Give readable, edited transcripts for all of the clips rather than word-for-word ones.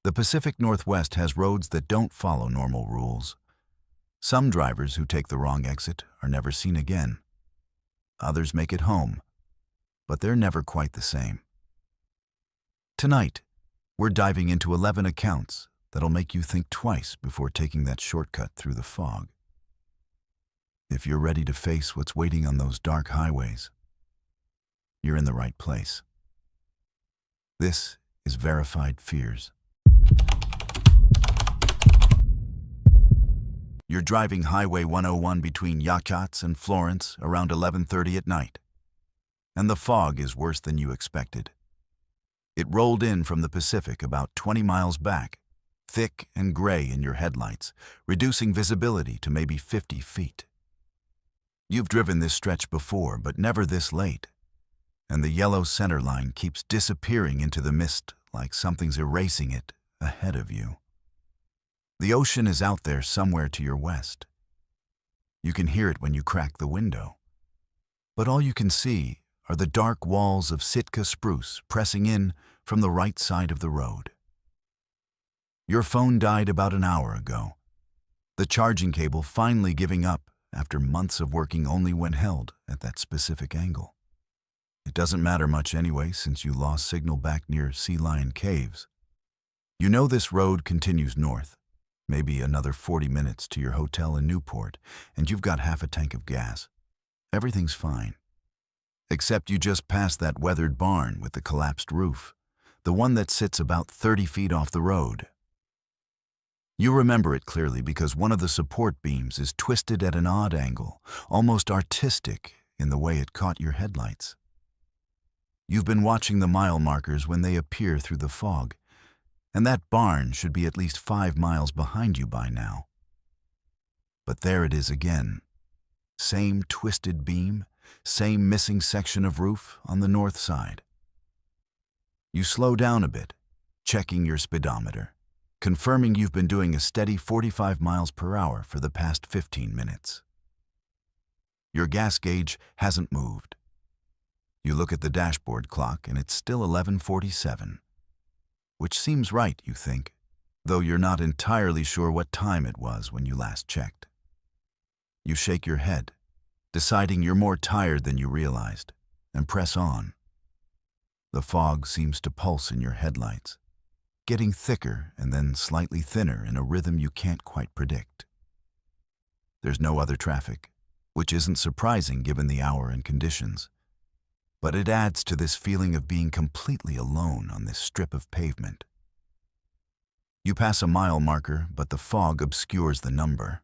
The Pacific Northwest has roads that don't follow normal rules. Some drivers who take the wrong exit are never seen again. Others make it home, but they're never quite the same. Tonight, we're diving into 11 accounts that'll make you think twice before taking that shortcut through the fog. If you're ready to face what's waiting on those dark highways, you're in the right place. This is Verified Fears. You're driving Highway 101 between Yachts and Florence around 11:30 at night, and the fog is worse than you expected. It rolled in from the Pacific about 20 miles back, thick and gray in your headlights, reducing visibility to maybe 50 feet. You've driven this stretch before, but never this late, and the yellow center line keeps disappearing into the mist like something's erasing it ahead of you. The ocean is out there somewhere to your west. You can hear it when you crack the window, but all you can see are the dark walls of Sitka spruce pressing in from the right side of the road. Your phone died about an hour ago, the charging cable finally giving up after months of working only when held at that specific angle. It doesn't matter much anyway since you lost signal back near Sea Lion Caves. You know this road continues north, maybe another 40 minutes to your hotel in Newport, and you've got half a tank of gas. Everything's fine. Except you just passed that weathered barn with the collapsed roof, the one that sits about 30 feet off the road. You remember it clearly because one of the support beams is twisted at an odd angle, almost artistic in the way it caught your headlights. You've been watching the mile markers when they appear through the fog, and that barn should be at least 5 miles behind you by now. But there it is again. Same twisted beam, same missing section of roof on the north side. You slow down a bit, checking your speedometer, confirming you've been doing a steady 45 miles per hour for the past 15 minutes. Your gas gauge hasn't moved. You look at the dashboard clock and it's still 11:47. Which seems right, you think, though you're not entirely sure what time it was when you last checked. You shake your head, deciding you're more tired than you realized, and press on. The fog seems to pulse in your headlights, getting thicker and then slightly thinner in a rhythm you can't quite predict. There's no other traffic, which isn't surprising given the hour and conditions. But it adds to this feeling of being completely alone on this strip of pavement. You pass a mile marker, but the fog obscures the number.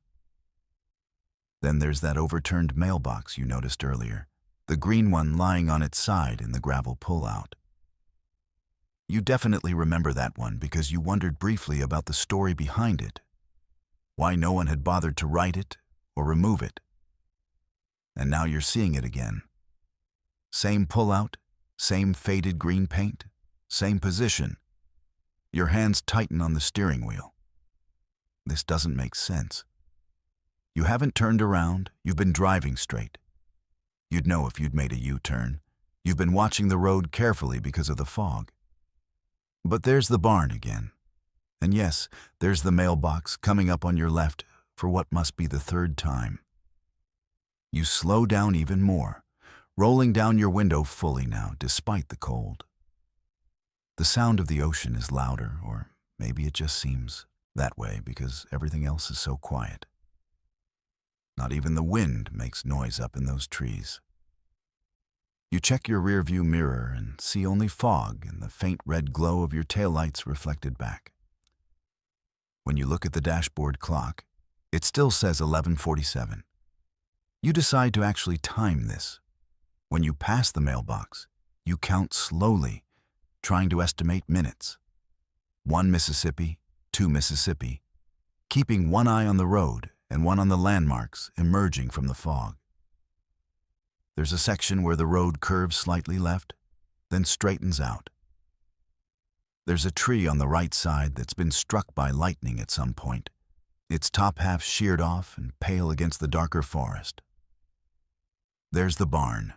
Then there's that overturned mailbox you noticed earlier, the green one lying on its side in the gravel pullout. You definitely remember that one because you wondered briefly about the story behind it, why no one had bothered to write it or remove it. And now you're seeing it again. Same pullout, same faded green paint, same position. Your hands tighten on the steering wheel. This doesn't make sense. You haven't turned around, you've been driving straight. You'd know if you'd made a U-turn. You've been watching the road carefully because of the fog. But there's the barn again. And yes, there's the mailbox coming up on your left for what must be the third time. You slow down even more, rolling down your window fully now, despite the cold. The sound of the ocean is louder, or maybe it just seems that way because everything else is so quiet. Not even the wind makes noise up in those trees. You check your rearview mirror and see only fog and the faint red glow of your taillights reflected back. When you look at the dashboard clock, it still says 11:47. You decide to actually time this. When you pass the mailbox, you count slowly, trying to estimate minutes. 1 Mississippi, 2 Mississippi, keeping one eye on the road and one on the landmarks emerging from the fog. There's a section where the road curves slightly left, then straightens out. There's a tree on the right side that's been struck by lightning at some point, its top half sheared off and pale against the darker forest. There's the barn.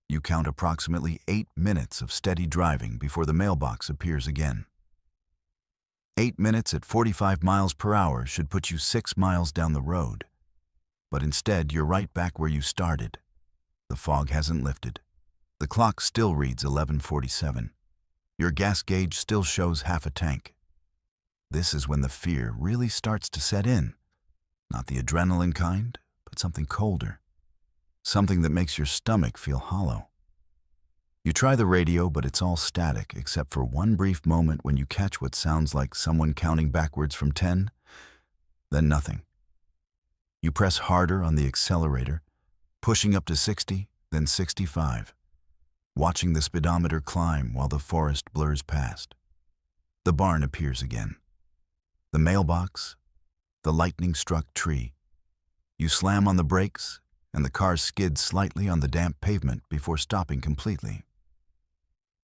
You count approximately 8 minutes of steady driving before the mailbox appears again. 8 minutes at 45 miles per hour should put you 6 miles down the road. But instead, you're right back where you started. The fog hasn't lifted. The clock still reads 11:47. Your gas gauge still shows half a tank. This is when the fear really starts to set in. Not the adrenaline kind, but something colder. Something that makes your stomach feel hollow. You try the radio, but it's all static except for one brief moment when you catch what sounds like someone counting backwards from 10, then nothing. You press harder on the accelerator, pushing up to 60, then 65, watching the speedometer climb while the forest blurs past. The barn appears again. The mailbox, the lightning-struck tree. You slam on the brakes, and the car skids slightly on the damp pavement before stopping completely.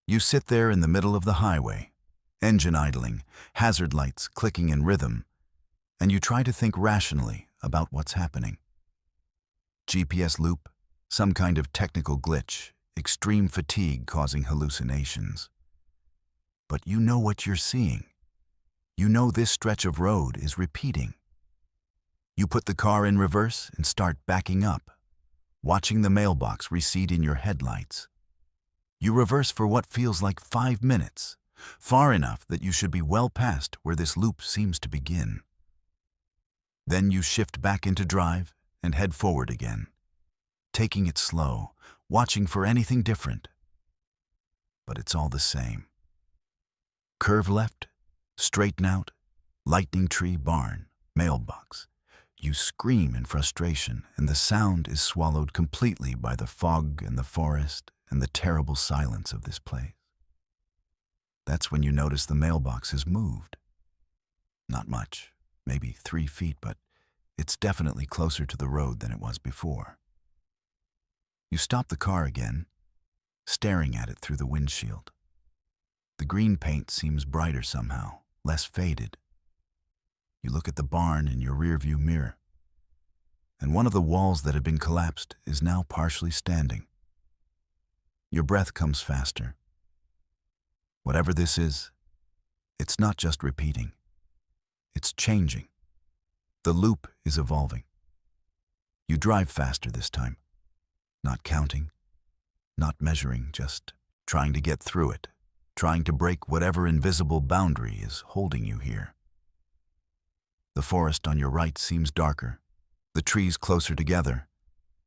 You sit there in the middle of the highway, engine idling, hazard lights clicking in rhythm, and you try to think rationally about what's happening. GPS loop, some kind of technical glitch, extreme fatigue causing hallucinations. But you know what you're seeing. You know this stretch of road is repeating. You put the car in reverse and start backing up, watching the mailbox recede in your headlights. You reverse for what feels like 5 minutes, far enough that you should be well past where this loop seems to begin. Then you shift back into drive and head forward again, taking it slow, watching for anything different. But it's all the same. Curve left, straighten out, lightning tree, barn, mailbox. You scream in frustration, and the sound is swallowed completely by the fog and the forest and the terrible silence of this place. That's when you notice the mailbox has moved. Not much, maybe 3 feet, but it's definitely closer to the road than it was before. You stop the car again, staring at it through the windshield. The green paint seems brighter somehow, less faded. You look at the barn in your rearview mirror, and one of the walls that had been collapsed is now partially standing. Your breath comes faster. Whatever this is, it's not just repeating. It's changing. The loop is evolving. You drive faster this time, not counting, not measuring, just trying to get through it, trying to break whatever invisible boundary is holding you here. The forest on your right seems darker, the trees closer together,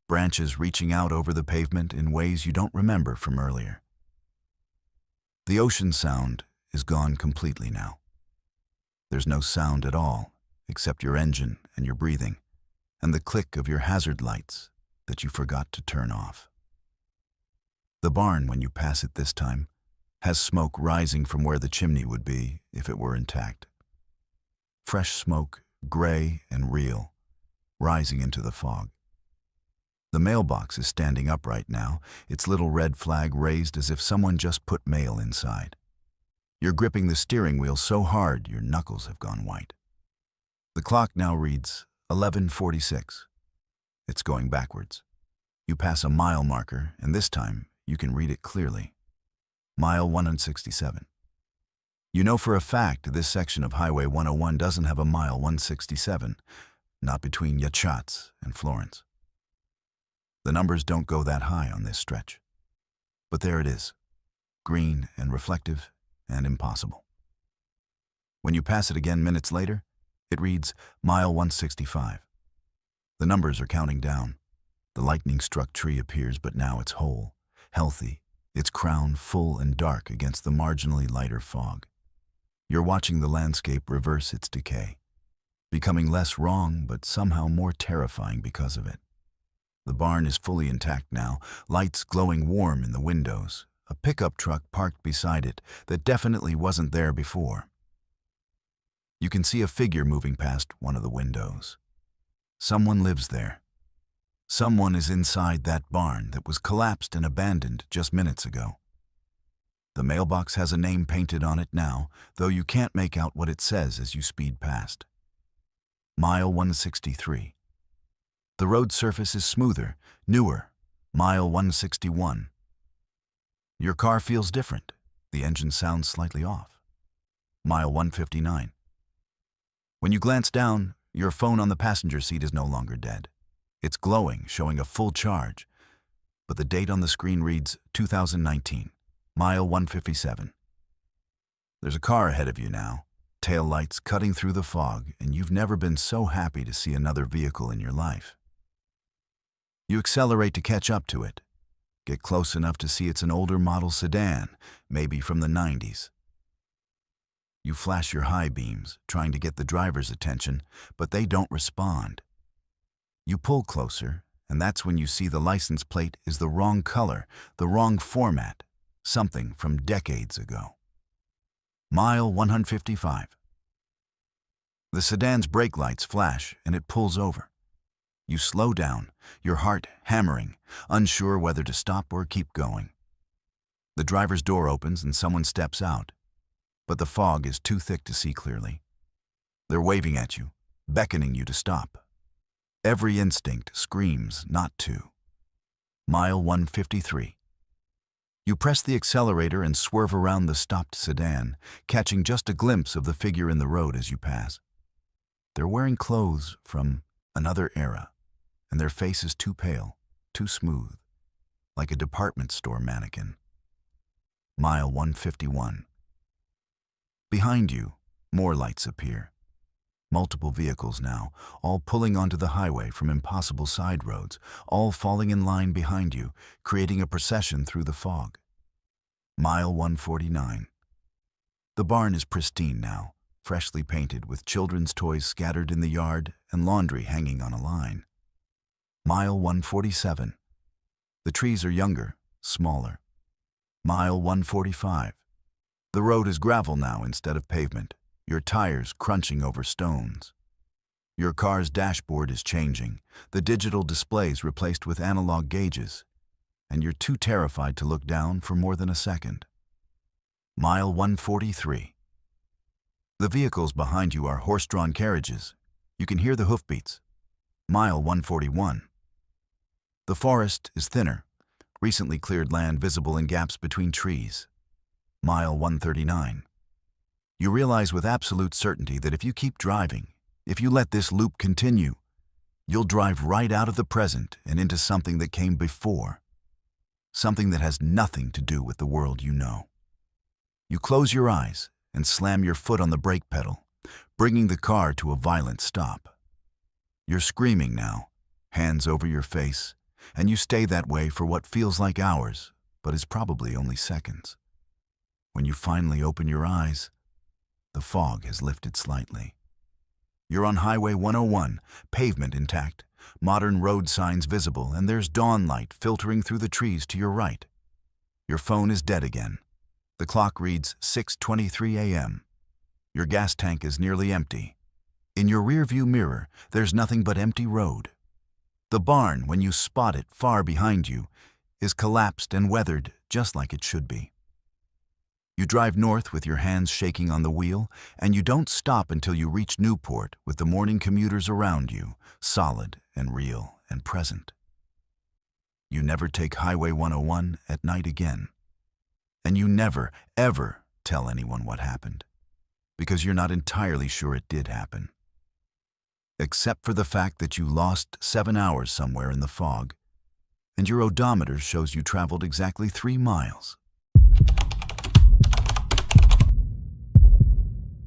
branches reaching out over the pavement in ways you don't remember from earlier. The ocean sound is gone completely now. There's no sound at all, except your engine and your breathing, and the click of your hazard lights that you forgot to turn off. The barn, when you pass it this time, has smoke rising from where the chimney would be if it were intact. Fresh smoke, gray and real, rising into the fog. The mailbox is standing upright now, its little red flag raised as if someone just put mail inside. You're gripping the steering wheel so hard your knuckles have gone white. The clock now reads 11:46. It's going backwards. You pass a mile marker, and this time you can read it clearly. Mile 167. You know for a fact this section of Highway 101 doesn't have a mile 167, not between Yachats and Florence. The numbers don't go that high on this stretch. But there it is, green and reflective and impossible. When you pass it again minutes later, it reads mile 165. The numbers are counting down. The lightning-struck tree appears, but now it's whole, healthy, its crown full and dark against the marginally lighter fog. You're watching the landscape reverse its decay, becoming less wrong but somehow more terrifying because of it. The barn is fully intact now, lights glowing warm in the windows, a pickup truck parked beside it that definitely wasn't there before. You can see a figure moving past one of the windows. Someone lives there. Someone is inside that barn that was collapsed and abandoned just minutes ago. The mailbox has a name painted on it now, though you can't make out what it says as you speed past. Mile 163. The road surface is smoother, newer. Mile 161. Your car feels different. The engine sounds slightly off. Mile 159. When you glance down, your phone on the passenger seat is no longer dead. It's glowing, showing a full charge. But the date on the screen reads 2019, mile 157. There's a car ahead of you now, tail lights cutting through the fog, and you've never been so happy to see another vehicle in your life. You accelerate to catch up to it. Get close enough to see it's an older model sedan, maybe from the 90s. You flash your high beams, trying to get the driver's attention, but they don't respond. You pull closer, and that's when you see the license plate is the wrong color, the wrong format, something from decades ago. Mile 155. The sedan's brake lights flash, and it pulls over. You slow down, your heart hammering, unsure whether to stop or keep going. The driver's door opens and someone steps out, but the fog is too thick to see clearly. They're waving at you, beckoning you to stop. Every instinct screams not to. Mile 153. You press the accelerator and swerve around the stopped sedan, catching just a glimpse of the figure in the road as you pass. They're wearing clothes from another era, and their face is too pale, too smooth, like a department store mannequin. Mile 151. Behind you, more lights appear. Multiple vehicles now, all pulling onto the highway from impossible side roads, all falling in line behind you, creating a procession through the fog. Mile 149. The barn is pristine now, freshly painted with children's toys scattered in the yard and laundry hanging on a line. Mile 147. The trees are younger, smaller. Mile 145. The road is gravel now instead of pavement, your tires crunching over stones. Your car's dashboard is changing, the digital displays replaced with analog gauges, and you're too terrified to look down for more than a second. Mile 143. The vehicles behind you are horse-drawn carriages. You can hear the hoofbeats. Mile 141. The forest is thinner, recently cleared land visible in gaps between trees. Mile 139. You realize with absolute certainty that if you keep driving, if you let this loop continue, you'll drive right out of the present and into something that came before, something that has nothing to do with the world you know. You close your eyes and slam your foot on the brake pedal, bringing the car to a violent stop. You're screaming now, hands over your face, and you stay that way for what feels like hours, but is probably only seconds. When you finally open your eyes, the fog has lifted slightly. You're on Highway 101, pavement intact, modern road signs visible, and there's dawn light filtering through the trees to your right. Your phone is dead again. The clock reads 6:23 a.m. Your gas tank is nearly empty. In your rearview mirror, there's nothing but empty road. The barn, when you spot it far behind you, is collapsed and weathered just like it should be. You drive north with your hands shaking on the wheel, and you don't stop until you reach Newport with the morning commuters around you, solid and real and present. You never take Highway 101 at night again. And you never, ever tell anyone what happened, because you're not entirely sure it did happen. Except for the fact that you lost 7 hours somewhere in the fog, and your odometer shows you traveled exactly 3 miles.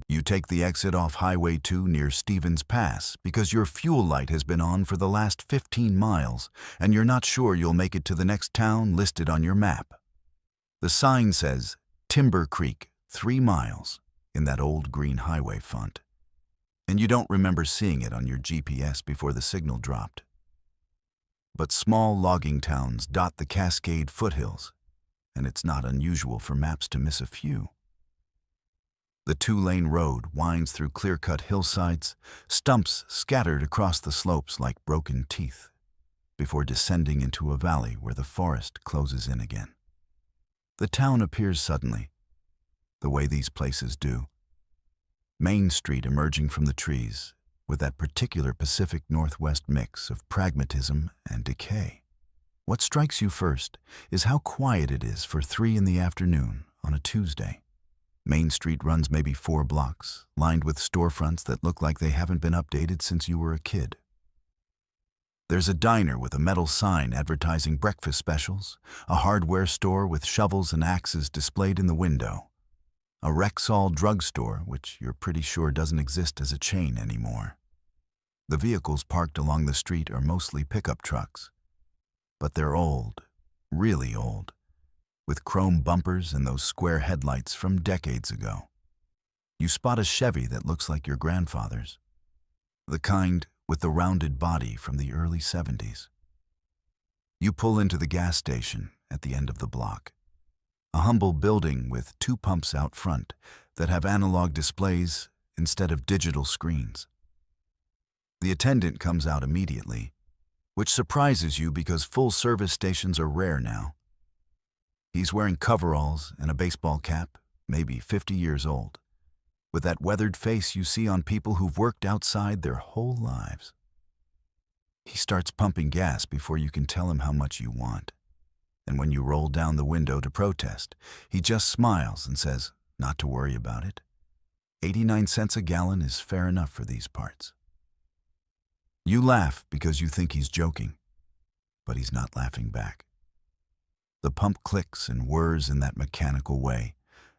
You take the exit off Highway 2 near Stevens Pass because your fuel light has been on for the last 15 miles, and you're not sure you'll make it to the next town listed on your map. The sign says Timber Creek, 3 miles, in that old green highway font, and you don't remember seeing it on your GPS before the signal dropped. But small logging towns dot the Cascade foothills, and it's not unusual for maps to miss a few. The 2-lane road winds through clear-cut hillsides, stumps scattered across the slopes like broken teeth, before descending into a valley where the forest closes in again. The town appears suddenly, the way these places do. Main Street emerging from the trees, with that particular Pacific Northwest mix of pragmatism and decay. What strikes you first is how quiet it is for 3 in the afternoon on a Tuesday. Main Street runs maybe 4 blocks, lined with storefronts that look like they haven't been updated since you were a kid. There's a diner with a metal sign advertising breakfast specials, a hardware store with shovels and axes displayed in the window, a Rexall drugstore, which you're pretty sure doesn't exist as a chain anymore. The vehicles parked along the street are mostly pickup trucks, but they're old, really old, with chrome bumpers and those square headlights from decades ago. You spot a Chevy that looks like your grandfather's, the kind with the rounded body from the early 70s. You pull into the gas station at the end of the block, a humble building with 2 pumps out front that have analog displays instead of digital screens. The attendant comes out immediately, which surprises you because full-service stations are rare now. He's wearing coveralls and a baseball cap, maybe 50 years old, with that weathered face you see on people who've worked outside their whole lives. He starts pumping gas before you can tell him how much you want. And when you roll down the window to protest, he just smiles and says, not to worry about it. 89 cents a gallon is fair enough for these parts. You laugh because you think he's joking, but he's not laughing back. The pump clicks and whirs in that mechanical way,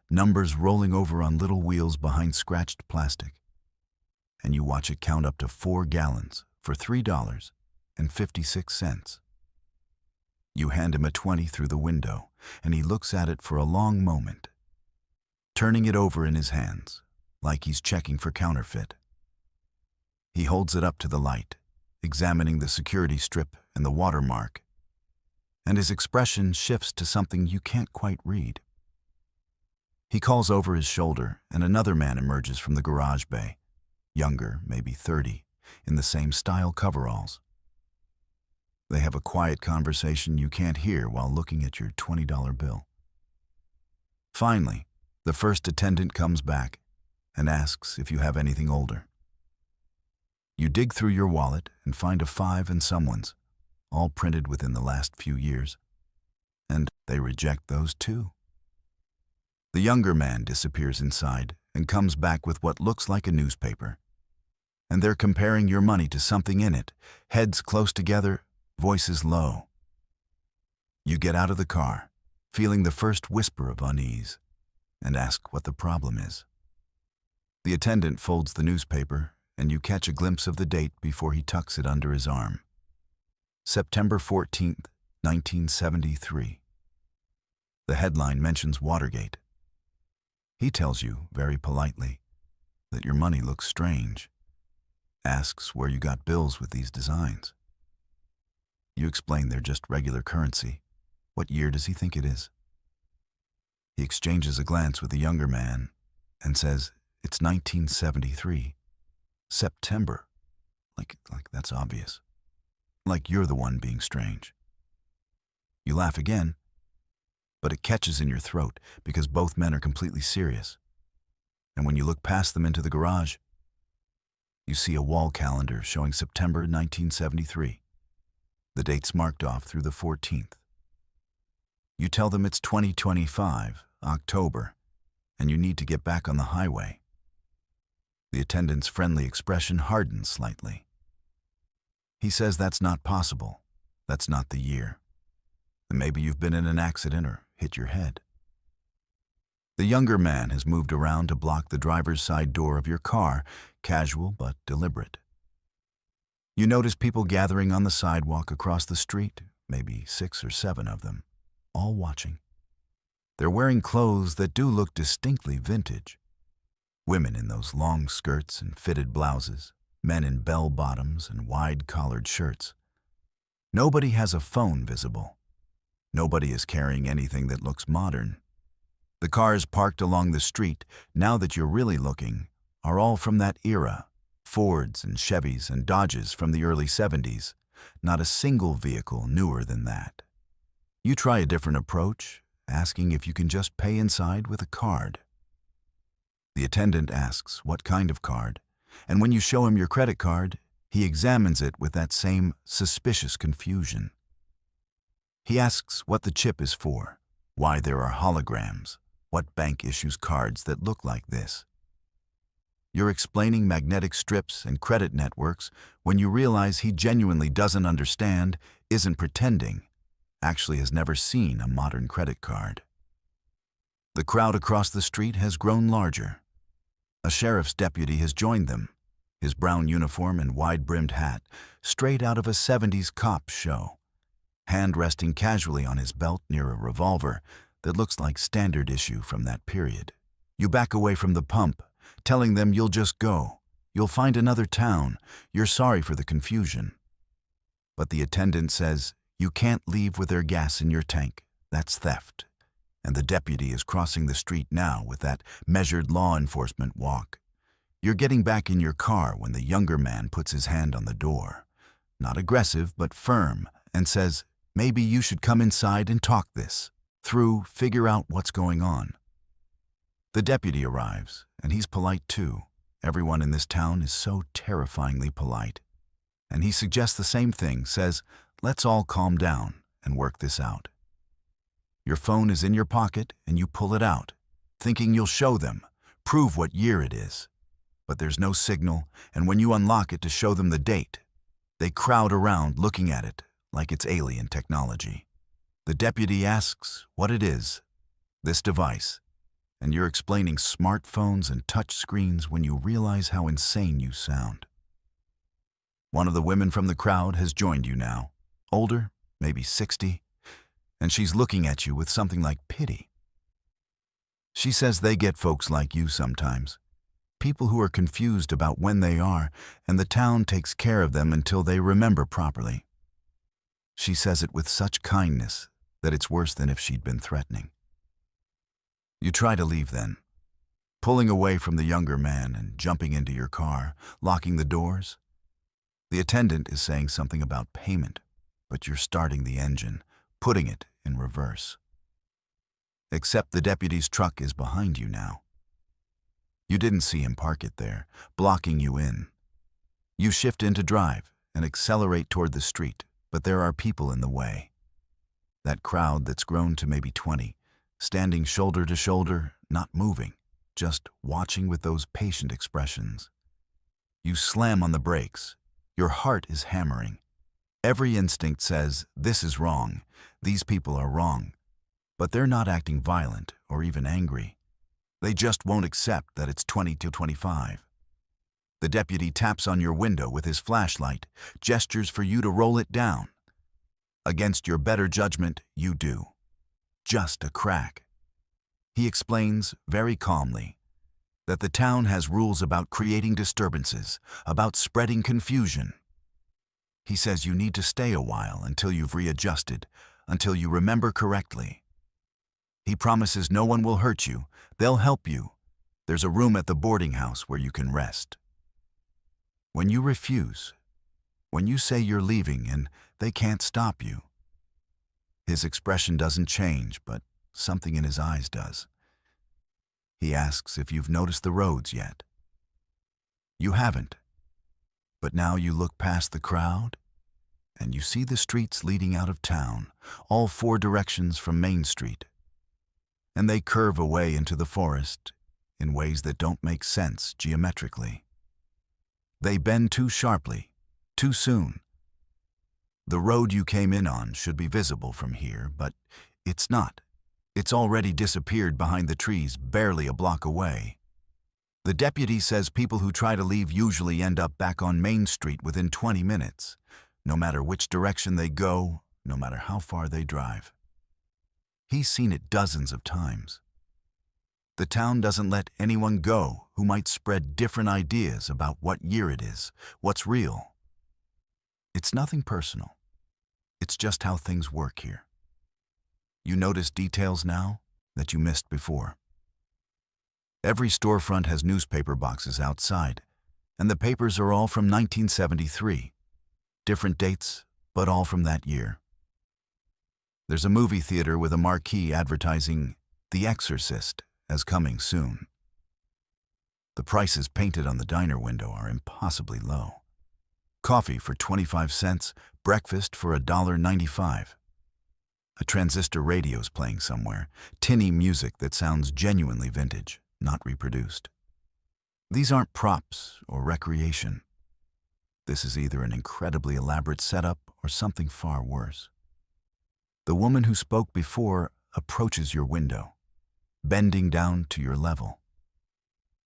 numbers rolling over on little wheels behind scratched plastic. And you watch it count up to 4 gallons for $3.56. You hand him a 20 through the window, and he looks at it for a long moment, turning it over in his hands, like he's checking for counterfeit. He holds it up to the light, examining the security strip and the watermark, and his expression shifts to something you can't quite read. He calls over his shoulder, and another man emerges from the garage bay, younger, maybe 30, in the same style coveralls. They have a quiet conversation you can't hear while looking at your $20 bill. Finally, the first attendant comes back and asks if you have anything older. You dig through your wallet and find a 5 and someone's, all printed within the last few years, and they reject those too. The younger man disappears inside and comes back with what looks like a newspaper. And they're comparing your money to something in it, heads close together, voices low. You get out of the car, feeling the first whisper of unease, and ask what the problem is. The attendant folds the newspaper, and you catch a glimpse of the date before he tucks it under his arm. September 14th, 1973. The headline mentions Watergate. He tells you, very politely, that your money looks strange, asks where you got bills with these designs. You explain they're just regular currency. What year does he think it is? He exchanges a glance with the younger man and says, it's 1973. September. Like that's obvious. Like you're the one being strange. You laugh again, but it catches in your throat because both men are completely serious. And when you look past them into the garage, you see a wall calendar showing September 1973. The date's marked off through the 14th. You tell them it's 2025, October, and you need to get back on the highway. The attendant's friendly expression hardens slightly. He says that's not possible. That's not the year. And maybe you've been in an accident or hit your head. The younger man has moved around to block the driver's side door of your car, casual but deliberate. You notice people gathering on the sidewalk across the street, maybe 6 or 7 of them, all watching. They're wearing clothes that do look distinctly vintage. Women in those long skirts and fitted blouses, men in bell-bottoms and wide-collared shirts. Nobody has a phone visible. Nobody is carrying anything that looks modern. The cars parked along the street, now that you're really looking, are all from that era. Fords and Chevys and Dodges from the early 70s. Not a single vehicle newer than that. You try a different approach, asking if you can just pay inside with a card. The attendant asks what kind of card, and when you show him your credit card, he examines it with that same suspicious confusion. He asks what the chip is for, why there are holograms, What bank issues cards that look like this? You're explaining magnetic strips and credit networks when you realize he genuinely doesn't understand, isn't pretending, actually has never seen a modern credit card. The crowd across the street has grown larger. A sheriff's deputy has joined them, his brown uniform and wide-brimmed hat, straight out of a 70s cop show, hand resting casually on his belt near a revolver that looks like standard issue from that period. You back away from the pump, telling them you'll just go. You'll find another town. You're sorry for the confusion. But the attendant says, you can't leave with their gas in your tank. That's theft. And the deputy is crossing the street now with that measured law enforcement walk. You're getting back in your car when the younger man puts his hand on the door. Not aggressive, but firm, and says, maybe you should come inside and talk this through, figure out what's going on. The deputy arrives, and he's polite too. Everyone in this town is so terrifyingly polite. And he suggests the same thing, says, let's all calm down and work this out. Your phone is in your pocket, and you pull it out, thinking you'll show them, prove what year it is. But there's no signal, and when you unlock it to show them the date, they crowd around looking at it like it's alien technology. The deputy asks what it is, this device, and you're explaining smartphones and touch screens when you realize how insane you sound. One of the women from the crowd has joined you now, older, maybe 60, and she's looking at you with something like pity. She says they get folks like you sometimes, people who are confused about when they are, and the town takes care of them until they remember properly. She says it with such kindness that it's worse than if she'd been threatening. You try to leave then, pulling away from the younger man and jumping into your car, locking the doors. The attendant is saying something about payment, but you're starting the engine, putting it in reverse. Except the deputy's truck is behind you now. You didn't see him park it there, blocking you in. You shift into drive and accelerate toward the street, but there are people in the way. That crowd that's grown to maybe 20, standing shoulder to shoulder, not moving, just watching with those patient expressions. You slam on the brakes. Your heart is hammering. Every instinct says, this is wrong, these people are wrong. But they're not acting violent or even angry. They just won't accept that it's 20 to 25. The deputy taps on your window with his flashlight, gestures for you to roll it down. Against your better judgment, you do. Just a crack. He explains, very calmly, that the town has rules about creating disturbances, about spreading confusion. He says you need to stay a while until you've readjusted, until you remember correctly. He promises no one will hurt you, they'll help you. There's a room at the boarding house where you can rest. When you refuse, when you say you're leaving and they can't stop you, his expression doesn't change, but something in his eyes does. He asks if you've noticed the roads yet. You haven't. But now you look past the crowd, and you see the streets leading out of town, all 4 directions from Main Street. And they curve away into the forest in ways that don't make sense geometrically. They bend too sharply, too soon. The road you came in on should be visible from here, but it's not. It's already disappeared behind the trees, barely a block away. The deputy says people who try to leave usually end up back on Main Street within 20 minutes, no matter which direction they go, no matter how far they drive. He's seen it dozens of times. The town doesn't let anyone go who might spread different ideas about what year it is, what's real. It's nothing personal. It's just how things work here. You notice details now that you missed before. Every storefront has newspaper boxes outside, and the papers are all from 1973. Different dates, but all from that year. There's a movie theater with a marquee advertising The Exorcist as coming soon. The prices painted on the diner window are impossibly low. Coffee for 25 cents, breakfast for $1.95. A transistor radio's playing somewhere, tinny music that sounds genuinely vintage, not reproduced. These aren't props or recreation. This is either an incredibly elaborate setup or something far worse. The woman who spoke before approaches your window, bending down to your level.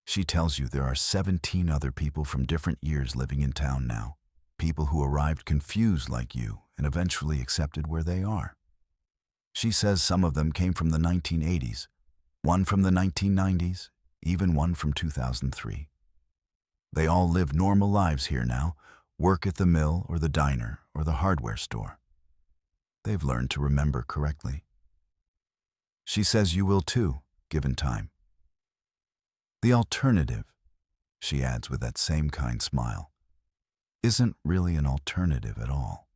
She tells you there are 17 other people from different years living in town now, people who arrived confused like you and eventually accepted where they are. She says some of them came from the 1980s, one from the 1990s, even one from 2003. They all live normal lives here now, work at the mill or the diner or the hardware store. They've learned to remember correctly. She says you will too, given time. The alternative, she adds with that same kind smile, isn't really an alternative at all.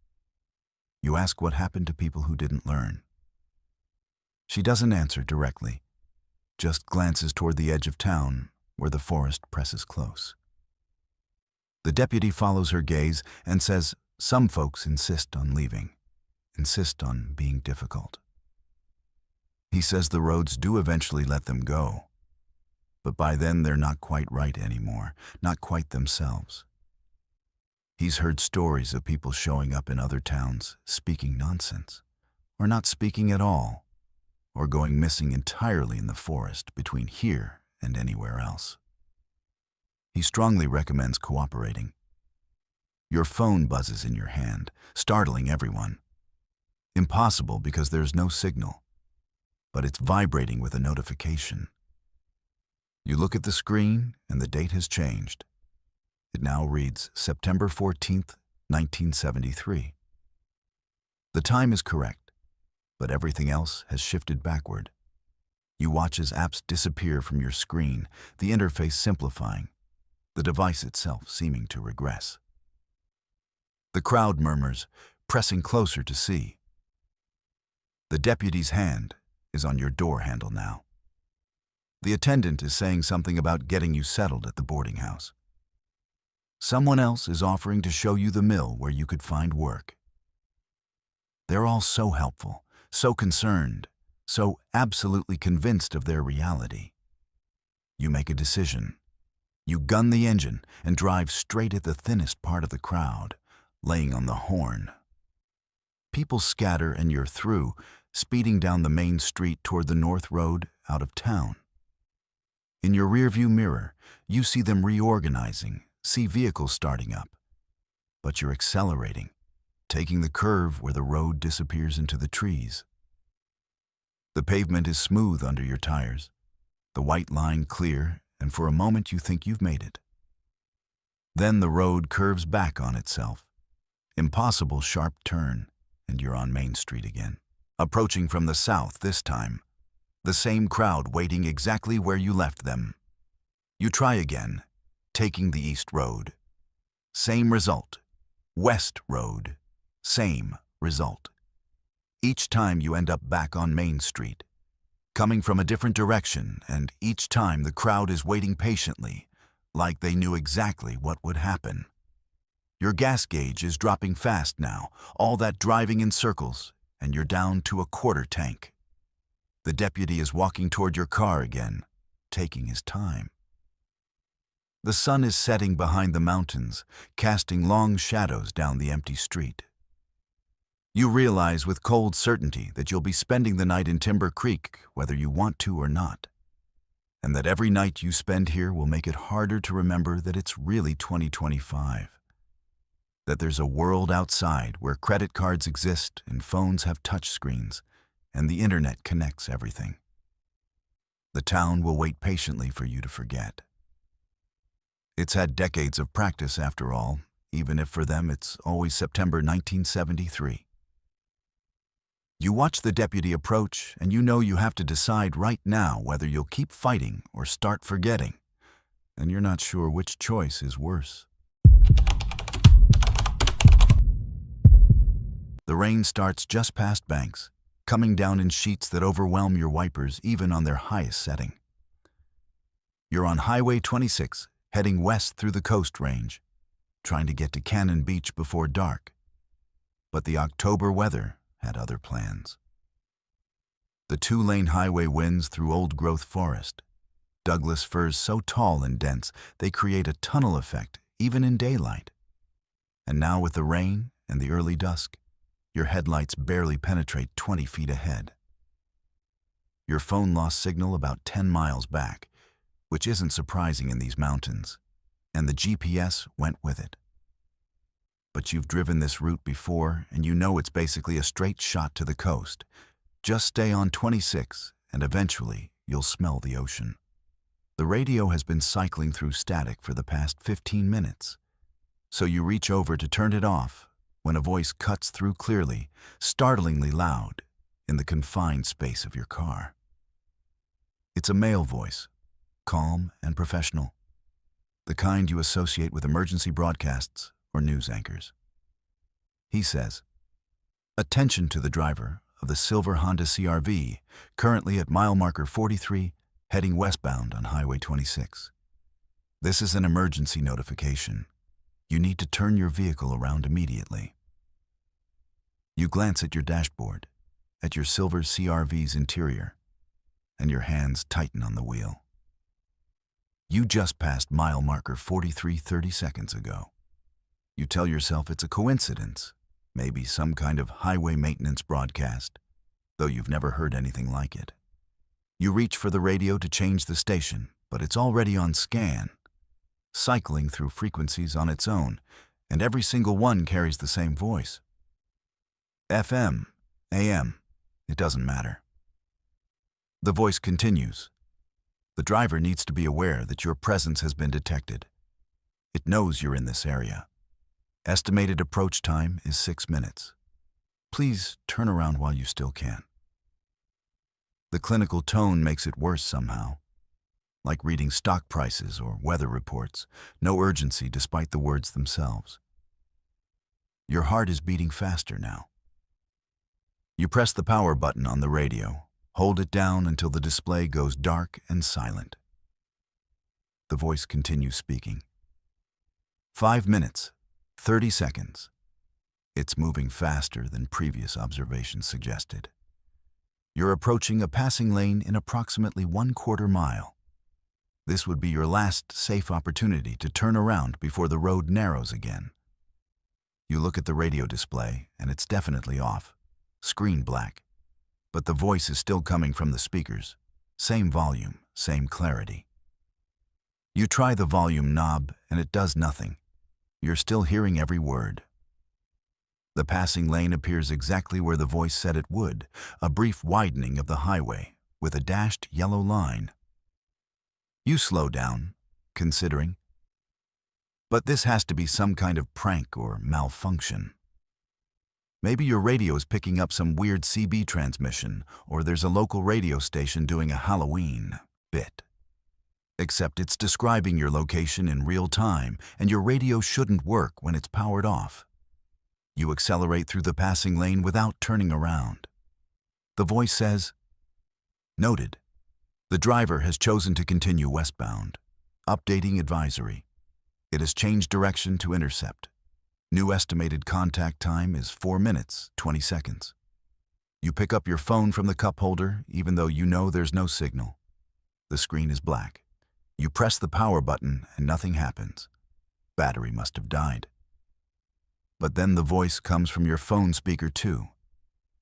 You ask what happened to people who didn't learn. She doesn't answer directly, just glances toward the edge of town where the forest presses close. The deputy follows her gaze and says some folks insist on leaving, insist on being difficult. He says the roads do eventually let them go, but by then they're not quite right anymore, not quite themselves. He's heard stories of people showing up in other towns speaking nonsense, or not speaking at all, or going missing entirely in the forest between here and anywhere else. He strongly recommends cooperating. Your phone buzzes in your hand, startling everyone. Impossible because there's no signal, but it's vibrating with a notification. You look at the screen and the date has changed. It now reads September 14th, 1973. The time is correct, but everything else has shifted backward. You watch as apps disappear from your screen, the interface simplifying, the device itself seeming to regress. The crowd murmurs, pressing closer to see. The deputy's hand is on your door handle now. The attendant is saying something about getting you settled at the boarding house. Someone else is offering to show you the mill where you could find work. They're all so helpful, so concerned, so absolutely convinced of their reality. You make a decision. You gun the engine and drive straight at the thinnest part of the crowd, laying on the horn. People scatter and you're through, speeding down the main street toward the North Road out of town. In your rearview mirror, you see them reorganizing, see vehicles starting up. But you're accelerating, taking the curve where the road disappears into the trees. The pavement is smooth under your tires, the white line clear, and for a moment you think you've made it. Then the road curves back on itself. Impossible sharp turn, and you're on Main Street again. Approaching from the south this time, the same crowd waiting exactly where you left them. You try again, taking the East Road. Same result. West Road. Same result. Each time you end up back on Main Street, coming from a different direction, and each time the crowd is waiting patiently, like they knew exactly what would happen. Your gas gauge is dropping fast now, all that driving in circles, and you're down to a quarter tank. The deputy is walking toward your car again, taking his time. The sun is setting behind the mountains, casting long shadows down the empty street. You realize with cold certainty that you'll be spending the night in Timber Creek whether you want to or not, and that every night you spend here will make it harder to remember that it's really 2025, that there's a world outside where credit cards exist and phones have touch screens, and the internet connects everything. The town will wait patiently for you to forget. It's had decades of practice after all, even if for them it's always September 1973. You watch the deputy approach, and you know you have to decide right now whether you'll keep fighting or start forgetting, and you're not sure which choice is worse. The rain starts just past Banks, coming down in sheets that overwhelm your wipers even on their highest setting. You're on Highway 26, heading west through the Coast Range, trying to get to Cannon Beach before dark. But the October weather had other plans. The two-lane highway winds through old-growth forest. Douglas firs so tall and dense, they create a tunnel effect even in daylight. And now with the rain and the early dusk, your headlights barely penetrate 20 feet ahead. Your phone lost signal about 10 miles back, which isn't surprising in these mountains, and the GPS went with it. But you've driven this route before, and you know it's basically a straight shot to the coast. Just stay on 26, and eventually you'll smell the ocean. The radio has been cycling through static for the past 15 minutes. So you reach over to turn it off when a voice cuts through clearly, startlingly loud, in the confined space of your car. It's a male voice, calm and professional, the kind you associate with emergency broadcasts or news anchors. He says, "Attention to the driver of the silver Honda CR-V, currently at mile marker 43, heading westbound on Highway 26. This is an emergency notification. You need to turn your vehicle around immediately." You glance at your dashboard, at your silver CR-V's interior, and your hands tighten on the wheel. You just passed mile marker 43 30 seconds ago. You tell yourself it's a coincidence, maybe some kind of highway maintenance broadcast, though you've never heard anything like it. You reach for the radio to change the station, but it's already on scan, cycling through frequencies on its own, and every single one carries the same voice. FM, AM, it doesn't matter. The voice continues. The driver needs to be aware that your presence has been detected. It knows you're in this area. Estimated approach time is 6 minutes. Please turn around while you still can. The clinical tone makes it worse somehow. Like reading stock prices or weather reports, no urgency despite the words themselves. Your heart is beating faster now. You press the power button on the radio, hold it down until the display goes dark and silent. The voice continues speaking. 5 minutes, 30 seconds. It's moving faster than previous observations suggested. You're approaching a passing lane in approximately 1/4 mile. This would be your last safe opportunity to turn around before the road narrows again. You look at the radio display, and it's definitely off, screen black. But the voice is still coming from the speakers. Same volume, same clarity. You try the volume knob, and it does nothing. You're still hearing every word. The passing lane appears exactly where the voice said it would, a brief widening of the highway with a dashed yellow line. You slow down, considering. But this has to be some kind of prank or malfunction. Maybe your radio is picking up some weird CB transmission, or there's a local radio station doing a Halloween bit. Except it's describing your location in real time, and your radio shouldn't work when it's powered off. You accelerate through the passing lane without turning around. The voice says, "Noted. The driver has chosen to continue westbound. Updating advisory. It has changed direction to intercept. New estimated contact time is 4 minutes, 20 seconds. You pick up your phone from the cup holder, even though you know there's no signal. The screen is black. You press the power button and nothing happens. Battery must have died. But then the voice comes from your phone speaker too,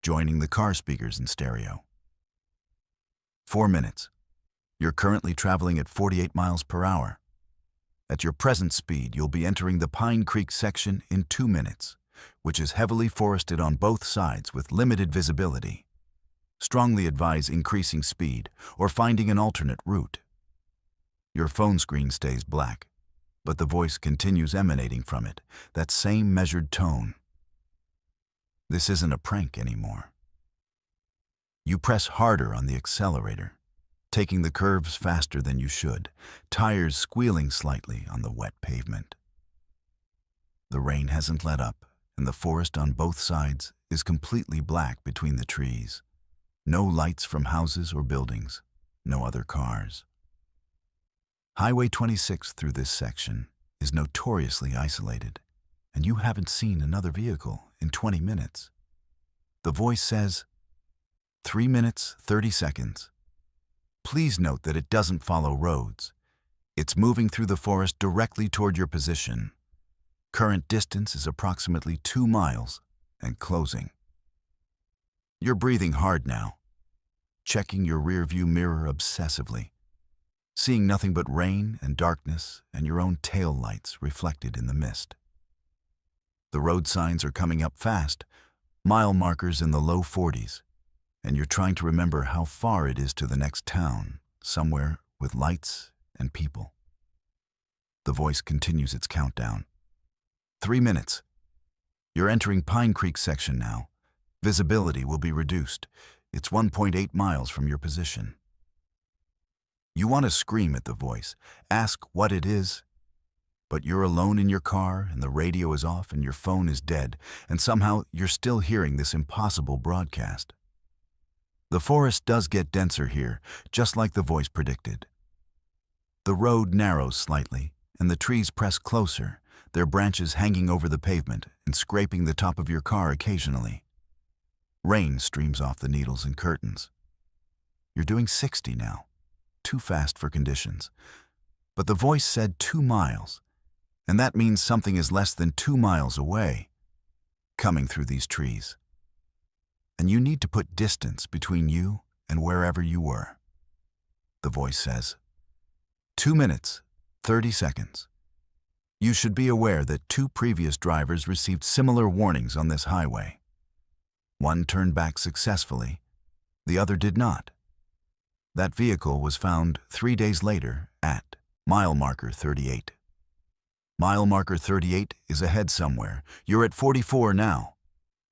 joining the car speakers in stereo. 4 minutes. You're currently traveling at 48 miles per hour. At your present speed, you'll be entering the Pine Creek section in 2 minutes, which is heavily forested on both sides with limited visibility. Strongly advise increasing speed or finding an alternate route. Your phone screen stays black, but the voice continues emanating from it, that same measured tone. This isn't a prank anymore. You press harder on the accelerator, taking the curves faster than you should, tires squealing slightly on the wet pavement. The rain hasn't let up, and the forest on both sides is completely black between the trees. No lights from houses or buildings, no other cars. Highway 26 through this section is notoriously isolated, and you haven't seen another vehicle in 20 minutes. The voice says, 3 minutes, 30 seconds. Please note that it doesn't follow roads. It's moving through the forest directly toward your position. Current distance is approximately 2 miles and closing. You're breathing hard now, checking your rearview mirror obsessively, seeing nothing but rain and darkness and your own tail lights reflected in the mist. The road signs are coming up fast, mile markers in the low 40s, and you're trying to remember how far it is to the next town, somewhere with lights and people. The voice continues its countdown. 3 minutes. You're entering Pine Creek section now. Visibility will be reduced. It's 1.8 miles from your position. You want to scream at the voice, ask what it is, but you're alone in your car and the radio is off and your phone is dead, and somehow you're still hearing this impossible broadcast. The forest does get denser here, just like the voice predicted. The road narrows slightly, and the trees press closer, their branches hanging over the pavement and scraping the top of your car occasionally. Rain streams off the needles and curtains. You're doing 60 now, too fast for conditions. But the voice said 2 miles, and that means something is less than 2 miles away, coming through these trees. And you need to put distance between you and wherever you were. The voice says, 2 minutes, 30 seconds. You should be aware that 2 previous drivers received similar warnings on this highway. One turned back successfully, the other did not. That vehicle was found 3 days later at mile marker 38. Mile marker 38 is ahead somewhere. You're at 44 now,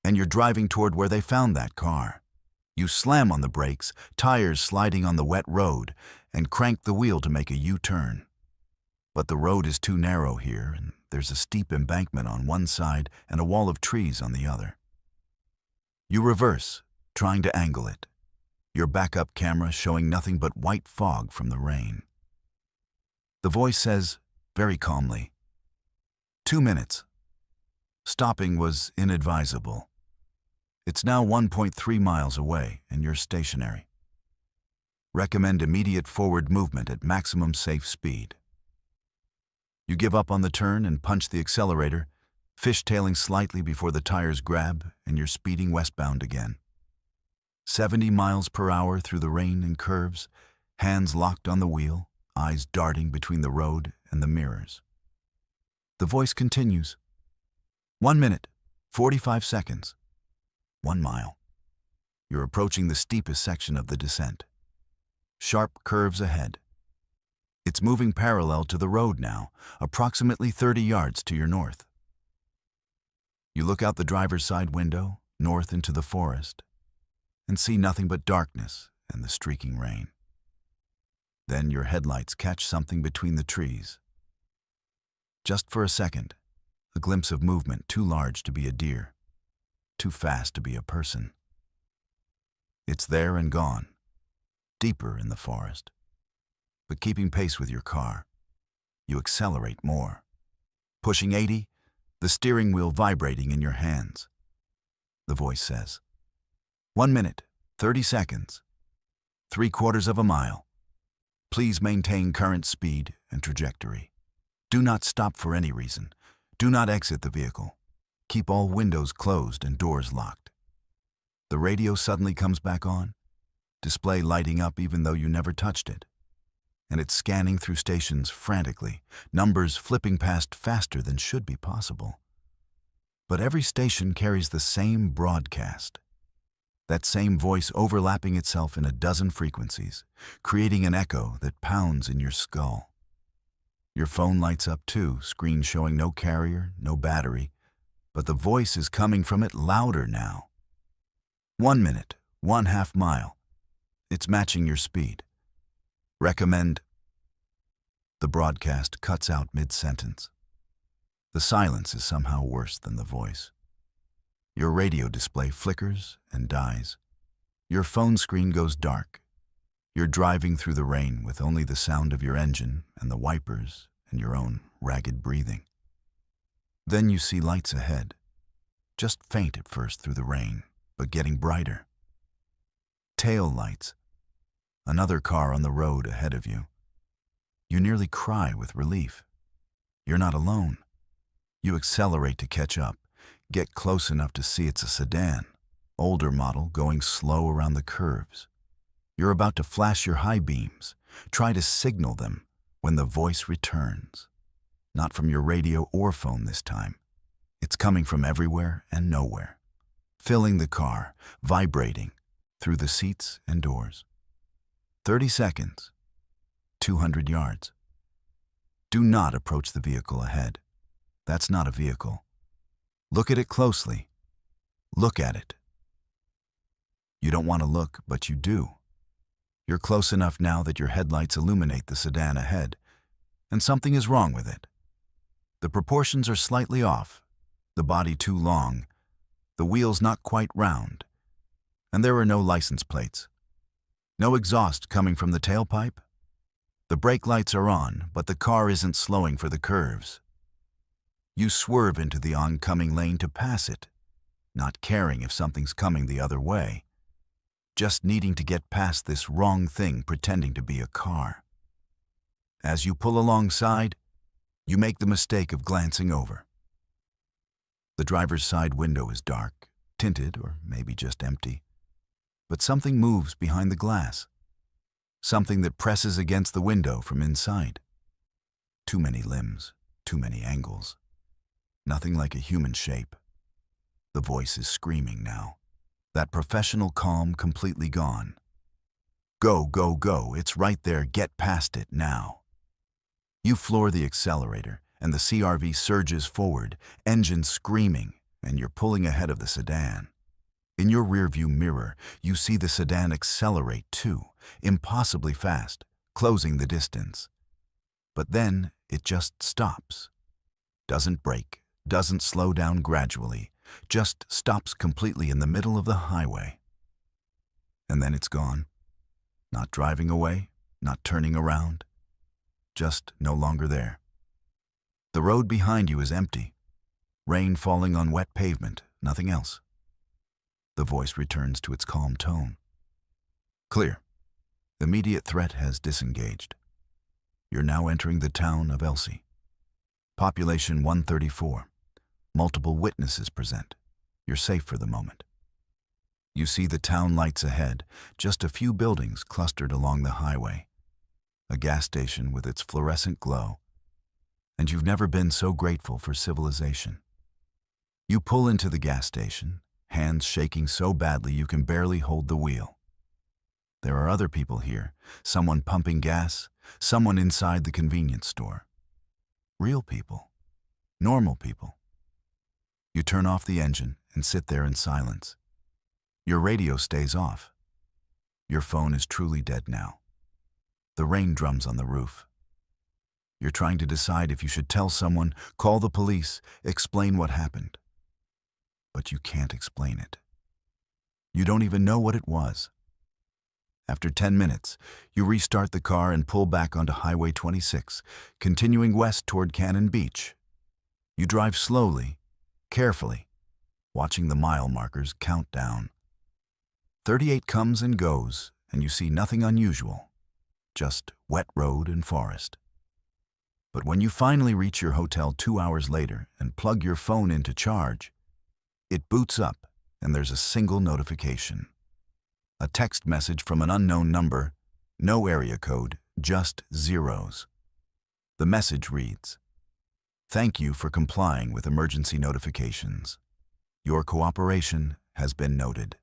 and you're driving toward where they found that car. You slam on the brakes, tires sliding on the wet road, and crank the wheel to make a U-turn. But the road is too narrow here, and there's a steep embankment on one side and a wall of trees on the other. You reverse, trying to angle it, your backup camera showing nothing but white fog from the rain. The voice says, very calmly, 2 minutes. Stopping was inadvisable. It's now 1.3 miles away, and you're stationary. Recommend immediate forward movement at maximum safe speed. You give up on the turn and punch the accelerator, fishtailing slightly before the tires grab, and you're speeding westbound again. 70 miles per hour through the rain and curves, hands locked on the wheel, eyes darting between the road and the mirrors. The voice continues. 1 minute, 45 seconds. 1 mile. You're approaching the steepest section of the descent. Sharp curves ahead. It's moving parallel to the road now, approximately 30 yards to your north. You look out the driver's side window, north into the forest, and see nothing but darkness and the streaking rain. Then your headlights catch something between the trees. Just for a second, a glimpse of movement too large to be a deer, too fast to be a person. It's there and gone, deeper in the forest. But keeping pace with your car, you accelerate more. Pushing 80, the steering wheel vibrating in your hands. The voice says, 1 minute, 30 seconds, 3/4 of a mile. Please maintain current speed and trajectory. Do not stop for any reason. Do not exit the vehicle. Keep all windows closed and doors locked. The radio suddenly comes back on, display lighting up even though you never touched it. And it's scanning through stations frantically, numbers flipping past faster than should be possible. But every station carries the same broadcast. That same voice overlapping itself in a dozen frequencies, creating an echo that pounds in your skull. Your phone lights up too, screen showing no carrier, no battery, but the voice is coming from it louder now. 1 minute, 1/2 mile. It's matching your speed. Recommend. The broadcast cuts out mid-sentence. The silence is somehow worse than the voice. Your radio display flickers and dies. Your phone screen goes dark. You're driving through the rain with only the sound of your engine and the wipers and your own ragged breathing. Then you see lights ahead, just faint at first through the rain, but getting brighter. tail lights. Another car on the road ahead of you. You nearly cry with relief. You're not alone. You accelerate to catch up, get close enough to see it's a sedan, older model going slow around the curves. You're about to flash your high beams, try to signal them when the voice returns. Not from your radio or phone this time. It's coming from everywhere and nowhere, filling the car, vibrating through the seats and doors. 30 seconds, 200 yards. Do not approach the vehicle ahead. That's not a vehicle. Look at it closely. Look at it. You don't want to look, but you do. You're close enough now that your headlights illuminate the sedan ahead, and something is wrong with it. The proportions are slightly off, the body too long, the wheels not quite round, and there are no license plates. No exhaust coming from the tailpipe. The brake lights are on, but the car isn't slowing for the curves. You swerve into the oncoming lane to pass it, not caring if something's coming the other way, just needing to get past this wrong thing pretending to be a car. As you pull alongside, you make the mistake of glancing over. The driver's side window is dark, tinted, or maybe just empty. But something moves behind the glass. Something that presses against the window from inside. Too many limbs, too many angles. Nothing like a human shape. The voice is screaming now. That professional calm completely gone. Go, go, go, it's right there, get past it now. You floor the accelerator, and the CRV surges forward, engine screaming, and you're pulling ahead of the sedan. In your rearview mirror, you see the sedan accelerate too, impossibly fast, closing the distance. But then it just stops. Doesn't brake, doesn't slow down gradually, just stops completely in the middle of the highway. And then it's gone. Not driving away, not turning around. Just no longer there. The road behind you is empty. Rain falling on wet pavement, nothing else. The voice returns to its calm tone. Clear. Immediate threat has disengaged. You're now entering the town of Elsie. Population 134. Multiple witnesses present. You're safe for the moment. You see the town lights ahead, just a few buildings clustered along the highway. A gas station with its fluorescent glow. And you've never been so grateful for civilization. You pull into the gas station, hands shaking so badly you can barely hold the wheel. There are other people here, someone pumping gas, someone inside the convenience store. Real people. Normal people. You turn off the engine and sit there in silence. Your radio stays off. Your phone is truly dead now. The rain drums on the roof. You're trying to decide if you should tell someone, call the police, explain what happened. But you can't explain it. You don't even know what it was. After 10 minutes, you restart the car and pull back onto Highway 26, continuing west toward Cannon Beach. You drive slowly, carefully, watching the mile markers count down. 38 comes and goes, and you see nothing unusual, just wet road and forest. But when you finally reach your hotel 2 hours later and plug your phone in to charge, it boots up and there's a single notification. A text message from an unknown number, no area code, just zeros. The message reads, "Thank you for complying with emergency notifications. Your cooperation has been noted.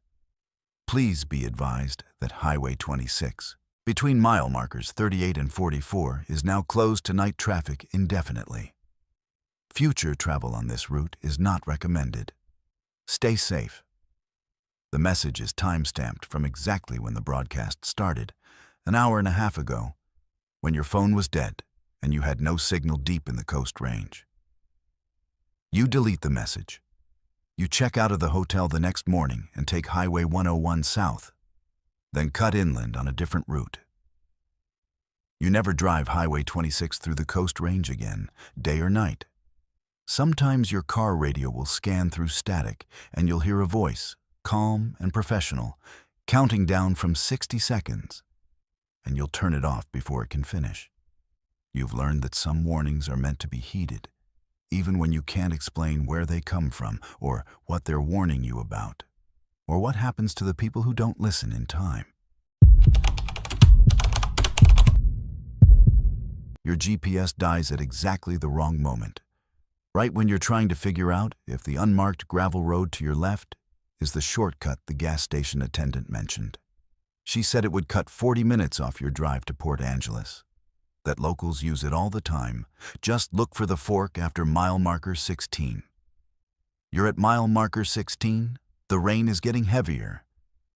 Please be advised that Highway 26, between mile markers 38 and 44, is now closed to night traffic indefinitely. Future travel on this route is not recommended. Stay safe." The message is time-stamped from exactly when the broadcast started, an hour and a half ago, when your phone was dead and you had no signal deep in the Coast Range. You delete the message. You check out of the hotel the next morning and take Highway 101 south, then cut inland on a different route. You never drive Highway 26 through the Coast Range again, day or night. Sometimes your car radio will scan through static and you'll hear a voice, calm and professional, counting down from 60 seconds, and you'll turn it off before it can finish. You've learned that some warnings are meant to be heeded, even when you can't explain where they come from or what they're warning you about, or what happens to the people who don't listen in time. Your GPS dies at exactly the wrong moment, right when you're trying to figure out if the unmarked gravel road to your left is the shortcut the gas station attendant mentioned. She said it would cut 40 minutes off your drive to Port Angeles, that locals use it all the time. Just look for the fork after mile marker 16. You're at mile marker 16, the rain is getting heavier,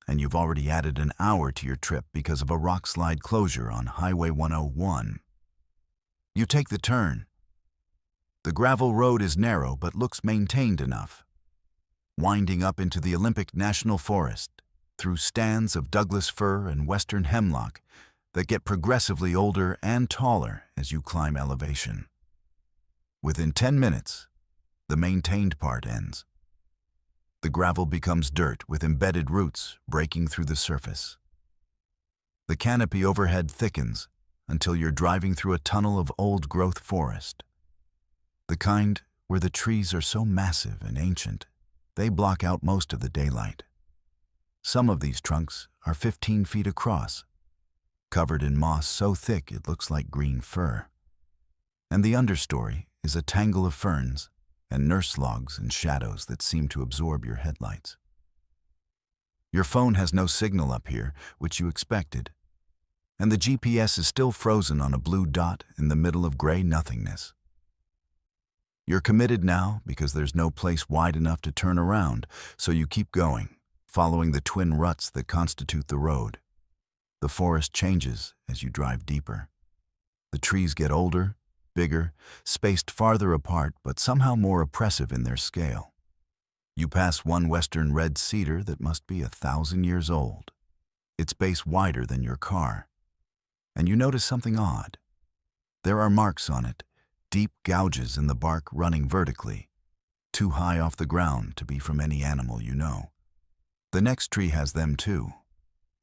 and you've already added an hour to your trip because of a rock slide closure on Highway 101. You take the turn. The gravel road is narrow but looks maintained enough, winding up into the Olympic National Forest through stands of Douglas fir and western hemlock that get progressively older and taller as you climb elevation. Within 10 minutes, the maintained part ends. The gravel becomes dirt with embedded roots breaking through the surface. The canopy overhead thickens until you're driving through a tunnel of old-growth forest. The kind where the trees are so massive and ancient, they block out most of the daylight. Some of these trunks are 15 feet across, covered in moss so thick it looks like green fur. And the understory is a tangle of ferns and nurse logs and shadows that seem to absorb your headlights. Your phone has no signal up here, which you expected, and the GPS is still frozen on a blue dot in the middle of gray nothingness. You're committed now because there's no place wide enough to turn around, so you keep going, following the twin ruts that constitute the road. The forest changes as you drive deeper. The trees get older, bigger, spaced farther apart, but somehow more oppressive in their scale. You pass one western red cedar that must be 1,000 years old, its base wider than your car. And you notice something odd. There are marks on it, deep gouges in the bark running vertically, too high off the ground to be from any animal you know. The next tree has them too,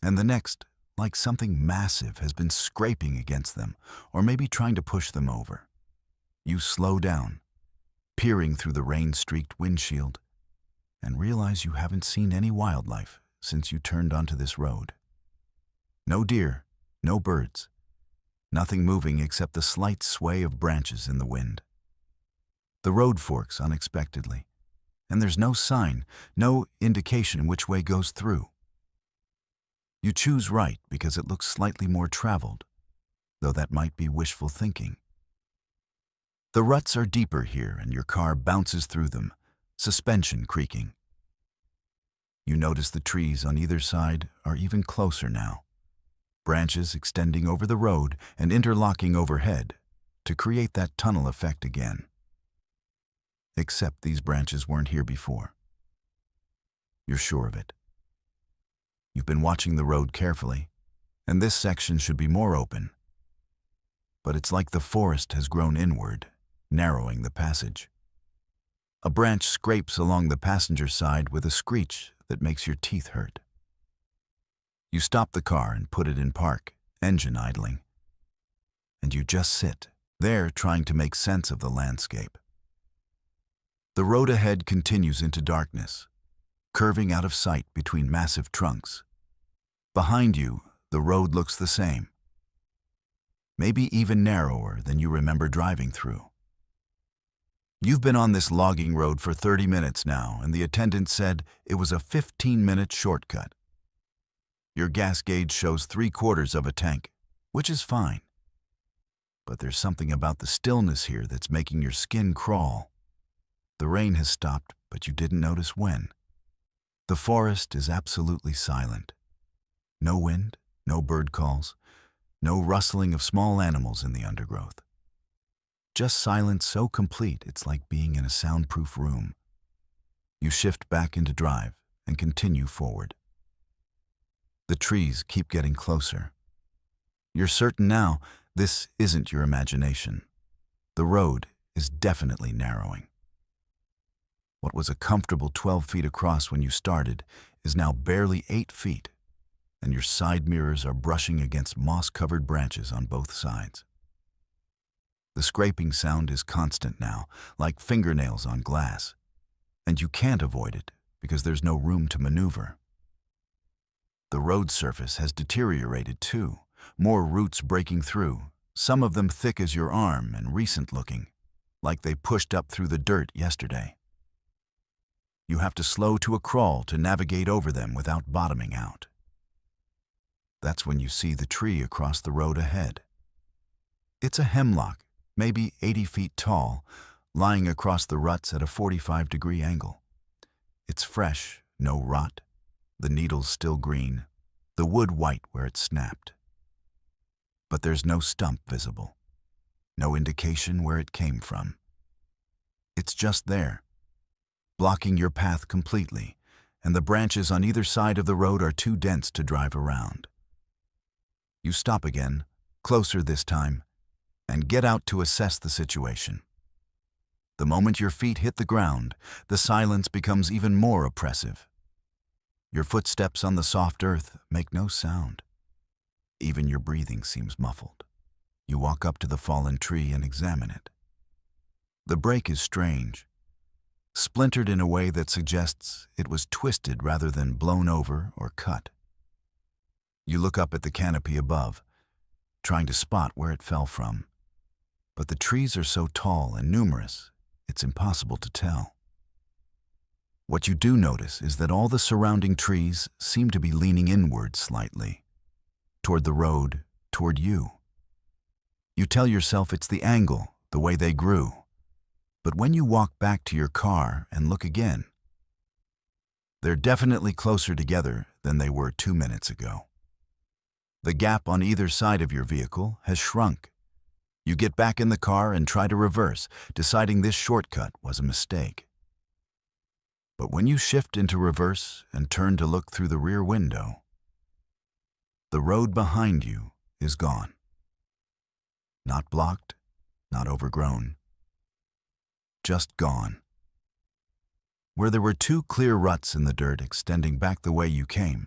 and the next, like something massive has been scraping against them, or maybe trying to push them over. You slow down, peering through the rain-streaked windshield, and realize you haven't seen any wildlife since you turned onto this road. No deer, no birds, nothing moving except the slight sway of branches in the wind. The road forks unexpectedly, and there's no sign, no indication which way goes through. You choose right because it looks slightly more traveled, though that might be wishful thinking. The ruts are deeper here and your car bounces through them, suspension creaking. You notice the trees on either side are even closer now, branches extending over the road and interlocking overhead to create that tunnel effect again. Except these branches weren't here before. You're sure of it. You've been watching the road carefully, and this section should be more open. But it's like the forest has grown inward, narrowing the passage. A branch scrapes along the passenger side with a screech that makes your teeth hurt. You stop the car and put it in park, engine idling. And you just sit there trying to make sense of the landscape. The road ahead continues into darkness, curving out of sight between massive trunks. Behind you, the road looks the same, maybe even narrower than you remember driving through. You've been on this logging road for 30 minutes now, and the attendant said it was a 15-minute shortcut. Your gas gauge shows 3/4 of a tank, which is fine. But there's something about the stillness here that's making your skin crawl. The rain has stopped, but you didn't notice when. The forest is absolutely silent. No wind, no bird calls, no rustling of small animals in the undergrowth. Just silence so complete it's like being in a soundproof room. You shift back into drive and continue forward. The trees keep getting closer. You're certain now this isn't your imagination. The road is definitely narrowing. What was a comfortable 12 feet across when you started is now barely 8 feet, and your side mirrors are brushing against moss-covered branches on both sides. The scraping sound is constant now, like fingernails on glass, and you can't avoid it because there's no room to maneuver. The road surface has deteriorated too, more roots breaking through, some of them thick as your arm and recent-looking, like they pushed up through the dirt yesterday. You have to slow to a crawl to navigate over them without bottoming out. That's when you see the tree across the road ahead. It's a hemlock, maybe 80 feet tall, lying across the ruts at a 45-degree angle. It's fresh, no rot, the needles still green, the wood white where it snapped. But there's no stump visible, no indication where it came from. It's just there, blocking your path completely, and the branches on either side of the road are too dense to drive around. You stop again, closer this time, and get out to assess the situation. The moment your feet hit the ground, the silence becomes even more oppressive. Your footsteps on the soft earth make no sound. Even your breathing seems muffled. You walk up to the fallen tree and examine it. The break is strange, splintered in a way that suggests it was twisted rather than blown over or cut. You look up at the canopy above, trying to spot where it fell from. But the trees are so tall and numerous, it's impossible to tell. What you do notice is that all the surrounding trees seem to be leaning inward slightly, toward the road, toward you. You tell yourself it's the angle, the way they grew. But when you walk back to your car and look again, they're definitely closer together than they were 2 minutes ago. The gap on either side of your vehicle has shrunk. You get back in the car and try to reverse, deciding this shortcut was a mistake. But when you shift into reverse and turn to look through the rear window, the road behind you is gone. Not blocked, not overgrown, just gone. Where there were 2 clear ruts in the dirt extending back the way you came,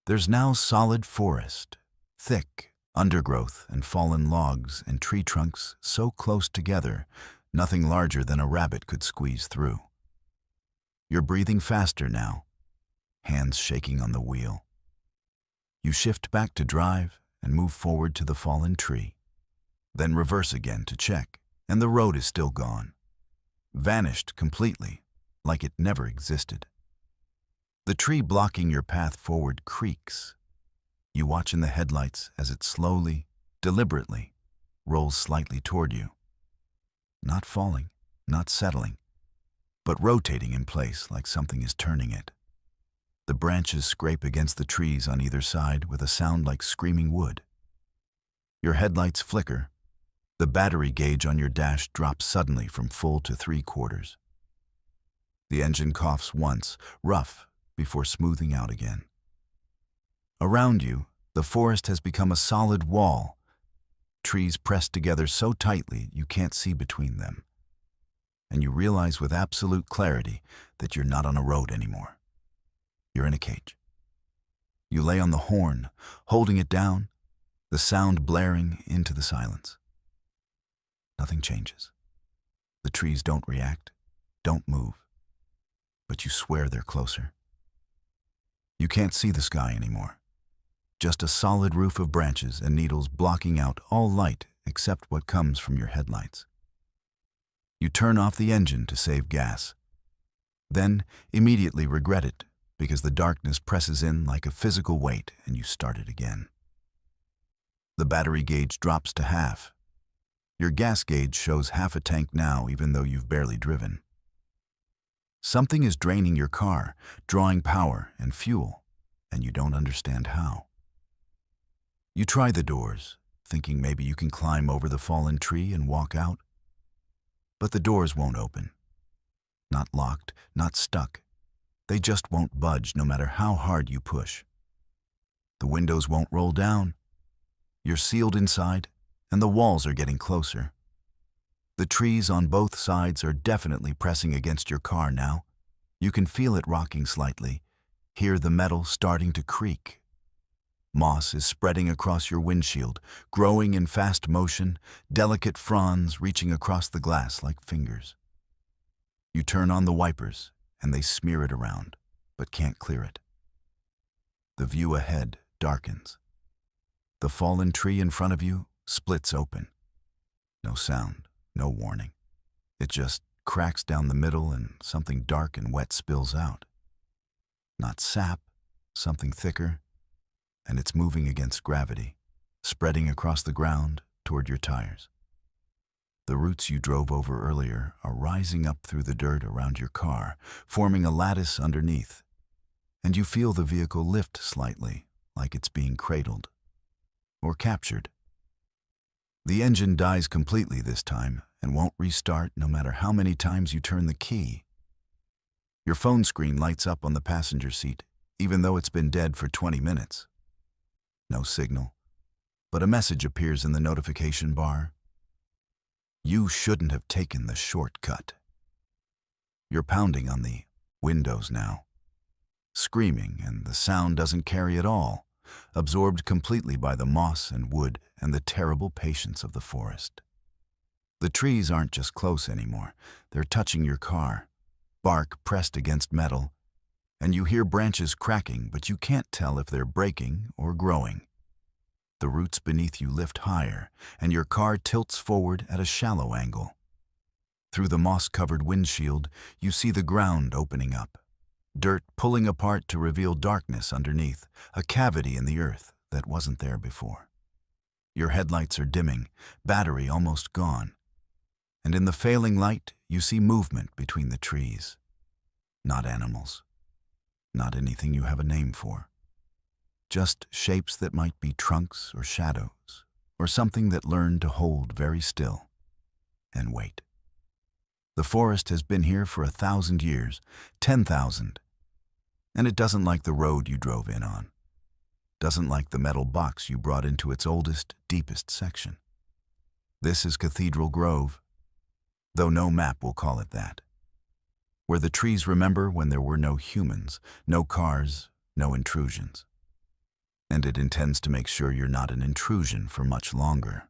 there's now solid forest, thick undergrowth and fallen logs and tree trunks so close together, nothing larger than a rabbit could squeeze through. You're breathing faster now, hands shaking on the wheel. You shift back to drive and move forward to the fallen tree, then reverse again to check, and the road is still gone. Vanished completely, like it never existed. The tree blocking your path forward creaks. You watch in the headlights as it slowly, deliberately, rolls slightly toward you. Not falling, not settling, but rotating in place like something is turning it. The branches scrape against the trees on either side with a sound like screaming wood. Your headlights flicker. The battery gauge on your dash drops suddenly from full to 3/4. The engine coughs once, rough, before smoothing out again. Around you, the forest has become a solid wall, trees pressed together so tightly you can't see between them. And you realize with absolute clarity that you're not on a road anymore. You're in a cage. You lay on the horn, holding it down, the sound blaring into the silence. Nothing changes. The trees don't react, don't move, but you swear they're closer. You can't see the sky anymore. Just a solid roof of branches and needles blocking out all light except what comes from your headlights. You turn off the engine to save gas, then immediately regret it because the darkness presses in like a physical weight and you start it again. The battery gauge drops to half. Your gas gauge shows half a tank now even though you've barely driven. Something is draining your car, drawing power and fuel, and you don't understand how. You try the doors, thinking maybe you can climb over the fallen tree and walk out. But the doors won't open. Not locked, not stuck. They just won't budge no matter how hard you push. The windows won't roll down. You're sealed inside, and the walls are getting closer. The trees on both sides are definitely pressing against your car now. You can feel it rocking slightly, hear the metal starting to creak. Moss is spreading across your windshield, growing in fast motion, delicate fronds reaching across the glass like fingers. You turn on the wipers, and they smear it around, but can't clear it. The view ahead darkens. The fallen tree in front of you splits open. No sound, no warning. It just cracks down the middle and something dark and wet spills out. Not sap, something thicker, and it's moving against gravity, spreading across the ground toward your tires. The roots you drove over earlier are rising up through the dirt around your car, forming a lattice underneath, and you feel the vehicle lift slightly, like it's being cradled or captured. The engine dies completely this time and won't restart no matter how many times you turn the key. Your phone screen lights up on the passenger seat, even though it's been dead for 20 minutes. No signal, but a message appears in the notification bar. You shouldn't have taken the shortcut. You're pounding on the windows now, screaming, and the sound doesn't carry at all, absorbed completely by the moss and wood and the terrible patience of the forest. The trees aren't just close anymore. They're touching your car, bark pressed against metal, and you hear branches cracking, but you can't tell if they're breaking or growing. The roots beneath you lift higher, and your car tilts forward at a shallow angle. Through the moss-covered windshield, you see the ground opening up, dirt pulling apart to reveal darkness underneath, a cavity in the earth that wasn't there before. Your headlights are dimming, battery almost gone, and in the failing light, you see movement between the trees. Not animals. Not anything you have a name for. Just shapes that might be trunks or shadows, or something that learned to hold very still and wait. The forest has been here for 1,000 years, 10,000, and it doesn't like the road you drove in on. Doesn't like the metal box you brought into its oldest, deepest section. This is Cathedral Grove, though no map will call it that, where the trees remember when there were no humans, no cars, no intrusions. And it intends to make sure you're not an intrusion for much longer.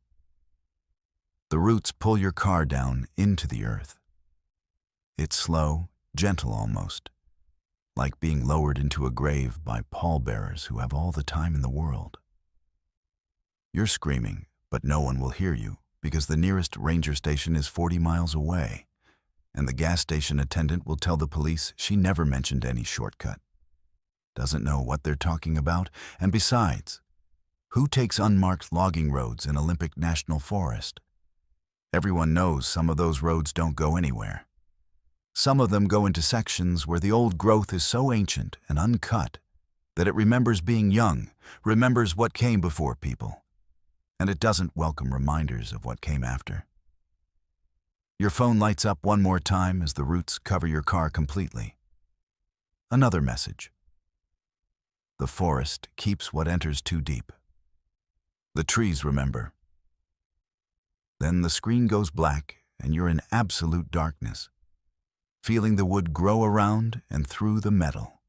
The roots pull your car down into the earth. It's slow, gentle almost, like being lowered into a grave by pallbearers who have all the time in the world. You're screaming, but no one will hear you because the nearest ranger station is 40 miles away, and the gas station attendant will tell the police she never mentioned any shortcut. Doesn't know what they're talking about, and besides, who takes unmarked logging roads in Olympic National Forest? Everyone knows some of those roads don't go anywhere. Some of them go into sections where the old growth is so ancient and uncut that it remembers being young, remembers what came before people, and it doesn't welcome reminders of what came after. Your phone lights up one more time as the roots cover your car completely. Another message. The forest keeps what enters too deep. The trees remember. Then the screen goes black and you're in absolute darkness, feeling the wood grow around and through the metal.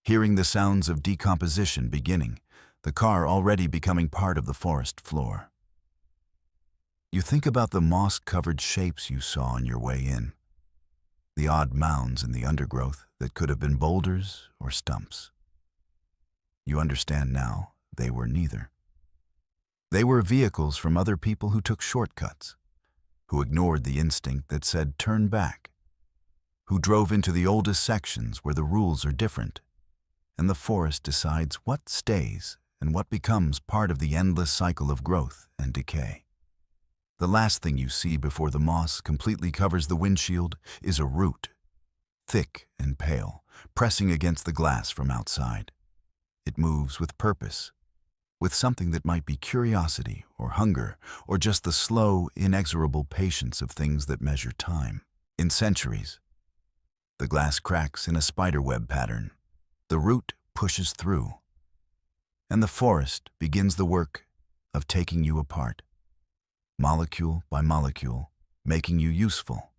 Hearing the sounds of decomposition beginning, the car already becoming part of the forest floor. You think about the moss-covered shapes you saw on your way in, the odd mounds in the undergrowth that could have been boulders or stumps. You understand now they were neither. They were vehicles from other people who took shortcuts, who ignored the instinct that said turn back, who drove into the oldest sections where the rules are different, and the forest decides what stays and what becomes part of the endless cycle of growth and decay. The last thing you see before the moss completely covers the windshield is a root, thick and pale, pressing against the glass from outside. It moves with purpose, with something that might be curiosity or hunger or just the slow, inexorable patience of things that measure time in centuries. The glass cracks in a spiderweb pattern. The root pushes through, and the forest begins the work of taking you apart, molecule by molecule, making you useful,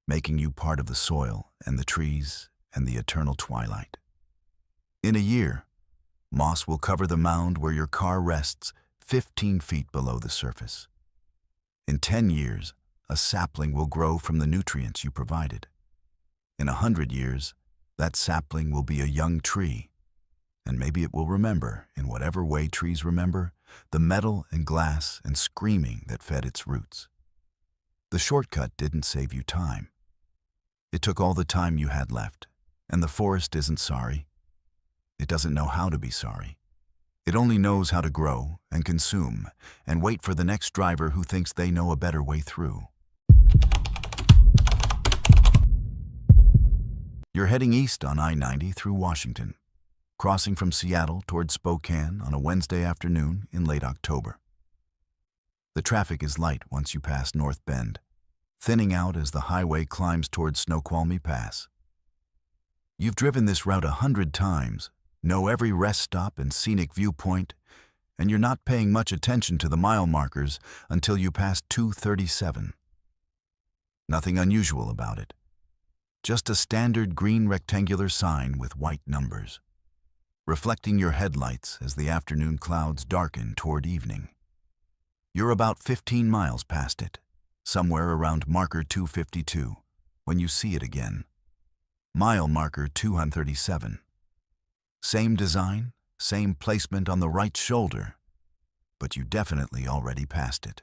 making you part of the soil and the trees and the eternal twilight. In a year, moss will cover the mound where your car rests 15 feet below the surface. In 10 years, a sapling will grow from the nutrients you provided. In 100 years, that sapling will be a young tree, and maybe it will remember, in whatever way trees remember, the metal and glass and screaming that fed its roots. The shortcut didn't save you time. It took all the time you had left, and the forest isn't sorry. It doesn't know how to be sorry. It only knows how to grow and consume and wait for the next driver who thinks they know a better way through. You're heading east on I-90 through Washington, crossing from Seattle toward Spokane on a Wednesday afternoon in late October. The traffic is light once you pass North Bend, thinning out as the highway climbs toward Snoqualmie Pass. You've driven this route 100 times, know every rest stop and scenic viewpoint, and you're not paying much attention to the mile markers until you pass 237. Nothing unusual about it. Just a standard green rectangular sign with white numbers, reflecting your headlights as the afternoon clouds darken toward evening. You're about 15 miles past it, somewhere around marker 252, when you see it again. Mile marker 237. Same design, same placement on the right shoulder, but you definitely already passed it.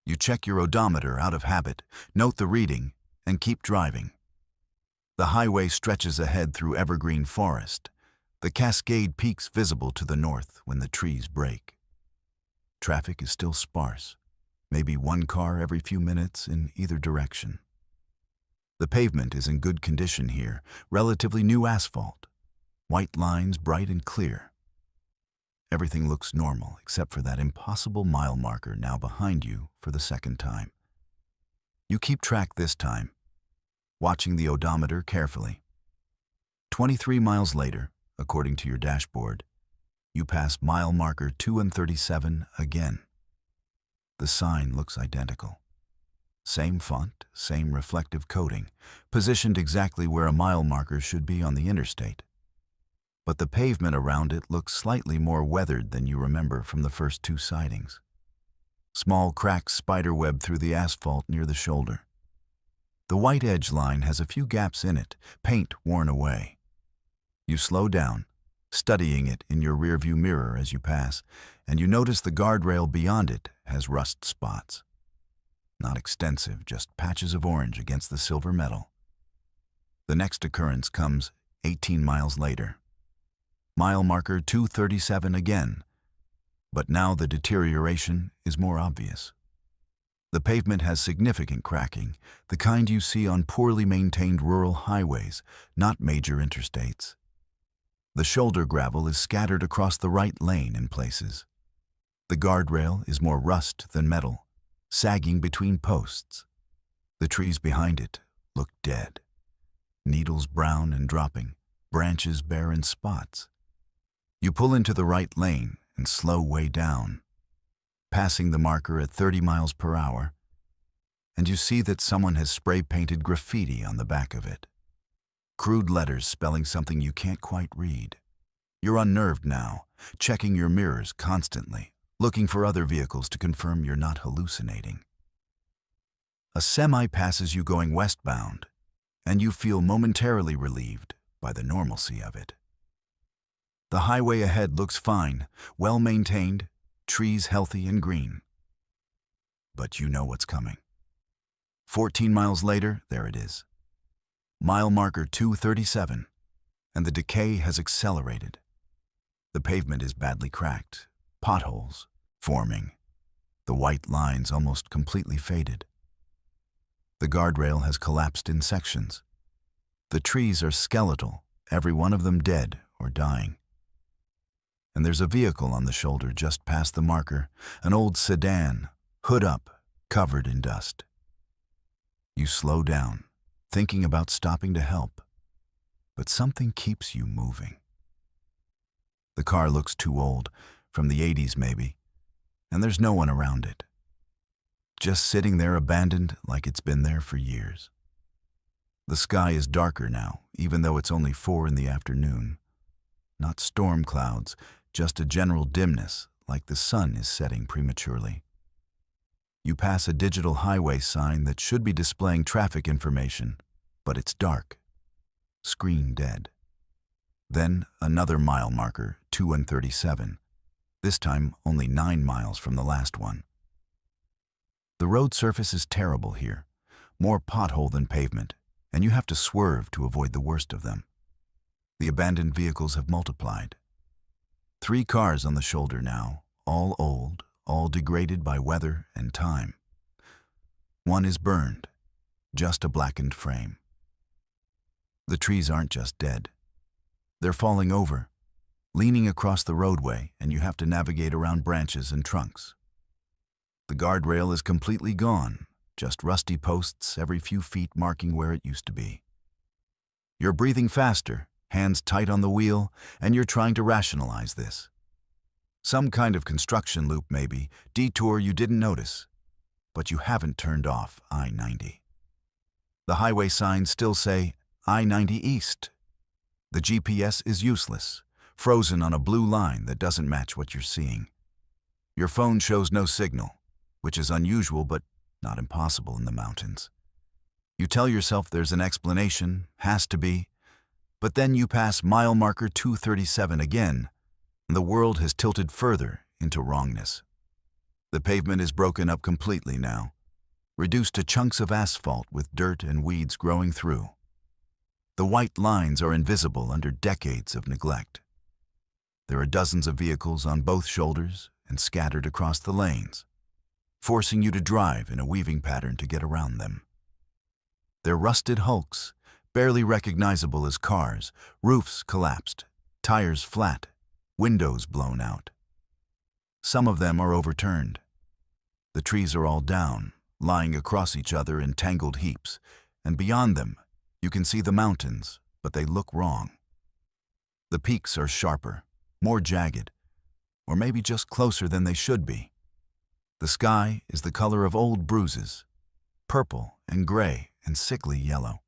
You check your odometer out of habit, note the reading, and keep driving. The highway stretches ahead through evergreen forest, the Cascade Peaks visible to the north when the trees break. Traffic is still sparse, maybe one car every few minutes in either direction. The pavement is in good condition here, relatively new asphalt, white lines bright and clear. Everything looks normal except for that impossible mile marker now behind you for the second time. You keep track this time, watching the odometer carefully. 23 miles later, according to your dashboard, you pass mile marker 237 again. The sign looks identical. Same font, same reflective coating, positioned exactly where a mile marker should be on the interstate. But the pavement around it looks slightly more weathered than you remember from the first two sightings. Small cracks spiderweb through the asphalt near the shoulder. The white edge line has a few gaps in it, paint worn away. You slow down, studying it in your rearview mirror as you pass, and you notice the guardrail beyond it has rust spots. Not extensive, just patches of orange against the silver metal. The next occurrence comes 18 miles later. Mile marker 237 again, but now the deterioration is more obvious. The pavement has significant cracking, the kind you see on poorly maintained rural highways, not major interstates. The shoulder gravel is scattered across the right lane in places. The guardrail is more rust than metal, sagging between posts. The trees behind it look dead. Needles brown and dropping, branches bare in spots. You pull into the right lane and slow way down, passing the marker at 30 miles per hour, and you see that someone has spray-painted graffiti on the back of it. Crude letters spelling something you can't quite read. You're unnerved now, checking your mirrors constantly, looking for other vehicles to confirm you're not hallucinating. A semi passes you going westbound, and you feel momentarily relieved by the normalcy of it. The highway ahead looks fine, well-maintained, trees healthy and green. But you know what's coming. 14 miles later, there it is. Mile marker 237, and the decay has accelerated. The pavement is badly cracked, potholes forming, the white lines almost completely faded. The guardrail has collapsed in sections. The trees are skeletal, every one of them dead or dying. And there's a vehicle on the shoulder just past the marker, an old sedan, hood up, covered in dust. You slow down, thinking about stopping to help, but something keeps you moving. The car looks too old, from the 80s maybe, and there's no one around it. Just sitting there abandoned like it's been there for years. The sky is darker now, even though it's only 4 in the afternoon. not storm clouds, just a general dimness, like the sun is setting prematurely. You pass a digital highway sign that should be displaying traffic information, but it's dark. Screen dead. Then another mile marker, 2:37, this time only 9 miles from the last one. The road surface is terrible here, more pothole than pavement, and you have to swerve to avoid the worst of them. The abandoned vehicles have multiplied. 3 cars on the shoulder now, all old, all degraded by weather and time. One is burned, just a blackened frame. The trees aren't just dead. They're falling over, leaning across the roadway, and you have to navigate around branches and trunks. The guardrail is completely gone, just rusty posts every few feet marking where it used to be. You're breathing faster, hands tight on the wheel, and you're trying to rationalize this. Some kind of construction loop maybe, detour you didn't notice, but you haven't turned off I-90. The highway signs still say I-90 East. The GPS is useless, frozen on a blue line that doesn't match what you're seeing. Your phone shows no signal, which is unusual but not impossible in the mountains. You tell yourself there's an explanation, has to be, but then you pass mile marker 237 again, and the world has tilted further into wrongness. The pavement is broken up completely now, reduced to chunks of asphalt with dirt and weeds growing through. The white lines are invisible under decades of neglect. There are dozens of vehicles on both shoulders and scattered across the lanes, forcing you to drive in a weaving pattern to get around them. They're rusted hulks, barely recognizable as cars, roofs collapsed, tires flat, windows blown out. Some of them are overturned. The trees are all down, lying across each other in tangled heaps, and beyond them, you can see the mountains, but they look wrong. The peaks are sharper, more jagged, or maybe just closer than they should be. The sky is the color of old bruises, purple and gray and sickly yellow.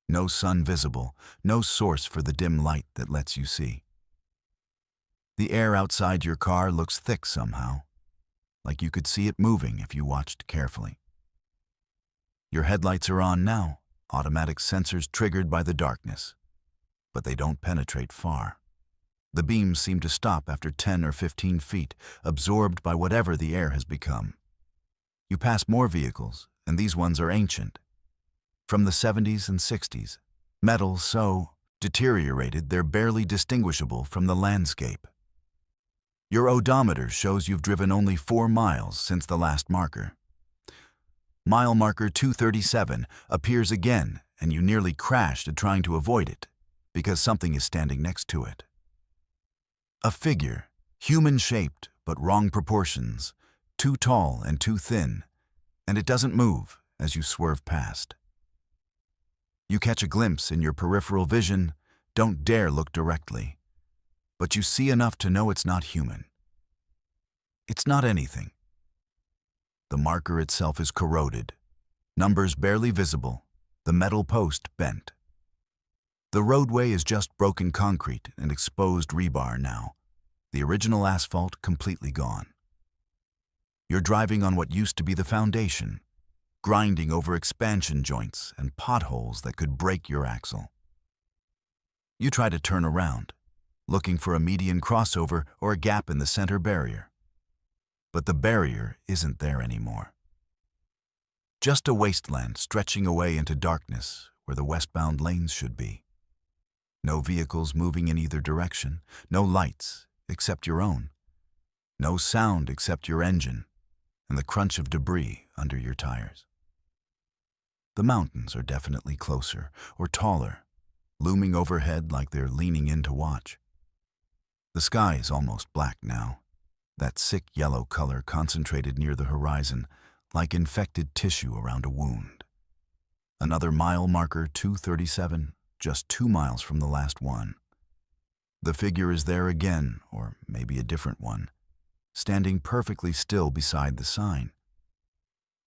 No sun visible, no source for the dim light that lets you see. The air outside your car looks thick somehow, like you could see it moving if you watched carefully. Your headlights are on now, automatic sensors triggered by the darkness, but they don't penetrate far. The beams seem to stop after 10 or 15 feet, absorbed by whatever the air has become. You pass more vehicles, and these ones are ancient. From the 70s and 60s, metal so deteriorated they're barely distinguishable from the landscape. Your odometer shows you've driven only 4 miles since the last marker. Mile marker 237 appears again, and you nearly crashed trying to avoid it, because something is standing next to it. A figure, human-shaped but wrong proportions, too tall and too thin, and it doesn't move as you swerve past. You catch a glimpse in your peripheral vision, don't dare look directly, but you see enough to know it's not human. It's not anything. The marker itself is corroded, numbers barely visible, the metal post bent. The roadway is just broken concrete and exposed rebar now, the original asphalt completely gone. You're driving on what used to be the foundation, grinding over expansion joints and potholes that could break your axle. You try to turn around, looking for a median crossover or a gap in the center barrier. But the barrier isn't there anymore. Just a wasteland stretching away into darkness where the westbound lanes should be. No vehicles moving in either direction, no lights except your own, no sound except your engine and the crunch of debris under your tires. The mountains are definitely closer or taller, looming overhead like they're leaning in to watch. The sky is almost black now, that sick yellow color concentrated near the horizon like infected tissue around a wound. Another mile marker 237, just 2 miles from the last one. The figure is there again, or maybe a different one, standing perfectly still beside the sign.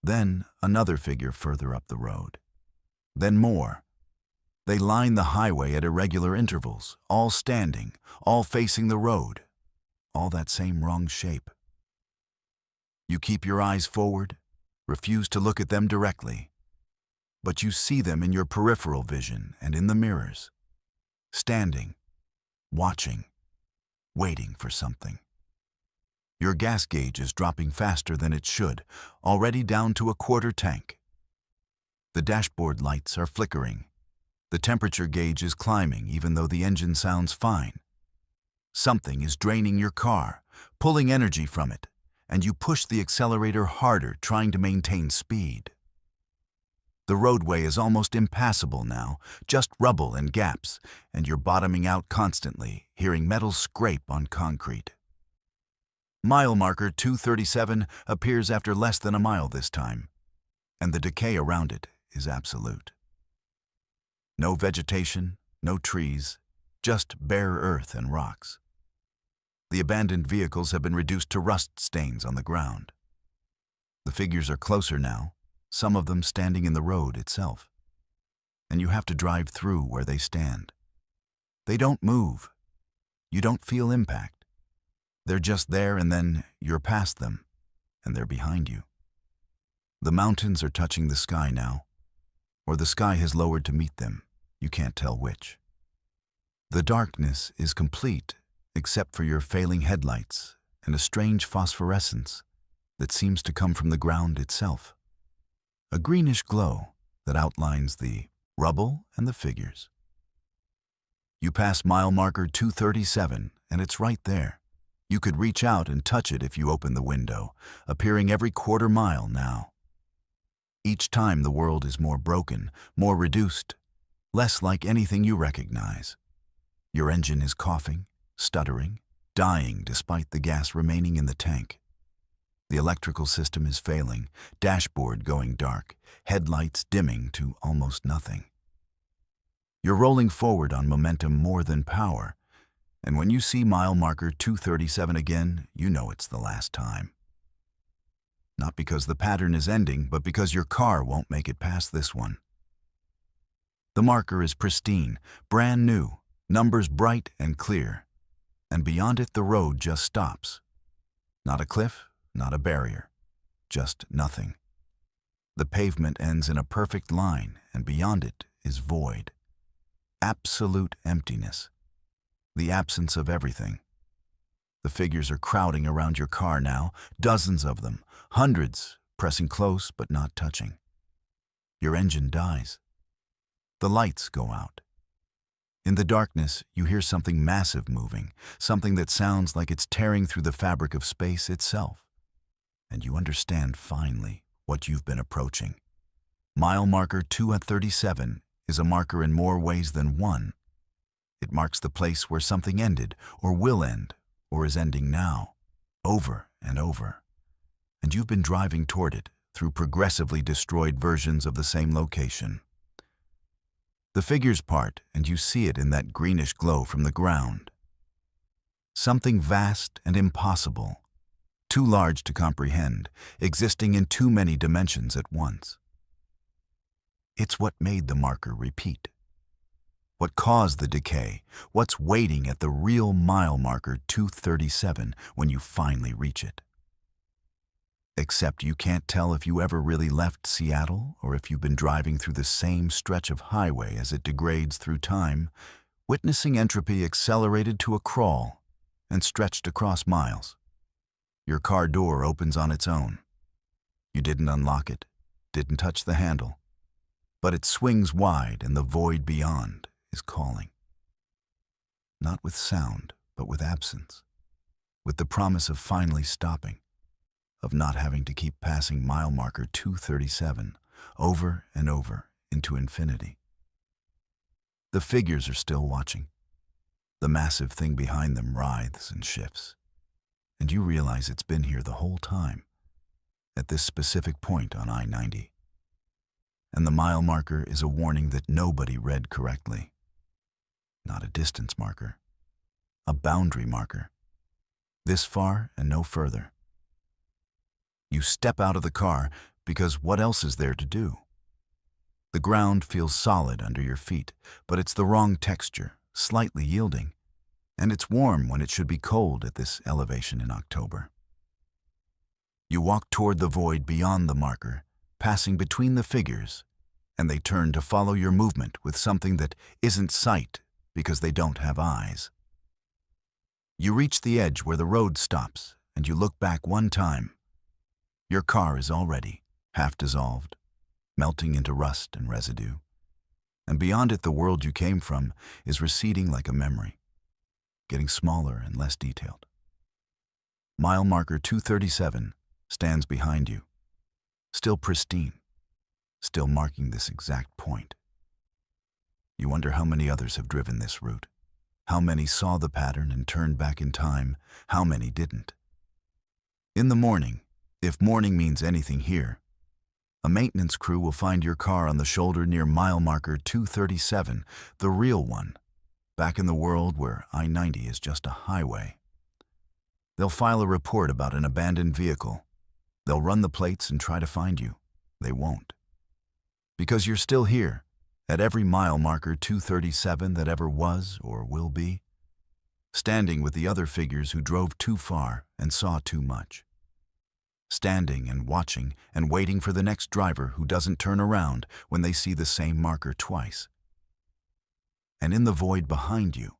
Then another figure further up the road. Then more. They line the highway at irregular intervals, all standing, all facing the road, all that same wrong shape. You keep your eyes forward, refuse to look at them directly, but you see them in your peripheral vision and in the mirrors, standing, watching, waiting for something. Your gas gauge is dropping faster than it should, already down to a quarter tank. The dashboard lights are flickering. The temperature gauge is climbing even though the engine sounds fine. Something is draining your car, pulling energy from it, and you push the accelerator harder, trying to maintain speed. The roadway is almost impassable now, just rubble and gaps, and you're bottoming out constantly, hearing metal scrape on concrete. Mile marker 237 appears after less than a mile this time, and the decay around it is absolute. No vegetation, no trees, just bare earth and rocks. The abandoned vehicles have been reduced to rust stains on the ground. The figures are closer now, some of them standing in the road itself, and you have to drive through where they stand. They don't move. You don't feel impact. They're just there, and then you're past them, and they're behind you. The mountains are touching the sky now, or the sky has lowered to meet them. You can't tell which. The darkness is complete except for your failing headlights and a strange phosphorescence that seems to come from the ground itself. A greenish glow that outlines the rubble and the figures. You pass mile marker 237, and it's right there. You could reach out and touch it if you open the window, appearing every quarter mile now. Each time the world is more broken, more reduced, less like anything you recognize. Your engine is coughing, stuttering, dying despite the gas remaining in the tank. The electrical system is failing, dashboard going dark, headlights dimming to almost nothing. You're rolling forward on momentum more than power, and when you see mile marker 237 again, you know it's the last time. Not because the pattern is ending, but because your car won't make it past this one. The marker is pristine, brand new, numbers bright and clear, and beyond it the road just stops. Not a cliff, not a barrier, just nothing. The pavement ends in a perfect line, and beyond it is void. Absolute emptiness. The absence of everything. The figures are crowding around your car now, dozens of them, hundreds, pressing close but not touching. Your engine dies. The lights go out. In the darkness, you hear something massive moving, something that sounds like it's tearing through the fabric of space itself. And you understand finally what you've been approaching. Mile marker 237 is a marker in more ways than one. It marks the place where something ended, or will end, or is ending now, over and over. And you've been driving toward it through progressively destroyed versions of the same location. The figures part, and you see it in that greenish glow from the ground. Something vast and impossible, too large to comprehend, existing in too many dimensions at once. It's what made the marker repeat. What caused the decay, what's waiting at the real mile marker 237 when you finally reach it. Except you can't tell if you ever really left Seattle or if you've been driving through the same stretch of highway as it degrades through time, witnessing entropy accelerated to a crawl and stretched across miles. Your car door opens on its own. You didn't unlock it, didn't touch the handle, but it swings wide and the void beyond is calling. Not with sound, but with absence, with the promise of finally stopping, of not having to keep passing mile marker 237 over and over into infinity. The figures are still watching. The massive thing behind them writhes and shifts, and you realize it's been here the whole time, at this specific point on I-90. And the mile marker is a warning that nobody read correctly. Not a distance marker, a boundary marker. This far and no further. You step out of the car because what else is there to do? The ground feels solid under your feet, but it's the wrong texture, slightly yielding, and it's warm when it should be cold at this elevation in October. You walk toward the void beyond the marker, passing between the figures, and they turn to follow your movement with something that isn't sight because they don't have eyes. You reach the edge where the road stops, and you look back one time. Your car is already half dissolved, melting into rust and residue, and beyond it the world you came from is receding like a memory, getting smaller and less detailed. Mile marker 237 stands behind you, still pristine, still marking this exact point. You wonder how many others have driven this route, how many saw the pattern and turned back in time, how many didn't. In the morning, if morning means anything here, a maintenance crew will find your car on the shoulder near mile marker 237, the real one, back in the world where I-90 is just a highway. They'll file a report about an abandoned vehicle. They'll run the plates and try to find you. They won't. Because you're still here, at every mile marker 237 that ever was or will be, standing with the other figures who drove too far and saw too much. Standing and watching and waiting for the next driver who doesn't turn around when they see the same marker twice. And in the void behind you,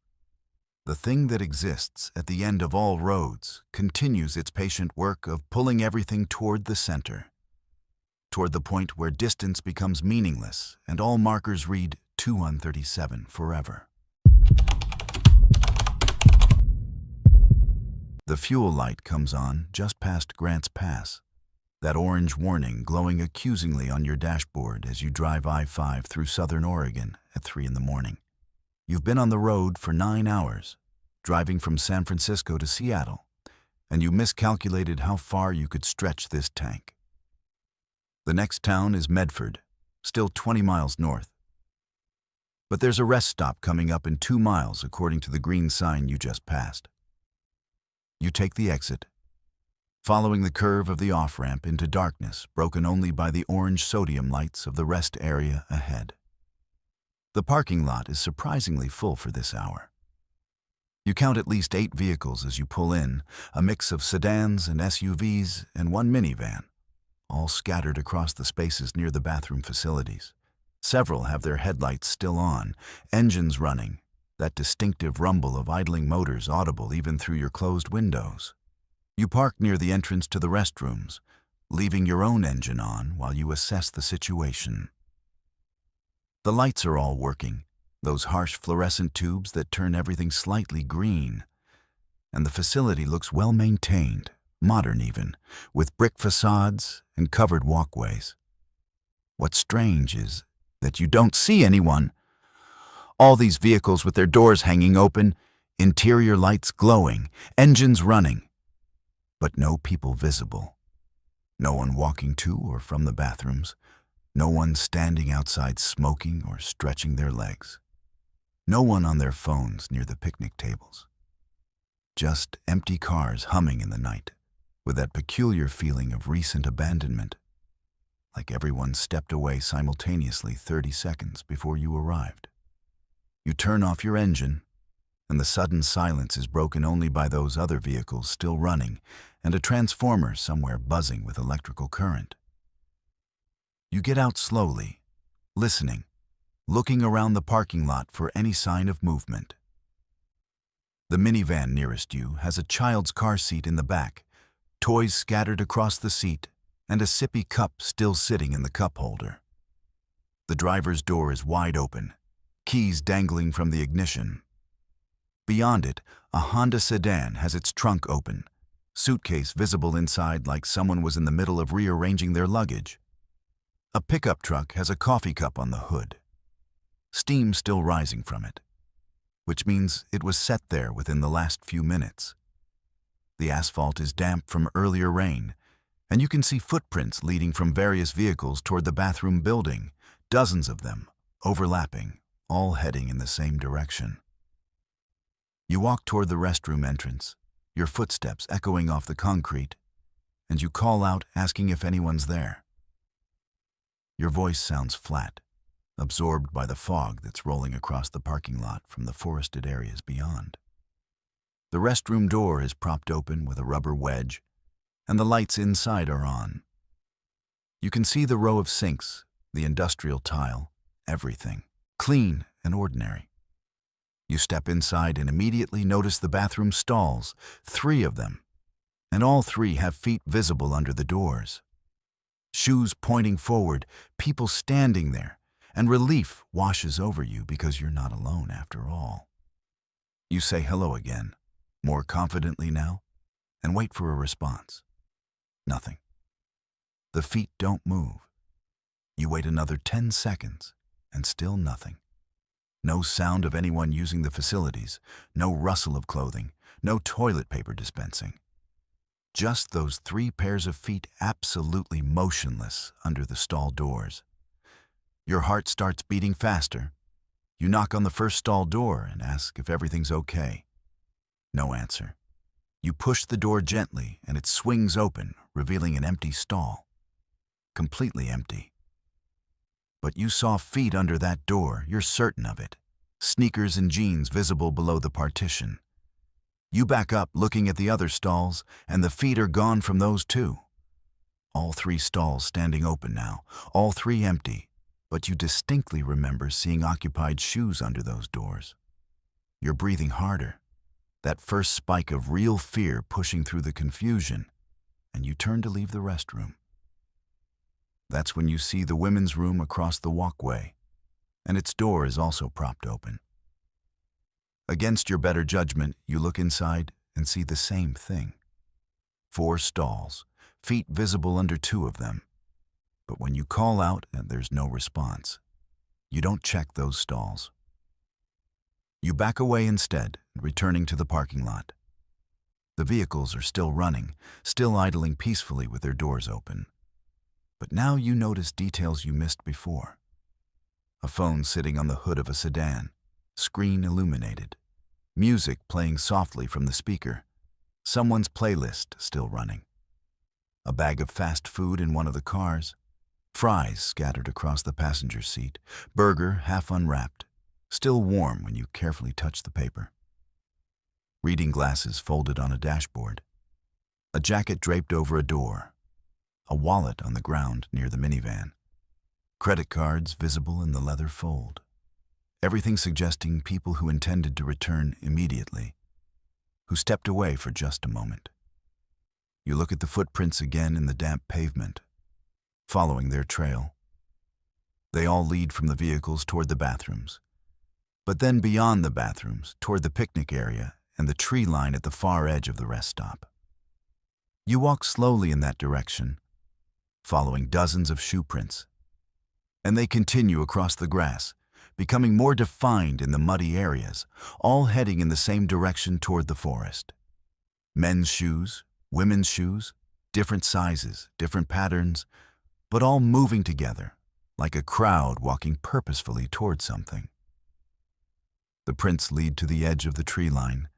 the thing that exists at the end of all roads continues its patient work of pulling everything toward the center, toward the point where distance becomes meaningless and all markers read 2137 forever. The fuel light comes on just past Grant's Pass, that orange warning glowing accusingly on your dashboard as you drive I-5 through southern Oregon at 3 in the morning. You've been on the road for 9 hours, driving from San Francisco to Seattle, and you miscalculated how far you could stretch this tank. The next town is Medford, still 20 miles north. But there's a rest stop coming up in 2 miles according to the green sign you just passed. You take the exit, following the curve of the off-ramp into darkness broken only by the orange sodium lights of the rest area ahead. The parking lot is surprisingly full for this hour. You count at least 8 vehicles as you pull in, a mix of sedans and SUVs and 1 minivan, all scattered across the spaces near the bathroom facilities. Several have their headlights still on, engines running, that distinctive rumble of idling motors audible even through your closed windows. You park near the entrance to the restrooms, leaving your own engine on while you assess the situation. The lights are all working, those harsh fluorescent tubes that turn everything slightly green, and the facility looks well maintained, modern even, with brick facades and covered walkways. What's strange is that you don't see anyone. All these vehicles with their doors hanging open, interior lights glowing, engines running, but no people visible. No one walking to or from the bathrooms, no one standing outside smoking or stretching their legs. No one on their phones near the picnic tables. Just empty cars humming in the night, with that peculiar feeling of recent abandonment, like everyone stepped away simultaneously 30 seconds before you arrived. You turn off your engine, and the sudden silence is broken only by those other vehicles still running and a transformer somewhere buzzing with electrical current. You get out slowly, listening, looking around the parking lot for any sign of movement. The minivan nearest you has a child's car seat in the back, toys scattered across the seat, and a sippy cup still sitting in the cup holder. The driver's door is wide open, keys dangling from the ignition. Beyond it, a Honda sedan has its trunk open, suitcase visible inside like someone was in the middle of rearranging their luggage. A pickup truck has a coffee cup on the hood, steam still rising from it, which means it was set there within the last few minutes. The asphalt is damp from earlier rain, and you can see footprints leading from various vehicles toward the bathroom building, dozens of them, overlapping, all heading in the same direction. You walk toward the restroom entrance, your footsteps echoing off the concrete, and you call out asking if anyone's there. Your voice sounds flat, absorbed by the fog that's rolling across the parking lot from the forested areas beyond. The restroom door is propped open with a rubber wedge, and the lights inside are on. You can see the row of sinks, the industrial tile, everything, clean and ordinary. You step inside and immediately notice the bathroom stalls, 3 of them, and all 3 have feet visible under the doors. Shoes pointing forward, people standing there, and relief washes over you because you're not alone after all. You say hello again, more confidently now, and wait for a response. Nothing. The feet don't move. You wait another 10 seconds, and still nothing. No sound of anyone using the facilities, no rustle of clothing, no toilet paper dispensing. Just those 3 pairs of feet absolutely motionless under the stall doors. Your heart starts beating faster. You knock on the first stall door and ask if everything's okay. No answer. You push the door gently and it swings open, revealing an empty stall. Completely empty. But you saw feet under that door, you're certain of it. Sneakers and jeans visible below the partition. You back up looking at the other stalls, and the feet are gone from those too. All 3 stalls standing open now, all 3 empty, but you distinctly remember seeing occupied shoes under those doors. You're breathing harder, that first spike of real fear pushing through the confusion, and you turn to leave the restroom. That's when you see the women's room across the walkway, and its door is also propped open. Against your better judgment, you look inside and see the same thing. 4 stalls, feet visible under 2 of them. But when you call out and there's no response, you don't check those stalls. You back away instead, returning to the parking lot. The vehicles are still running, still idling peacefully with their doors open. But now you notice details you missed before. A phone sitting on the hood of a sedan, screen illuminated, music playing softly from the speaker, someone's playlist still running. A bag of fast food in one of the cars, fries scattered across the passenger seat, burger half unwrapped, still warm when you carefully touch the paper. Reading glasses folded on a dashboard, a jacket draped over a door, a wallet on the ground near the minivan, credit cards visible in the leather fold. Everything suggesting people who intended to return immediately, who stepped away for just a moment. You look at the footprints again in the damp pavement, following their trail. They all lead from the vehicles toward the bathrooms, but then beyond the bathrooms, toward the picnic area and the tree line at the far edge of the rest stop. You walk slowly in that direction, following dozens of shoe prints, and they continue across the grass, becoming more defined in the muddy areas, all heading in the same direction toward the forest. Men's shoes, women's shoes, different sizes, different patterns, but all moving together, like a crowd walking purposefully toward something. The prints lead to the edge of the tree line,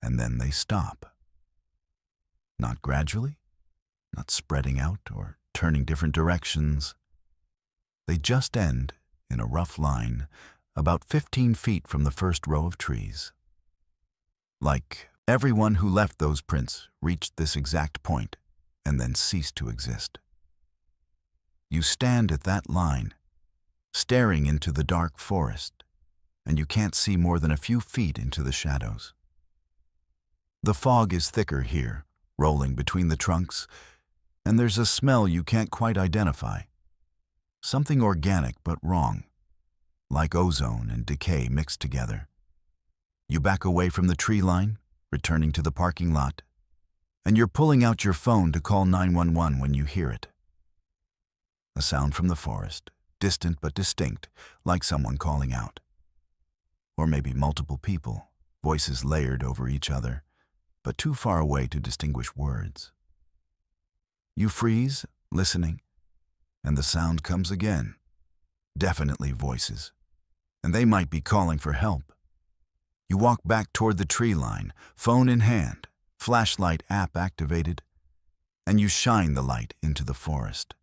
and then they stop. Not gradually, not spreading out or turning different directions. They just end in a rough line, about 15 feet from the first row of trees. Like everyone who left those prints reached this exact point and then ceased to exist. You stand at that line, staring into the dark forest, and you can't see more than a few feet into the shadows. The fog is thicker here, rolling between the trunks, and there's a smell you can't quite identify. Something organic but wrong, like ozone and decay mixed together. You back away from the tree line, returning to the parking lot, and you're pulling out your phone to call 911 when you hear it. A sound from the forest, distant but distinct, like someone calling out. Or maybe multiple people, voices layered over each other, but too far away to distinguish words. You freeze, listening, and the sound comes again. Definitely voices, and they might be calling for help. You walk back toward the tree line, phone in hand, flashlight app activated, and you shine the light into the forest.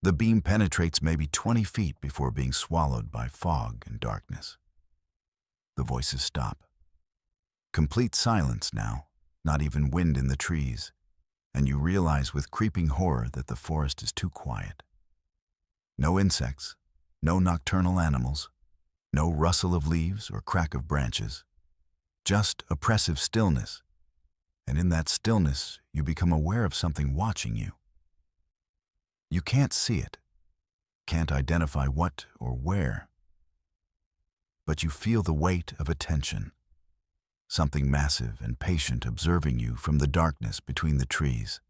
The beam penetrates maybe 20 feet before being swallowed by fog and darkness. The voices stop. Complete silence now, not even wind in the trees, and you realize with creeping horror that the forest is too quiet. No insects, no nocturnal animals, no rustle of leaves or crack of branches, just oppressive stillness. And in that stillness, you become aware of something watching you. You can't see it, can't identify what or where, but you feel the weight of attention, something massive and patient observing you from the darkness between the trees.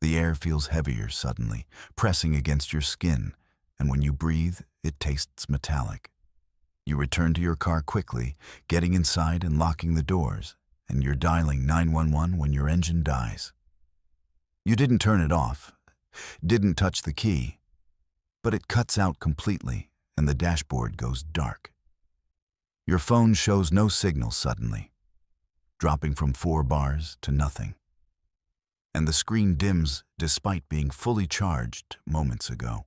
The air feels heavier suddenly, pressing against your skin, and when you breathe, it tastes metallic. You return to your car quickly, getting inside and locking the doors, and you're dialing 911 when your engine dies. You didn't turn it off, didn't touch the key, but it cuts out completely and the dashboard goes dark. Your phone shows no signal suddenly, dropping from 4 bars to nothing. And the screen dims despite being fully charged moments ago.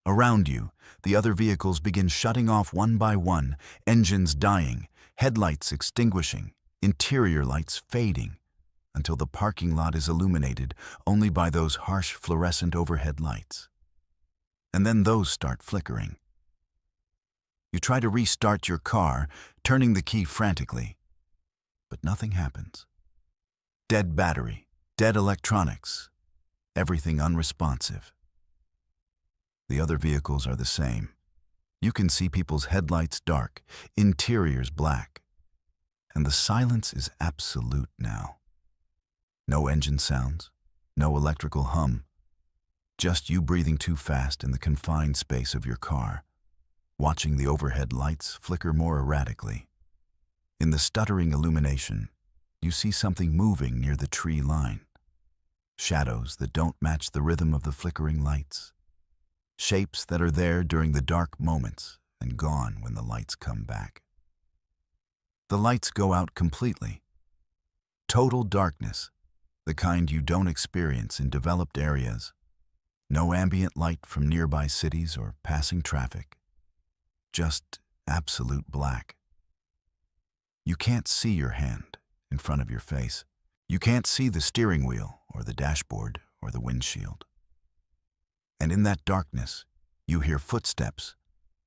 Around you, the other vehicles begin shutting off one by one, engines dying, headlights extinguishing, interior lights fading, until the parking lot is illuminated only by those harsh fluorescent overhead lights. And then those start flickering. You try to restart your car, turning the key frantically, but nothing happens. Dead battery, dead electronics, everything unresponsive. The other vehicles are the same. You can see people's headlights dark, interiors black, and the silence is absolute now. No engine sounds, no electrical hum, just you breathing too fast in the confined space of your car, watching the overhead lights flicker more erratically. In the stuttering illumination, you see something moving near the tree line. Shadows that don't match the rhythm of the flickering lights. Shapes that are there during the dark moments and gone when the lights come back. The lights go out completely. Total darkness, the kind you don't experience in developed areas. No ambient light from nearby cities or passing traffic. Just absolute black. You can't see your hand in front of your face. You can't see the steering wheel or the dashboard or the windshield. And in that darkness, you hear footsteps,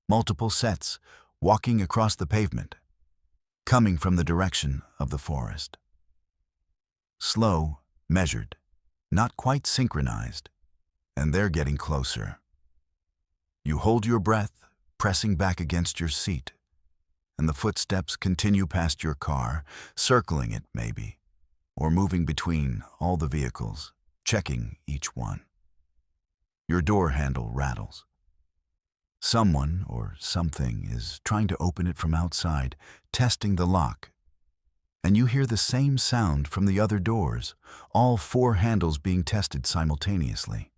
multiple sets, walking across the pavement, coming from the direction of the forest. Slow, measured, not quite synchronized, and they're getting closer. You hold your breath, pressing back against your seat, and the footsteps continue past your car, circling it maybe, or moving between all the vehicles, checking each one. Your door handle rattles. Someone or something is trying to open it from outside, testing the lock. And you hear the same sound from the other doors, all 4 handles being tested simultaneously.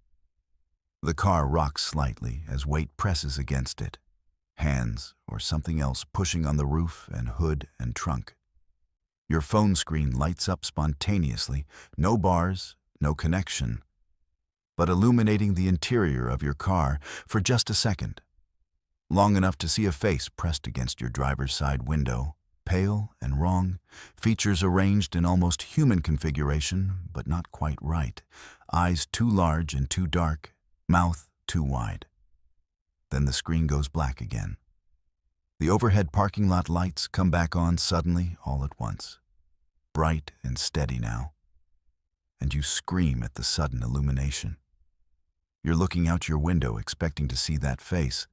The car rocks slightly as weight presses against it, hands or something else pushing on the roof and hood and trunk. Your phone screen lights up spontaneously, no bars, no connection, but illuminating the interior of your car for just a second, long enough to see a face pressed against your driver's side window, pale and wrong, features arranged in almost human configuration, but not quite right, eyes too large and too dark, mouth too wide. Then the screen goes black again. The overhead parking lot lights come back on suddenly all at once, bright and steady now, and you scream at the sudden illumination. You're looking out your window expecting to see that face,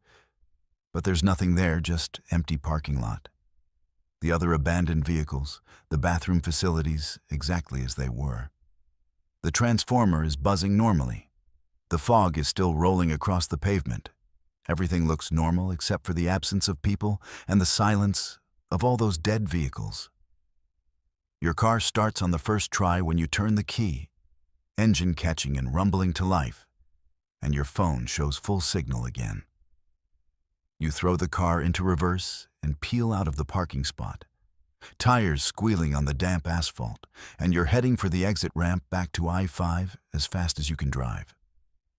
but there's nothing there, just empty parking lot. The other abandoned vehicles, the bathroom facilities, exactly as they were. The transformer is buzzing normally. The fog is still rolling across the pavement. Everything looks normal except for the absence of people and the silence of all those dead vehicles. Your car starts on the first try when you turn the key, engine catching and rumbling to life, and your phone shows full signal again. You throw the car into reverse and peel out of the parking spot, tires squealing on the damp asphalt, and you're heading for the exit ramp back to I-5 as fast as you can drive.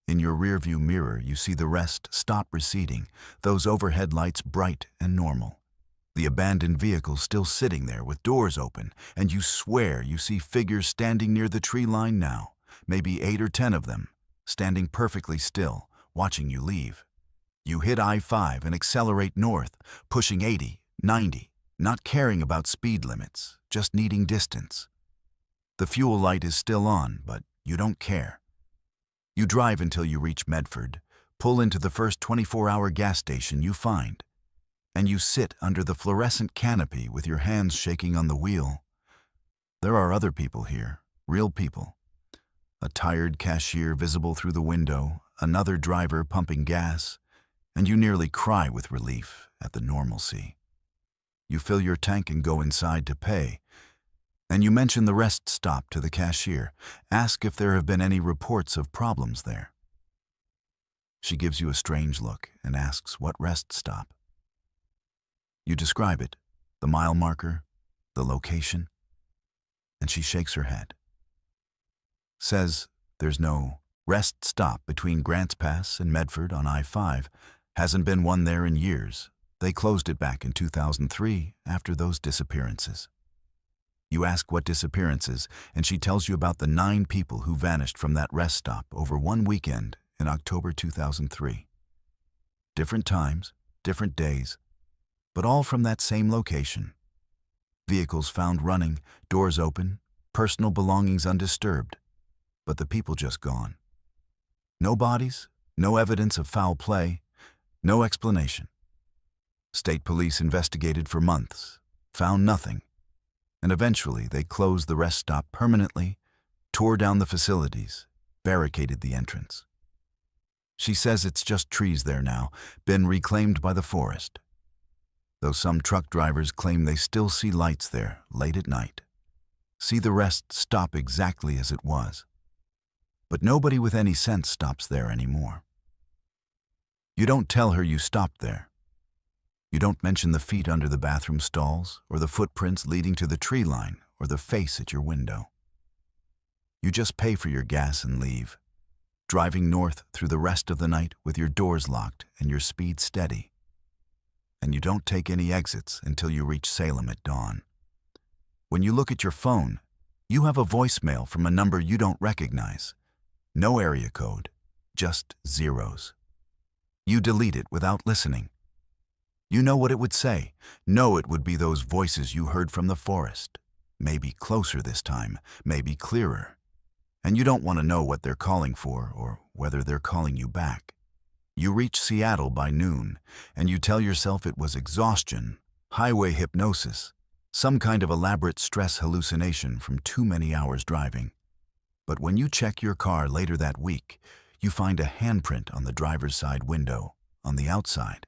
In your rearview mirror, you see the rest stop receding, those overhead lights bright and normal. The abandoned vehicle still sitting there with doors open, and you swear you see figures standing near the tree line now, maybe 8 or 10 of them, standing perfectly still, watching you leave. You hit I-5 and accelerate north, pushing 80, 90, not caring about speed limits, just needing distance. The fuel light is still on, but you don't care. You drive until you reach Medford, pull into the first 24-hour gas station you find, and you sit under the fluorescent canopy with your hands shaking on the wheel. There are other people here, real people. A tired cashier visible through the window, another driver pumping gas, and you nearly cry with relief at the normalcy. You fill your tank and go inside to pay, and you mention the rest stop to the cashier, ask if there have been any reports of problems there. She gives you a strange look and asks what rest stop. You describe it, the mile marker, the location, and she shakes her head. Says there's no rest stop between Grants Pass and Medford on I-5. Hasn't been one there in years. They closed it back in 2003 after those disappearances. You ask what disappearances, and she tells you about the 9 people who vanished from that rest stop over one weekend in October 2003. Different times, different days, but all from that same location. Vehicles found running, doors open, personal belongings undisturbed, but the people just gone. No bodies, no evidence of foul play, no explanation. State police investigated for months, found nothing, and eventually they closed the rest stop permanently, tore down the facilities, barricaded the entrance. She says it's just trees there now, been reclaimed by the forest. Though some truck drivers claim they still see lights there late at night, see the rest stop exactly as it was. But nobody with any sense stops there anymore. You don't tell her you stopped there. You don't mention the feet under the bathroom stalls, or the footprints leading to the tree line, or the face at your window. You just pay for your gas and leave, driving north through the rest of the night with your doors locked and your speed steady. And you don't take any exits until you reach Salem at dawn. When you look at your phone, you have a voicemail from a number you don't recognize. No area code, just zeros. You delete it without listening. You know what it would say. Know it would be those voices you heard from the forest. Maybe closer this time, maybe clearer. And you don't want to know what they're calling for or whether they're calling you back. You reach Seattle by noon, and you tell yourself it was exhaustion, highway hypnosis, some kind of elaborate stress hallucination from too many hours driving. But when you check your car later that week, you find a handprint on the driver's side window, on the outside,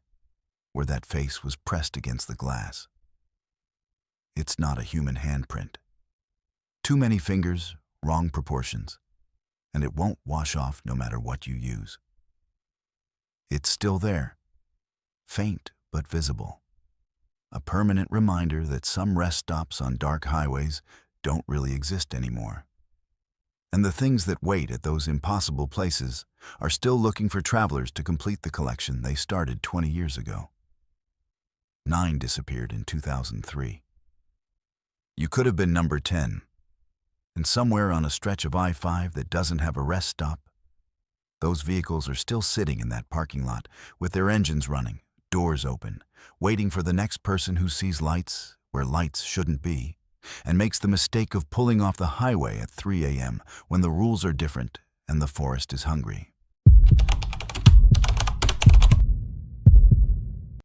where that face was pressed against the glass. It's not a human handprint. Too many fingers, wrong proportions, and it won't wash off no matter what you use. It's still there, faint but visible. A permanent reminder that some rest stops on dark highways don't really exist anymore. And the things that wait at those impossible places are still looking for travelers to complete the collection they started 20 years ago. 9 disappeared in 2003. You could have been number 10, and somewhere on a stretch of I-5 that doesn't have a rest stop, those vehicles are still sitting in that parking lot with their engines running, doors open, waiting for the next person who sees lights where lights shouldn't be, and makes the mistake of pulling off the highway at 3 a.m. when the rules are different and the forest is hungry.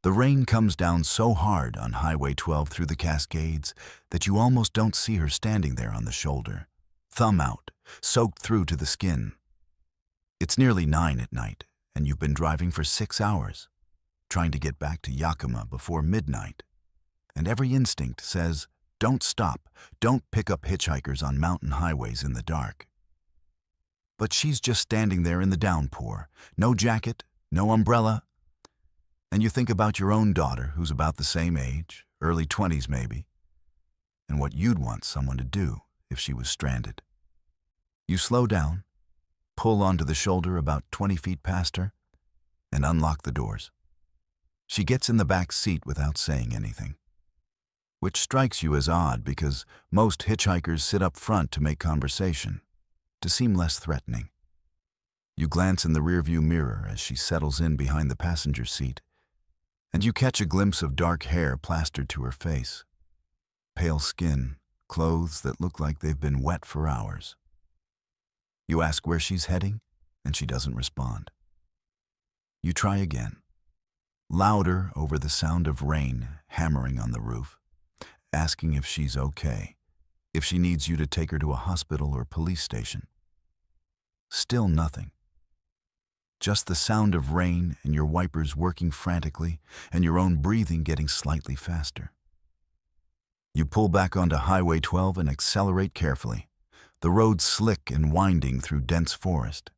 The rain comes down so hard on Highway 12 through the Cascades that you almost don't see her standing there on the shoulder, thumb out, soaked through to the skin. It's nearly 9 at night, and you've been driving for 6 hours, trying to get back to Yakima before midnight. And every instinct says, don't stop, don't pick up hitchhikers on mountain highways in the dark. But she's just standing there in the downpour, no jacket, no umbrella. And you think about your own daughter, who's about the same age, early 20s maybe, and what you'd want someone to do if she was stranded. You slow down, pull onto the shoulder about 20 feet past her, and unlock the doors. She gets in the back seat without saying anything, which strikes you as odd because most hitchhikers sit up front to make conversation, to seem less threatening. You glance in the rearview mirror as she settles in behind the passenger seat, and you catch a glimpse of dark hair plastered to her face, pale skin, clothes that look like they've been wet for hours. You ask where she's heading, and she doesn't respond. You try again, louder over the sound of rain hammering on the roof, asking if she's okay, if she needs you to take her to a hospital or police station. Still nothing. Just the sound of rain and your wipers working frantically and your own breathing getting slightly faster. You pull back onto Highway 12 and accelerate carefully, the road slick and winding through dense forest.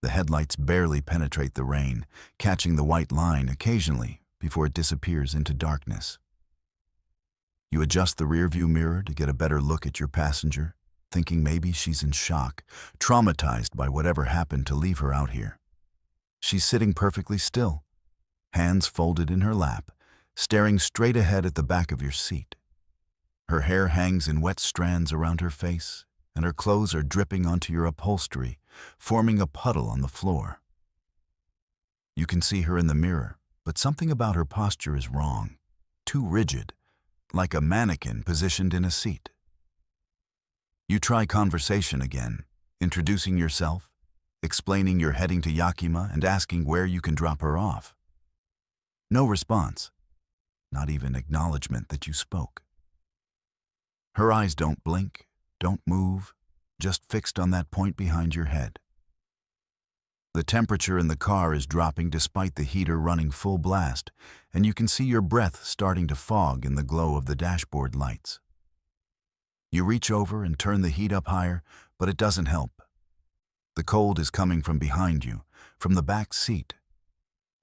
The headlights barely penetrate the rain, catching the white line occasionally before it disappears into darkness. You adjust the rearview mirror to get a better look at your passenger, thinking maybe she's in shock, traumatized by whatever happened to leave her out here. She's sitting perfectly still, hands folded in her lap, staring straight ahead at the back of your seat. Her hair hangs in wet strands around her face, and her clothes are dripping onto your upholstery, forming a puddle on the floor. You can see her in the mirror, but something about her posture is wrong, too rigid, like a mannequin positioned in a seat. You try conversation again, introducing yourself, explaining you're heading to Yakima and asking where you can drop her off. No response, not even acknowledgement that you spoke. Her eyes don't blink, don't move, just fixed on that point behind your head. The temperature in the car is dropping despite the heater running full blast, and you can see your breath starting to fog in the glow of the dashboard lights. You reach over and turn the heat up higher, but it doesn't help. The cold is coming from behind you, from the back seat,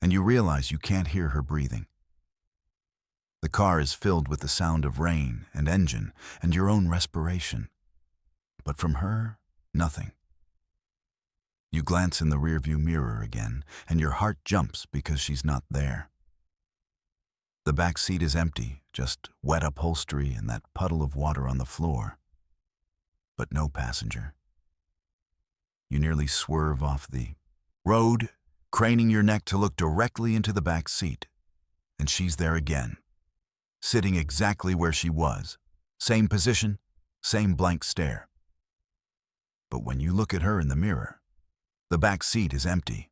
and you realize you can't hear her breathing. The car is filled with the sound of rain and engine and your own respiration. But from her, nothing. You glance in the rearview mirror again, and your heart jumps because she's not there. The back seat is empty, just wet upholstery and that puddle of water on the floor. But no passenger. You nearly swerve off the road, craning your neck to look directly into the back seat. And she's there again, sitting exactly where she was. Same position, same blank stare. But when you look at her in the mirror, the back seat is empty.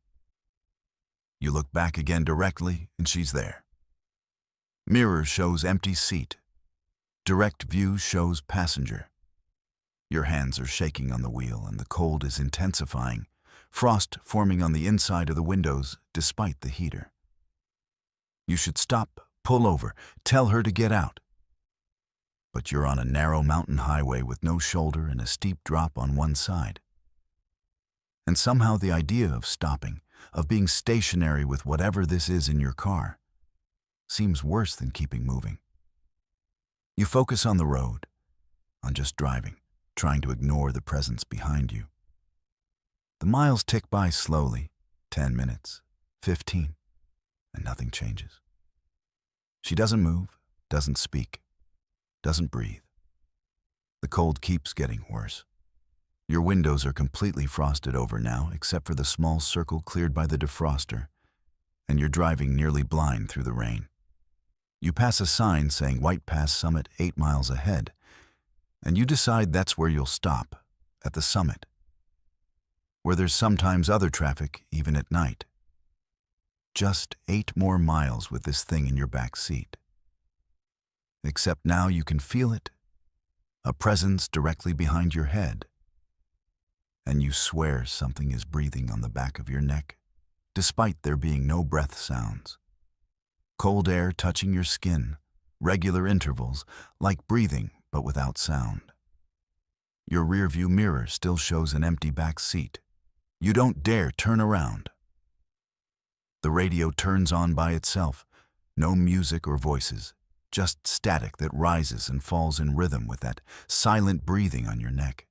You look back again directly, and she's there. Mirror shows empty seat. Direct view shows passenger. Your hands are shaking on the wheel, and the cold is intensifying, frost forming on the inside of the windows despite the heater. You should stop, pull over, tell her to get out. But you're on a narrow mountain highway with no shoulder and a steep drop on one side. And somehow the idea of stopping, of being stationary with whatever this is in your car, seems worse than keeping moving. You focus on the road, on just driving, trying to ignore the presence behind you. The miles tick by slowly, 10 minutes, 15, and nothing changes. She doesn't move, doesn't speak, doesn't breathe. The cold keeps getting worse. Your windows are completely frosted over now, except for the small circle cleared by the defroster, and you're driving nearly blind through the rain. You pass a sign saying White Pass Summit 8 miles ahead, and you decide that's where you'll stop, at the summit, where there's sometimes other traffic, even at night. Just 8 more miles with this thing in your back seat. Except now you can feel it, a presence directly behind your head. And you swear something is breathing on the back of your neck, despite there being no breath sounds. Cold air touching your skin, regular intervals, like breathing but without sound. Your rearview mirror still shows an empty back seat. You don't dare turn around. The radio turns on by itself, no music or voices, just static that rises and falls in rhythm with that silent breathing on your neck.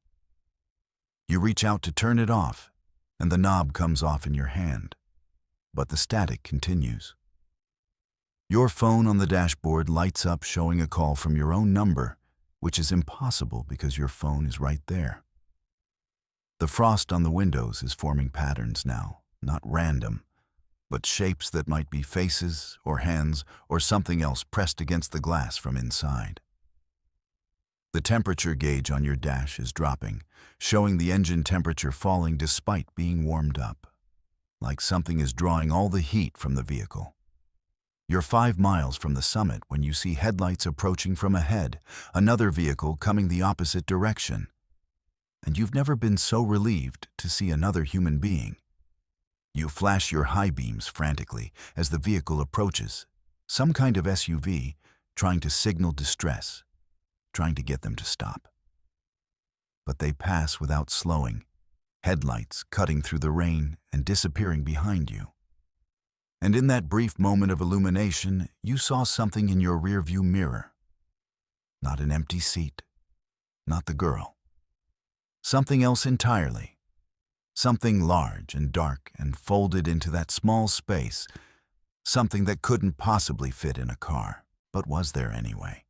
You reach out to turn it off, and the knob comes off in your hand. But the static continues. Your phone on the dashboard lights up showing a call from your own number, which is impossible because your phone is right there. The frost on the windows is forming patterns now, not random, but shapes that might be faces or hands or something else pressed against the glass from inside. The temperature gauge on your dash is dropping, showing the engine temperature falling despite being warmed up, like something is drawing all the heat from the vehicle. You're 5 miles from the summit when you see headlights approaching from ahead, another vehicle coming the opposite direction. And you've never been so relieved to see another human being. You flash your high beams frantically as the vehicle approaches, some kind of SUV, trying to signal distress, trying to get them to stop. But they pass without slowing, headlights cutting through the rain and disappearing behind you. And in that brief moment of illumination, you saw something in your rearview mirror. Not an empty seat, not the girl. Something else entirely. Something large and dark and folded into that small space. Something that couldn't possibly fit in a car, but was there anyway.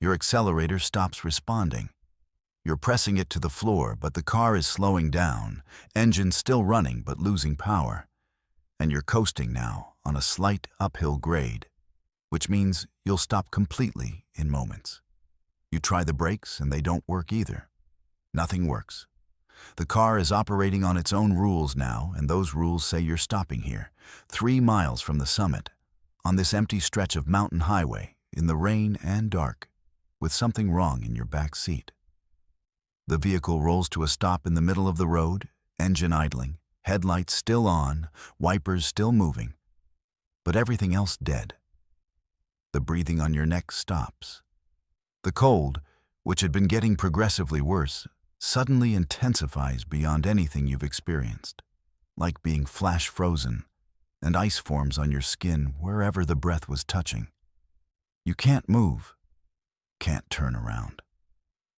Your accelerator stops responding. You're pressing it to the floor, but the car is slowing down, engine still running but losing power. And you're coasting now on a slight uphill grade, which means you'll stop completely in moments. You try the brakes and they don't work either. Nothing works. The car is operating on its own rules now, and those rules say you're stopping here, 3 miles from the summit, on this empty stretch of mountain highway, in the rain and dark, with something wrong in your back seat. The vehicle rolls to a stop in the middle of the road, engine idling, headlights still on, wipers still moving, but everything else dead. The breathing on your neck stops. The cold, which had been getting progressively worse, suddenly intensifies beyond anything you've experienced, like being flash frozen, and ice forms on your skin wherever the breath was touching. You can't move, can't turn around.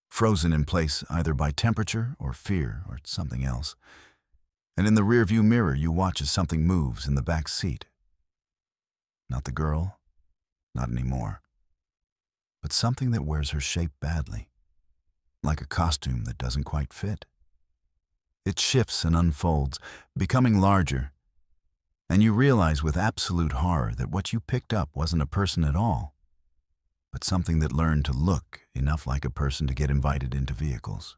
Frozen in place either by temperature or fear or something else. And in the rearview mirror, you watch as something moves in the back seat. Not the girl, not anymore, but something that wears her shape badly, like a costume that doesn't quite fit. It shifts and unfolds, becoming larger, and you realize with absolute horror that what you picked up wasn't a person at all, but something that learned to look enough like a person to get invited into vehicles.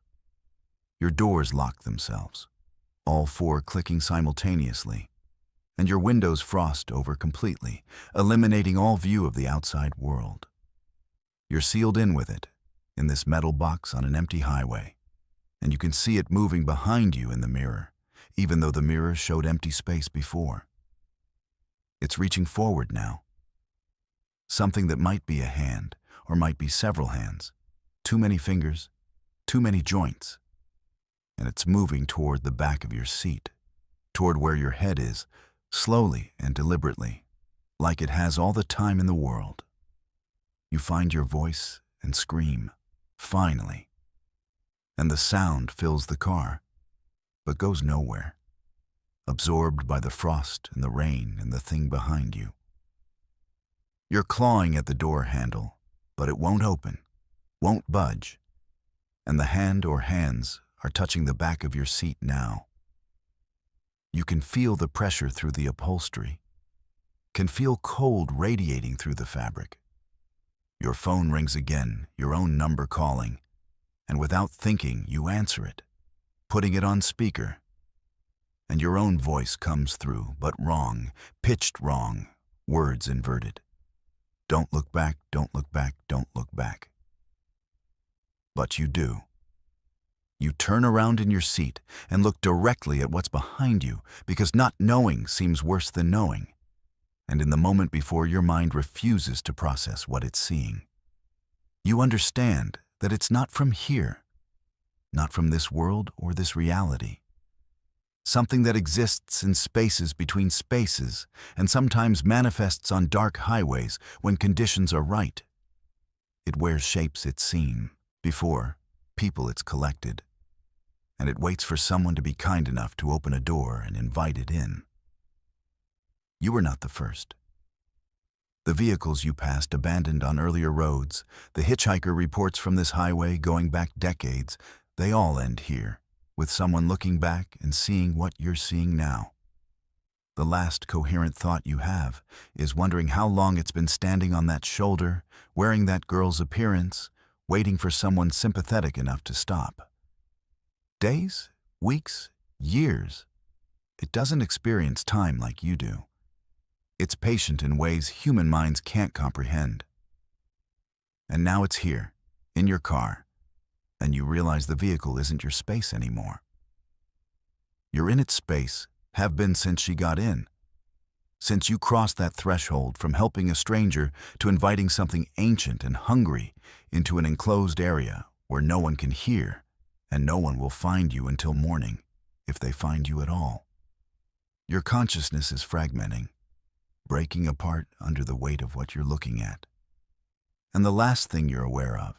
Your doors lock themselves, all 4 clicking simultaneously, and your windows frost over completely, eliminating all view of the outside world. You're sealed in with it, in this metal box on an empty highway, and you can see it moving behind you in the mirror, even though the mirror showed empty space before. It's reaching forward now. Something that might be a hand, or might be several hands, too many fingers, too many joints. And it's moving toward the back of your seat, toward where your head is, slowly and deliberately, like it has all the time in the world. You find your voice and scream, finally. And the sound fills the car, but goes nowhere, absorbed by the frost and the rain and the thing behind you. You're clawing at the door handle, but it won't open, won't budge, and the hand or hands are touching the back of your seat now. You can feel the pressure through the upholstery, can feel cold radiating through the fabric. Your phone rings again, your own number calling, and without thinking, you answer it, putting it on speaker. And your own voice comes through, but wrong, pitched wrong, words inverted. Don't look back, don't look back, don't look back. But you do. You turn around in your seat and look directly at what's behind you because not knowing seems worse than knowing. And in the moment before, your mind refuses to process what it's seeing. You understand that it's not from here, not from this world or this reality. Something that exists in spaces between spaces and sometimes manifests on dark highways when conditions are right. It wears shapes it's seen before, people it's collected. and it waits for someone to be kind enough to open a door and invite it in. You were not the first. The vehicles you passed abandoned on earlier roads, the hitchhiker reports from this highway going back decades, they all end here, with someone looking back and seeing what you're seeing now. The last coherent thought you have is wondering how long it's been standing on that shoulder, wearing that girl's appearance, waiting for someone sympathetic enough to stop. Days, weeks, years. It doesn't experience time like you do. It's patient in ways human minds can't comprehend. And now it's here, in your car, and you realize the vehicle isn't your space anymore. You're in its space, have been since she got in. Since you crossed that threshold from helping a stranger to inviting something ancient and hungry into an enclosed area where no one can hear and no one will find you until morning, if they find you at all. Your consciousness is fragmenting, breaking apart under the weight of what you're looking at. And the last thing you're aware of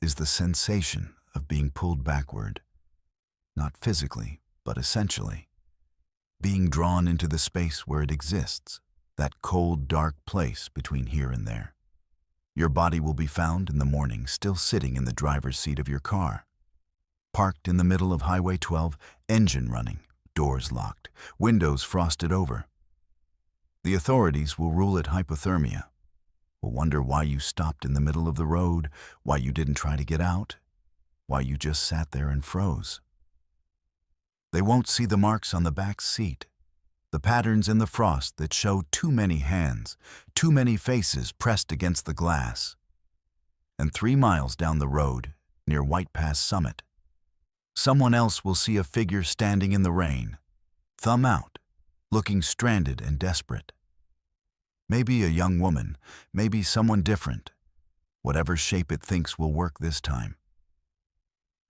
is the sensation of being pulled backward, not physically, but essentially. Being drawn into the space where it exists, that cold, dark place between here and there. Your body will be found in the morning still sitting in the driver's seat of your car, parked in the middle of Highway 12, engine running, doors locked, windows frosted over. The authorities will rule it hypothermia, will wonder why you stopped in the middle of the road, why you didn't try to get out, why you just sat there and froze. They won't see the marks on the back seat, the patterns in the frost that show too many hands, too many faces pressed against the glass. And 3 miles down the road, near White Pass Summit, someone else will see a figure standing in the rain, thumb out, looking stranded and desperate. Maybe a young woman, maybe someone different, whatever shape it thinks will work this time.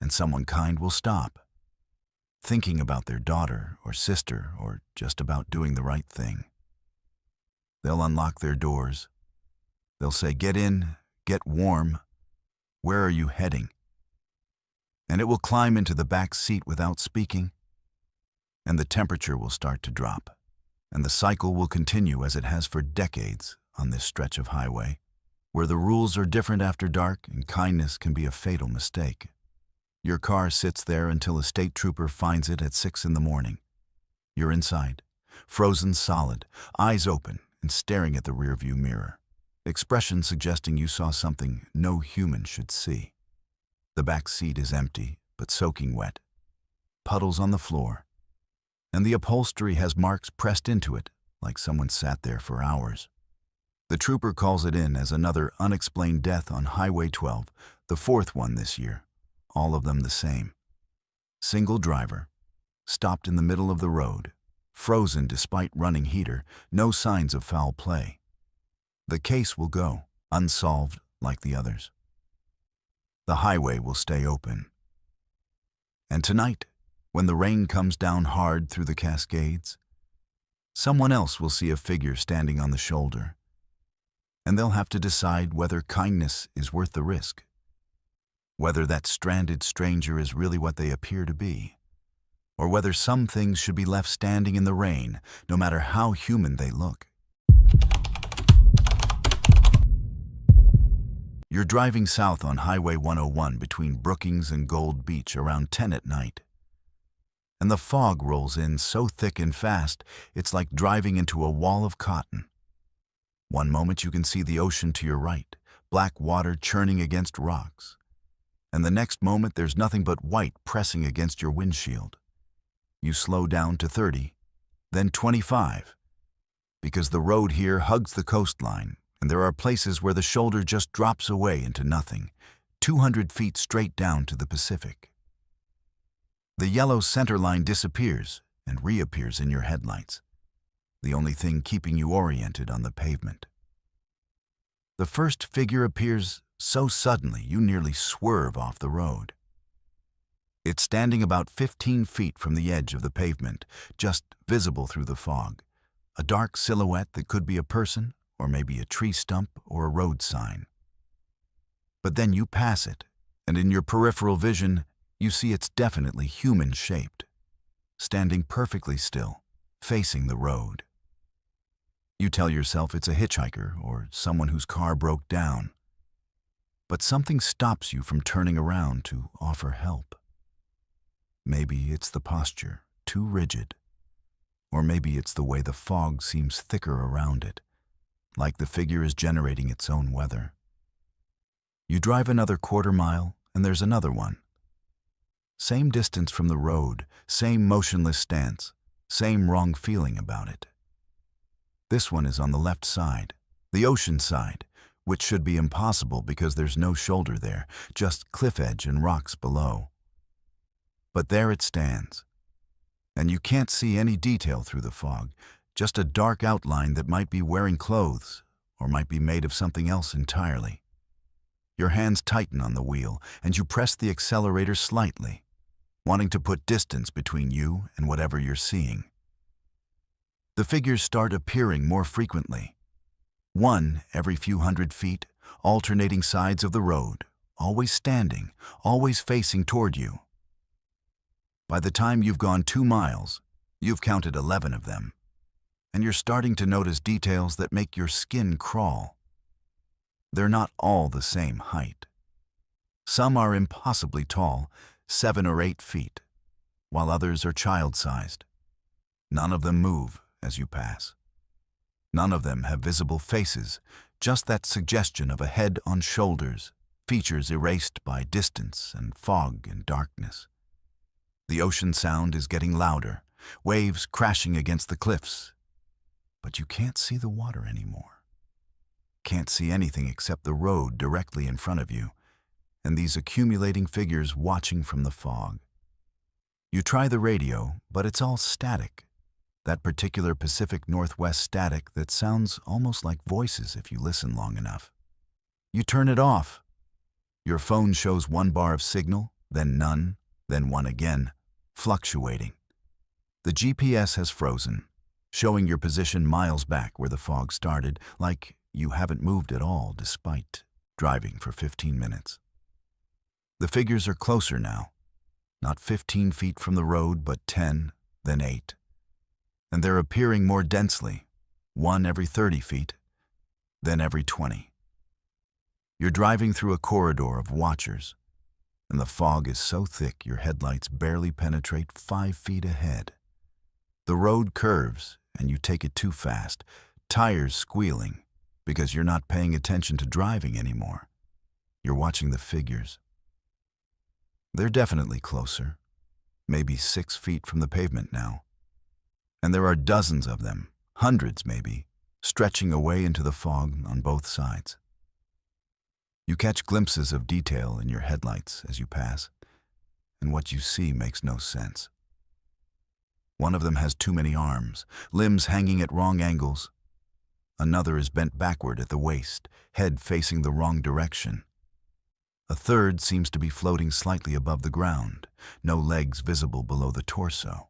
And someone kind will stop, thinking about their daughter or sister or just about doing the right thing. They'll unlock their doors. They'll say, "Get in, get warm. Where are you heading?" And it will climb into the back seat without speaking, and the temperature will start to drop, and the cycle will continue as it has for decades on this stretch of highway, where the rules are different after dark and kindness can be a fatal mistake. Your car sits there until a state trooper finds it at 6 in the morning. You're inside, frozen solid, eyes open and staring at the rearview mirror, expression suggesting you saw something no human should see. The back seat is empty, but soaking wet, puddles on the floor, and the upholstery has marks pressed into it like someone sat there for hours. The trooper calls it in as another unexplained death on Highway 12, the 4th one this year. All of them the same. Single driver, stopped in the middle of the road, frozen despite running heater, no signs of foul play. The case will go, unsolved like the others. The highway will stay open. And tonight, when the rain comes down hard through the Cascades, someone else will see a figure standing on the shoulder, and they'll have to decide whether kindness is worth the risk. Whether that stranded stranger is really what they appear to be, or whether some things should be left standing in the rain, no matter how human they look. You're driving south on Highway 101 between Brookings and Gold Beach around 10 at night. And the fog rolls in so thick and fast, it's like driving into a wall of cotton. One moment you can see the ocean to your right, black water churning against rocks. And the next moment there's nothing but white pressing against your windshield. You slow down to 30, then 25, because the road here hugs the coastline, and there are places where the shoulder just drops away into nothing, 200 feet straight down to the Pacific. The yellow center line disappears and reappears in your headlights, the only thing keeping you oriented on the pavement. The first figure appears so suddenly you nearly swerve off the road. It's standing about 15 feet from the edge of the pavement, just visible through the fog, a dark silhouette that could be a person or maybe a tree stump or a road sign. But then you pass it, and in your peripheral vision, You see it's definitely human-shaped, standing perfectly still, facing the road. You tell yourself it's a hitchhiker or someone whose car broke down, but something stops you from turning around to offer help. Maybe it's the posture, too rigid, or maybe it's the way the fog seems thicker around it, like the figure is generating its own weather. You drive another quarter-mile, and there's another one. Same distance from the road, same motionless stance, same wrong feeling about it. This one is on the left side, the ocean side, which should be impossible because there's no shoulder there, just cliff edge and rocks below. But there it stands, and you can't see any detail through the fog, just a dark outline that might be wearing clothes or might be made of something else entirely. Your hands tighten on the wheel, and you press the accelerator slightly, wanting to put distance between you and whatever you're seeing. The figures start appearing more frequently. One every few hundred feet, alternating sides of the road, always standing, always facing toward you. By the time you've gone 2 miles, you've counted 11 of them, and you're starting to notice details that make your skin crawl. They're not all the same height. Some are impossibly tall, 7 or 8 feet, while others are child-sized. None of them move as you pass. None of them have visible faces, just that suggestion of a head on shoulders, features erased by distance and fog and darkness. The ocean sound is getting louder, waves crashing against the cliffs. But you can't see the water anymore. Can't see anything except the road directly in front of you, and these accumulating figures watching from the fog. You try the radio, but it's all static. That particular Pacific Northwest static that sounds almost like voices if you listen long enough. You turn it off. Your phone shows 1 bar of signal, then none, then 1 again, fluctuating. The GPS has frozen, showing your position miles back where the fog started, like you haven't moved at all despite driving for 15 minutes. The figures are closer now, not 15 feet from the road, but 10, then 8. And they're appearing more densely, 1 every 30 feet, then every 20. You're driving through a corridor of watchers, and the fog is so thick your headlights barely penetrate 5 feet ahead. The road curves, and you take it too fast, tires squealing, because you're not paying attention to driving anymore. You're watching the figures. They're definitely closer, maybe 6 feet from the pavement now. And there are dozens of them, hundreds maybe, stretching away into the fog on both sides. You catch glimpses of detail in your headlights as you pass, and what you see makes no sense. One of them has too many arms, limbs hanging at wrong angles. Another is bent backward at the waist, head facing the wrong direction. A third seems to be floating slightly above the ground, no legs visible below the torso.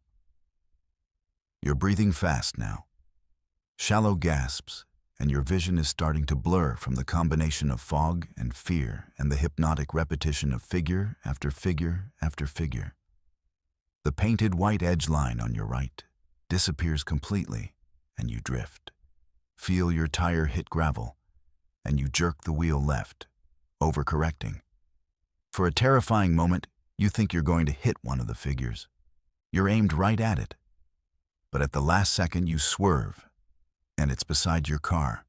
You're breathing fast now. Shallow gasps, and your vision is starting to blur from the combination of fog and fear and the hypnotic repetition of figure after figure after figure. The painted white edge line on your right disappears completely, and you drift. Feel your tire hit gravel, and you jerk the wheel left, overcorrecting. For a terrifying moment, you think you're going to hit one of the figures. You're aimed right at it. But at the last second you swerve, and it's beside your car,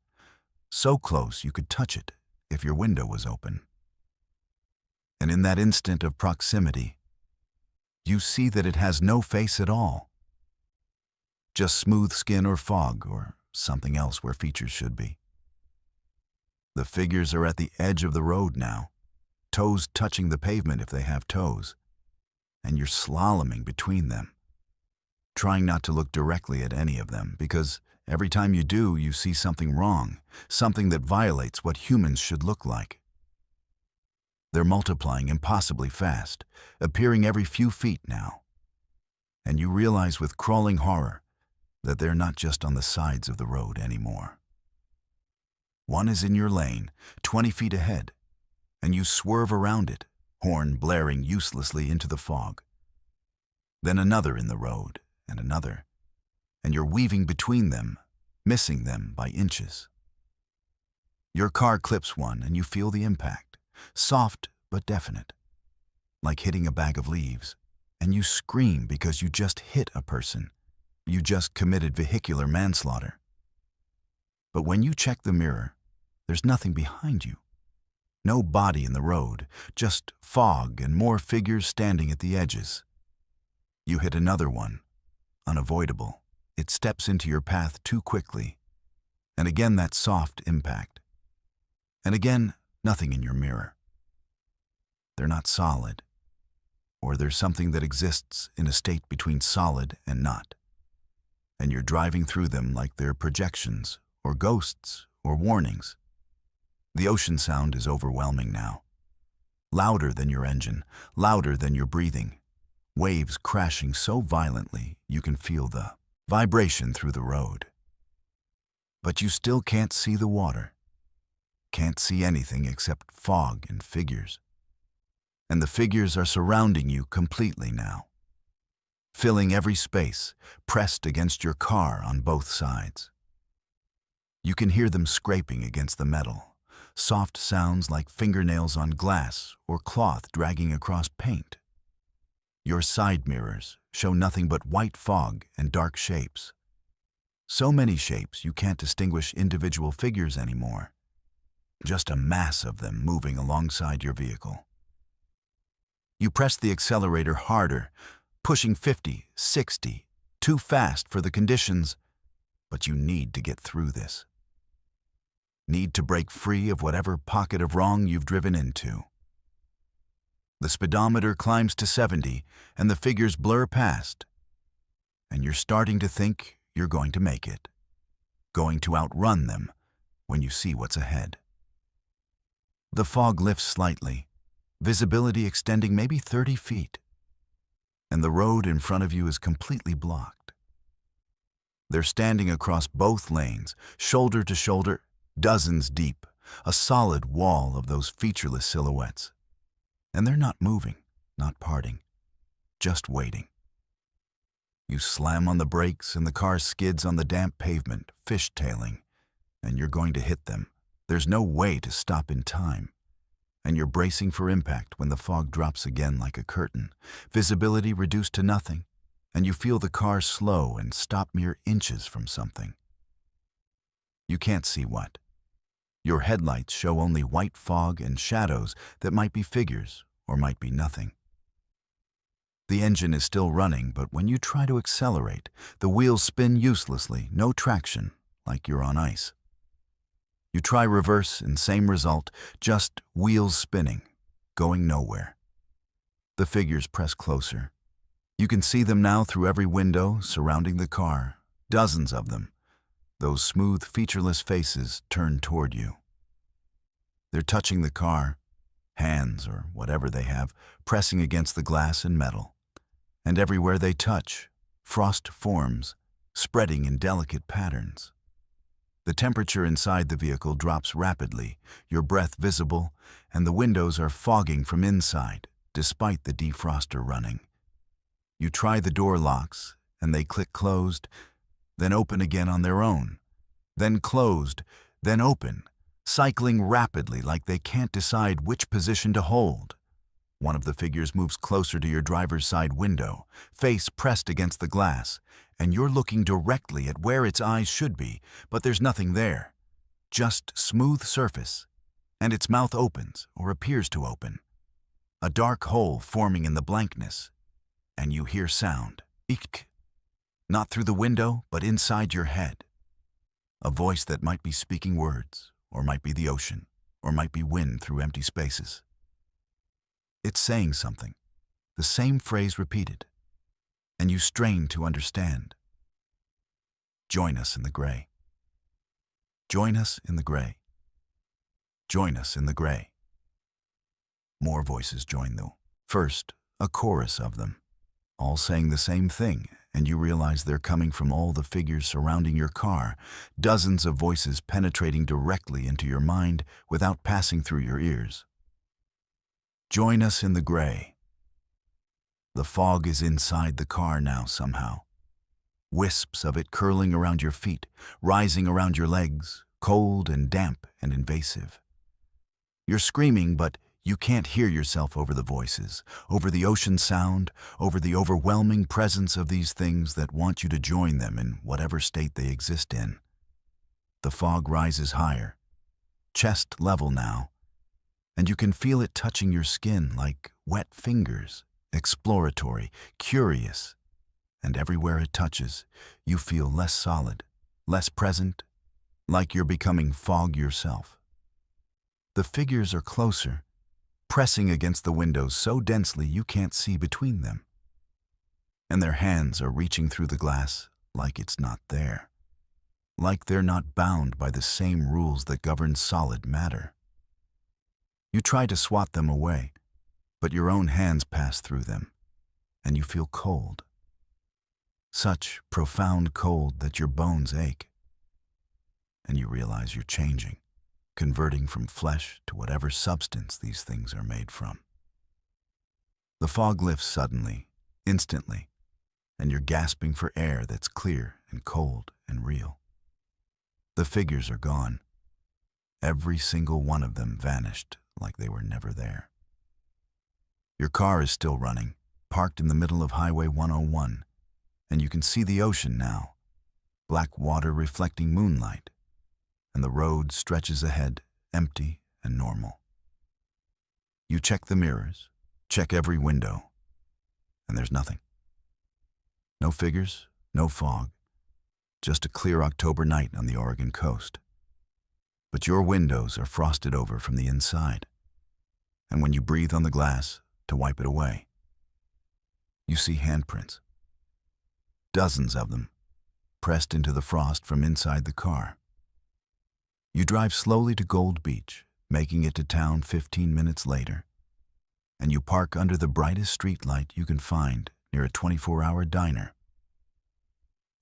so close you could touch it if your window was open. And in that instant of proximity, you see that it has no face at all. Just smooth skin or fog or something else where features should be. The figures are at the edge of the road now, toes touching the pavement if they have toes, and you're slaloming between them, trying not to look directly at any of them, because every time you do, you see something wrong, something that violates what humans should look like. They're multiplying impossibly fast, appearing every few feet now. And you realize with crawling horror that they're not just on the sides of the road anymore. One is in your lane, 20 feet ahead, and you swerve around it, horn blaring uselessly into the fog. Then another in the road, and another, and you're weaving between them, missing them by inches. Your car clips one and you feel the impact, soft but definite, like hitting a bag of leaves, and you scream because you just hit a person. You just committed vehicular manslaughter. But when you check the mirror, there's nothing behind you. No body in the road, just fog and more figures standing at the edges. You hit another one, unavoidable. It steps into your path too quickly. And again that soft impact. And again, nothing in your mirror. They're not solid. Or there's something that exists in a state between solid and not. And you're driving through them like they're projections, or ghosts, or warnings. The ocean sound is overwhelming now. Louder than your engine, louder than your breathing. Waves crashing so violently you can feel the vibration through the road. But you still can't see the water. Can't see anything except fog and figures. And the figures are surrounding you completely now, filling every space, pressed against your car on both sides. You can hear them scraping against the metal, soft sounds like fingernails on glass or cloth dragging across paint. Your side mirrors show nothing but white fog and dark shapes. So many shapes you can't distinguish individual figures anymore. Just a mass of them moving alongside your vehicle. You press the accelerator harder, pushing 50, 60, too fast for the conditions, but you need to get through this. Need to break free of whatever pocket of wrong you've driven into. The speedometer climbs to 70 and the figures blur past, and you're starting to think you're going to make it, going to outrun them when you see what's ahead. The fog lifts slightly, visibility extending maybe 30 feet, and the road in front of you is completely blocked. They're standing across both lanes, shoulder to shoulder, dozens deep, a solid wall of those featureless silhouettes. And they're not moving, not parting, just waiting. You slam on the brakes and the car skids on the damp pavement, fishtailing, and you're going to hit them. There's no way to stop in time. And you're bracing for impact when the fog drops again like a curtain, visibility reduced to nothing, and you feel the car slow and stop mere inches from something. You can't see what. Your headlights show only white fog and shadows that might be figures or might be nothing. The engine is still running, but when you try to accelerate, the wheels spin uselessly, no traction, like you're on ice. You try reverse and same result, just wheels spinning, going nowhere. The figures press closer. You can see them now through every window surrounding the car, dozens of them. Those smooth, featureless faces turned toward you. They're touching the car, hands or whatever they have, pressing against the glass and metal. And everywhere they touch, frost forms, spreading in delicate patterns. The temperature inside the vehicle drops rapidly, your breath visible, and the windows are fogging from inside, despite the defroster running. You try the door locks, and they click closed, then open again on their own, then closed, then open, cycling rapidly like they can't decide which position to hold. One of the figures moves closer to your driver's side window, face pressed against the glass, and you're looking directly at where its eyes should be, but there's nothing there. Just smooth surface, and its mouth opens, or appears to open. A dark hole forming in the blankness, and you hear sound. Ik. Not through the window, but inside your head. A voice that might be speaking words, or might be the ocean, or might be wind through empty spaces. It's saying something, the same phrase repeated, and you strain to understand. Join us in the gray. Join us in the gray. Join us in the gray. More voices join though. First, a chorus of them, all saying the same thing, and you realize they're coming from all the figures surrounding your car, dozens of voices penetrating directly into your mind without passing through your ears. Join us in the gray. The fog is inside the car now somehow. Wisps of it curling around your feet, rising around your legs, cold and damp and invasive. You're screaming, but you can't hear yourself over the voices, over the ocean sound, over the overwhelming presence of these things that want you to join them in whatever state they exist in. The fog rises higher, chest level now, and you can feel it touching your skin like wet fingers, exploratory, curious, and everywhere it touches, you feel less solid, less present, like you're becoming fog yourself. The figures are closer, pressing against the windows so densely you can't see between them. And their hands are reaching through the glass like it's not there, like they're not bound by the same rules that govern solid matter. You try to swat them away, but your own hands pass through them, and you feel cold. Such profound cold that your bones ache. And you realize you're changing, converting from flesh to whatever substance these things are made from. The fog lifts suddenly, instantly, and you're gasping for air that's clear and cold and real. The figures are gone. Every single one of them vanished like they were never there. Your car is still running, parked in the middle of Highway 101, and you can see the ocean now, black water reflecting moonlight, and the road stretches ahead, empty and normal. You check the mirrors, check every window, and there's nothing. No figures, no fog, just a clear October night on the Oregon coast. But your windows are frosted over from the inside, and when you breathe on the glass to wipe it away, you see handprints. Dozens of them, pressed into the frost from inside the car. You drive slowly to Gold Beach, making it to town 15 minutes later, and you park under the brightest street light you can find near a 24-hour diner.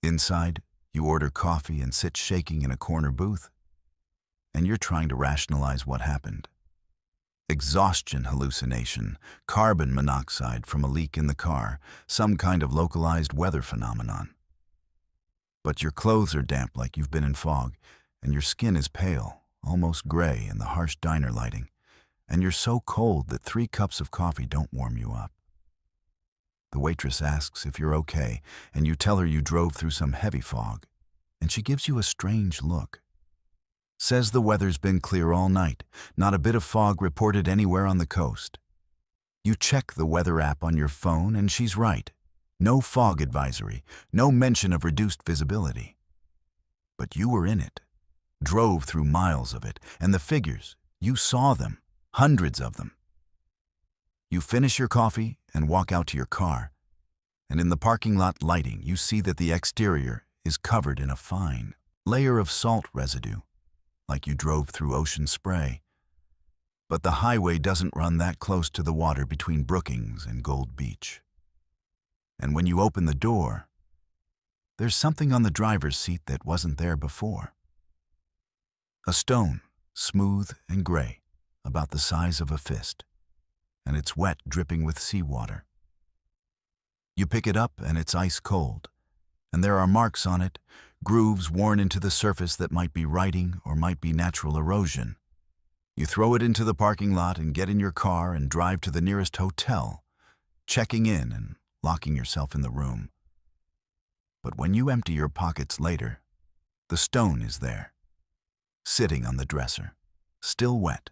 Inside, you order coffee and sit shaking in a corner booth, and you're trying to rationalize what happened. Exhaustion hallucination, carbon monoxide from a leak in the car, some kind of localized weather phenomenon. But your clothes are damp like you've been in fog, and your skin is pale, almost gray in the harsh diner lighting, and you're so cold that 3 cups of coffee don't warm you up. The waitress asks if you're okay, and you tell her you drove through some heavy fog, and she gives you a strange look. Says the weather's been clear all night, not a bit of fog reported anywhere on the coast. You check the weather app on your phone and she's right. No fog advisory, no mention of reduced visibility. But you were in it, drove through miles of it, and the figures, you saw them, hundreds of them. You finish your coffee and walk out to your car, and in the parking lot lighting you see that the exterior is covered in a fine layer of salt residue, like you drove through ocean spray. But the highway doesn't run that close to the water between Brookings and Gold Beach. And when you open the door, there's something on the driver's seat that wasn't there before. A stone, smooth and gray, about the size of a fist, and it's wet, dripping with seawater. You pick it up and it's ice cold, and there are marks on it, grooves worn into the surface that might be writing or might be natural erosion. You throw it into the parking lot and get in your car and drive to the nearest hotel, checking in and locking yourself in the room. But when you empty your pockets later, the stone is there, sitting on the dresser, still wet,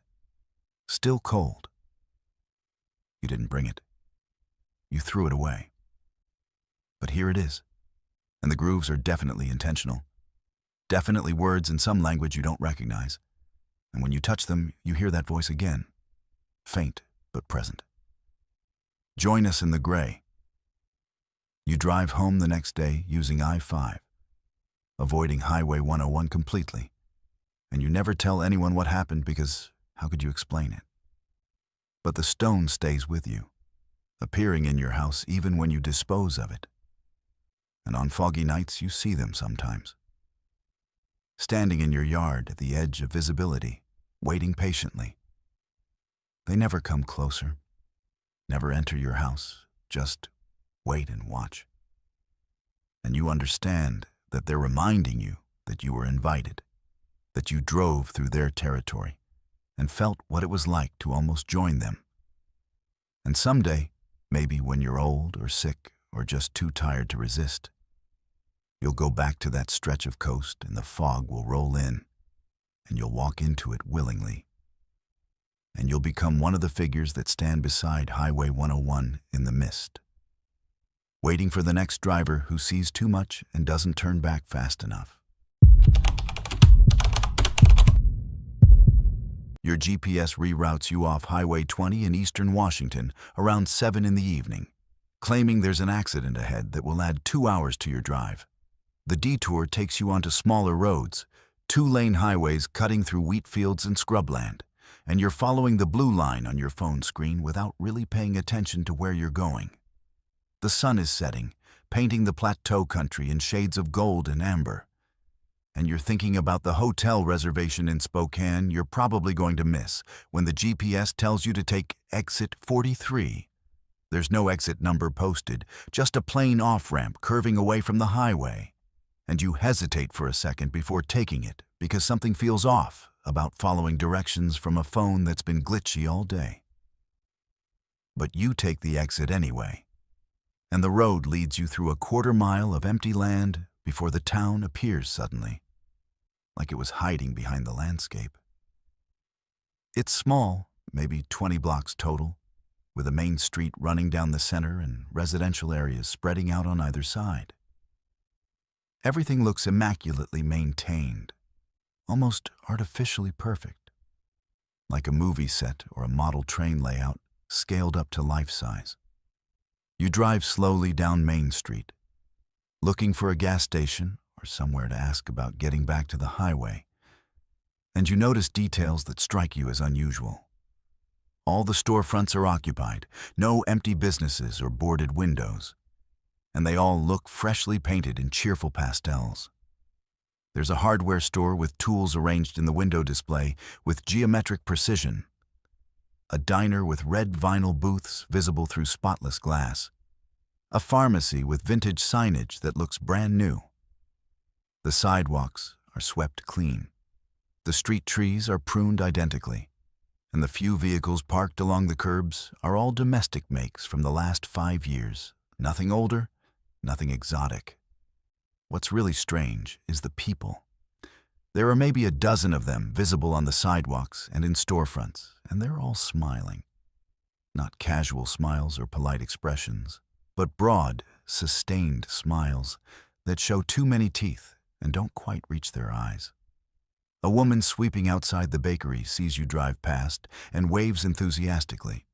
still cold. You didn't bring it. You threw it away. But here it is. And the grooves are definitely intentional. Definitely words in some language you don't recognize. And when you touch them, you hear that voice again. Faint, but present. Join us in the gray. You drive home the next day using I-5, avoiding Highway 101 completely. And you never tell anyone what happened because how could you explain it? But the stone stays with you, appearing in your house even when you dispose of it. And on foggy nights, you see them sometimes. Standing in your yard at the edge of visibility, waiting patiently. They never come closer, Never enter your house, just wait and watch. And you understand that they're reminding you that you were invited, that you drove through their territory and felt what it was like to almost join them. And someday, maybe when you're old or sick or just too tired to resist, you'll go back to that stretch of coast and the fog will roll in, and you'll walk into it willingly. And you'll become one of the figures that stand beside Highway 101 in the mist, waiting for the next driver who sees too much and doesn't turn back fast enough. Your GPS reroutes you off Highway 20 in eastern Washington around 7 in the evening, claiming there's an accident ahead that will add 2 hours to your drive. The detour takes you onto smaller roads, 2-lane highways cutting through wheat fields and scrubland, and you're following the blue line on your phone screen without really paying attention to where you're going. The sun is setting, painting the plateau country in shades of gold and amber. And you're thinking about the hotel reservation in Spokane you're probably going to miss when the GPS tells you to take exit 43. There's no exit number posted, just a plain off-ramp curving away from the highway. And you hesitate for a second before taking it because something feels off about following directions from a phone that's been glitchy all day. But you take the exit anyway, and the road leads you through a quarter-mile of empty land before the town appears suddenly, like it was hiding behind the landscape. It's small, maybe 20 blocks total, with a main street running down the center and residential areas spreading out on either side. Everything looks immaculately maintained, almost artificially perfect, like a movie set or a model train layout scaled up to life size. You drive slowly down Main Street, looking for a gas station or somewhere to ask about getting back to the highway, and you notice details that strike you as unusual. All the storefronts are occupied, no empty businesses or boarded windows, and they all look freshly painted in cheerful pastels. There's a hardware store with tools arranged in the window display with geometric precision, a diner with red vinyl booths visible through spotless glass, a pharmacy with vintage signage that looks brand new. The sidewalks are swept clean. The street trees are pruned identically, and the few vehicles parked along the curbs are all domestic makes from the last 5 years. Nothing older, nothing exotic. What's really strange is the people. There are maybe a dozen of them visible on the sidewalks and in storefronts, and they're all smiling. Not casual smiles or polite expressions, but broad, sustained smiles that show too many teeth and don't quite reach their eyes. A woman sweeping outside the bakery sees you drive past and waves enthusiastically,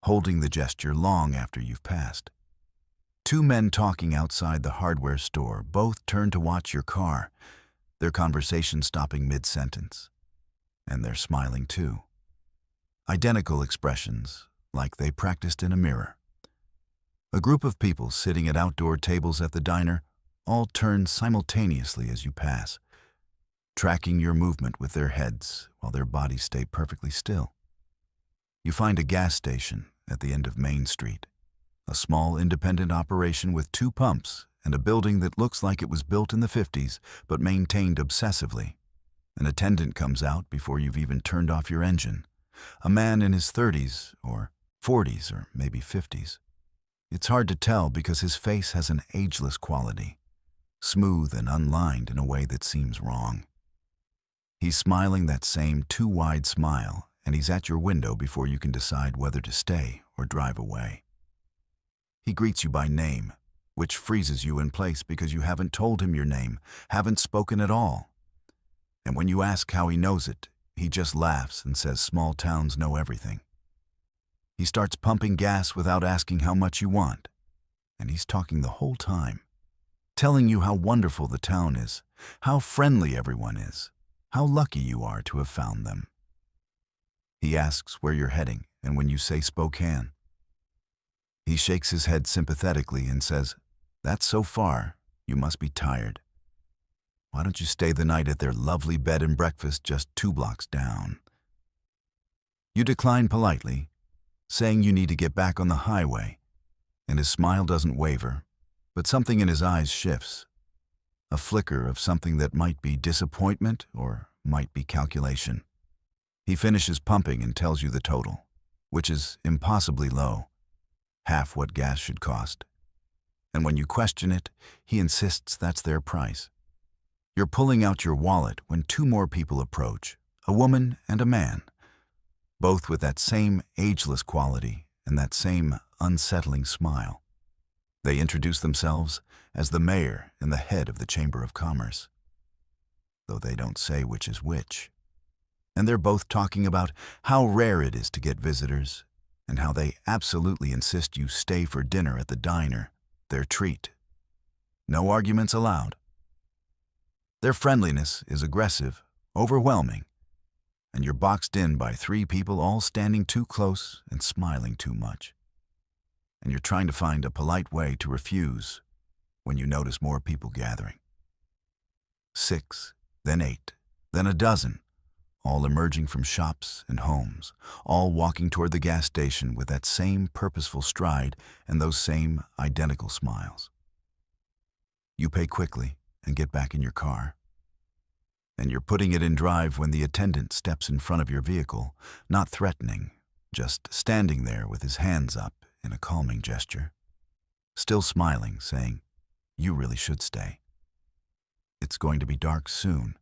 holding the gesture long after you've passed. 2 men talking outside the hardware store both turn to watch your car, their conversation stopping mid-sentence. And they're smiling too. Identical expressions, like they practiced in a mirror. A group of people sitting at outdoor tables at the diner all turn simultaneously as you pass, tracking your movement with their heads while their bodies stay perfectly still. You find a gas station at the end of Main Street, a small independent operation with 2 pumps and a building that looks like it was built in the 50s but maintained obsessively. An attendant comes out before you've even turned off your engine, a man in his 30s or 40s or maybe 50s. It's hard to tell because his face has an ageless quality, smooth and unlined in a way that seems wrong. He's smiling that same too wide smile, and he's at your window before you can decide whether to stay or drive away. He greets you by name, which freezes you in place because you haven't told him your name, haven't spoken at all. And when you ask how he knows it, he just laughs and says small towns know everything. He starts pumping gas without asking how much you want, and he's talking the whole time, telling you how wonderful the town is, how friendly everyone is, how lucky you are to have found them. He asks where you're heading, and when you say Spokane, he shakes his head sympathetically and says, "That's so far, you must be tired. Why don't you stay the night at their lovely bed and breakfast just 2 blocks down?" You decline politely, saying you need to get back on the highway, and his smile doesn't waver, but something in his eyes shifts. A flicker of something that might be disappointment or might be calculation. He finishes pumping and tells you the total, which is impossibly low, half what gas should cost. And when you question it, he insists that's their price. You're pulling out your wallet when two more people approach, a woman and a man, both with that same ageless quality and that same unsettling smile. They introduce themselves as the mayor and the head of the Chamber of Commerce, though they don't say which is which. And they're both talking about how rare it is to get visitors and how they absolutely insist you stay for dinner at the diner, their treat. No arguments allowed. Their friendliness is aggressive, overwhelming, and you're boxed in by three people all standing too close and smiling too much. And you're trying to find a polite way to refuse when you notice more people gathering. 6, then 8, then a dozen, all emerging from shops and homes, all walking toward the gas station with that same purposeful stride and those same identical smiles. You pay quickly and get back in your car. And you're putting it in drive when the attendant steps in front of your vehicle, not threatening, just standing there with his hands up in a calming gesture, still smiling, saying, "You really should stay. It's going to be dark soon,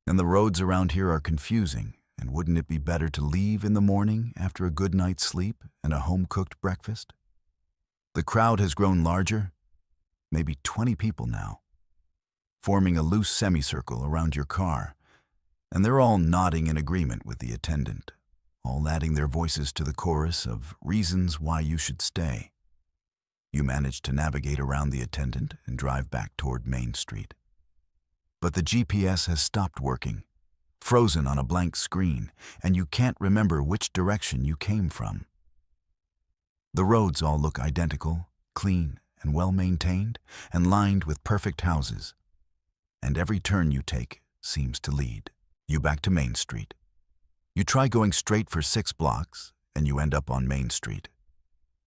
and the roads around here are confusing, and wouldn't it be better to leave in the morning after a good night's sleep and a home-cooked breakfast?" The crowd has grown larger, maybe 20 people now, forming a loose semicircle around your car, and they're all nodding in agreement with the attendant, all adding their voices to the chorus of reasons why you should stay. You manage to navigate around the attendant and drive back toward Main Street. But the GPS has stopped working, frozen on a blank screen, and you can't remember which direction you came from. The roads all look identical, clean and well-maintained, and lined with perfect houses. And every turn you take seems to lead you back to Main Street. You try going straight for 6 blocks, and you end up on Main Street.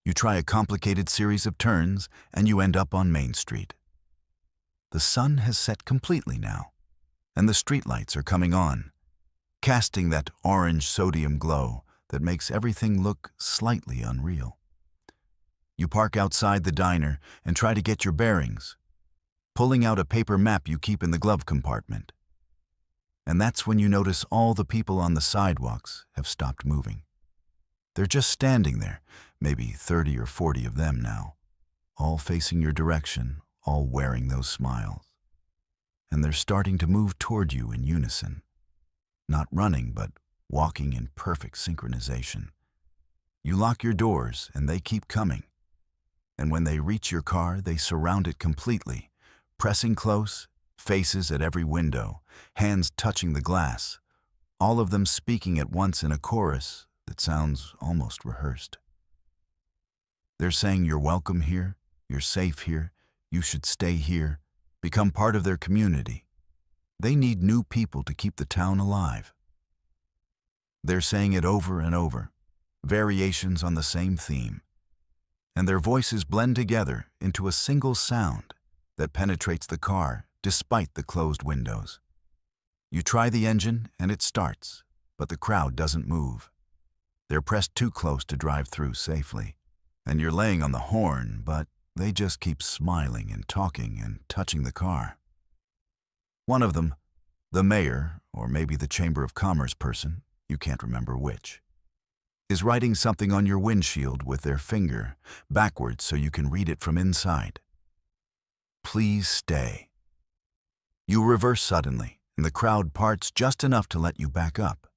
You try a complicated series of turns, and you end up on Main Street. The sun has set completely now, and the streetlights are coming on, casting that orange sodium glow that makes everything look slightly unreal. You park outside the diner and try to get your bearings, pulling out a paper map you keep in the glove compartment. And that's when you notice all the people on the sidewalks have stopped moving. They're just standing there, maybe 30 or 40 of them now, all facing your direction, all wearing those smiles. And they're starting to move toward you in unison, not running, but walking in perfect synchronization. You lock your doors, and they keep coming. And when they reach your car, they surround it completely, pressing close, faces at every window, hands touching the glass, all of them speaking at once in a chorus that sounds almost rehearsed. They're saying you're welcome here, you're safe here, you should stay here, become part of their community. They need new people to keep the town alive. They're saying it over and over, variations on the same theme, and their voices blend together into a single sound that penetrates the car despite the closed windows. You try the engine and it starts, but the crowd doesn't move. They're pressed too close to drive through safely, and you're laying on the horn, but they just keep smiling and talking and touching the car. One of them, the mayor, or maybe the Chamber of Commerce person, you can't remember which, is writing something on your windshield with their finger, backwards so you can read it from inside. Please stay. You reverse suddenly, and the crowd parts just enough to let you back up,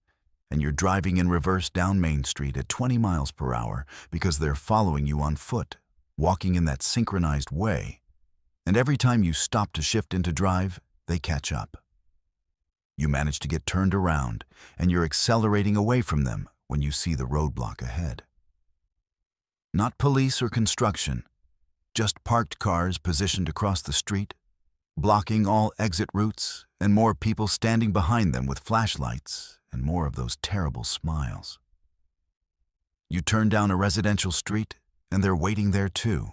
and you're driving in reverse down Main Street at 20 miles per hour because they're following you on foot, walking in that synchronized way, and every time you stop to shift into drive, they catch up. You manage to get turned around, and you're accelerating away from them when you see the roadblock ahead. Not police or construction, just parked cars positioned across the street, blocking all exit routes, and more people standing behind them with flashlights and more of those terrible smiles. You turn down a residential street, and they're waiting there too.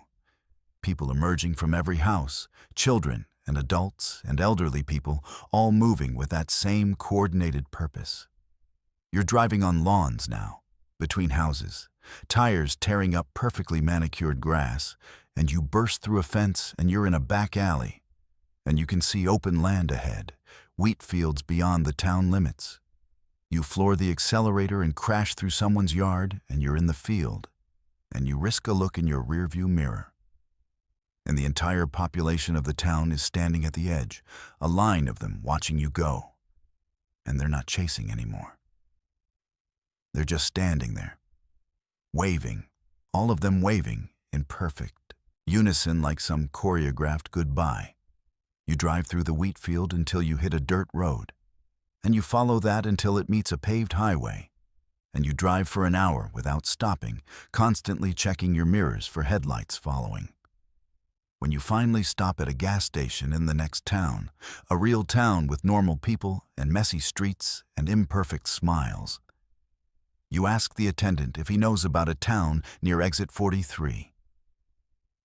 People emerging from every house, children and adults and elderly people, all moving with that same coordinated purpose. You're driving on lawns now, between houses, tires tearing up perfectly manicured grass, and you burst through a fence and you're in a back alley, and you can see open land ahead, wheat fields beyond the town limits. You floor the accelerator and crash through someone's yard, and you're in the field, and you risk a look in your rearview mirror. And the entire population of the town is standing at the edge, a line of them watching you go. And they're not chasing anymore. They're just standing there, waving, all of them waving in perfect unison like some choreographed goodbye. You drive through the wheat field until you hit a dirt road, and you follow that until it meets a paved highway, and you drive for an hour without stopping, constantly checking your mirrors for headlights following. When you finally stop at a gas station in the next town, a real town with normal people and messy streets and imperfect smiles, you ask the attendant if he knows about a town near exit 43.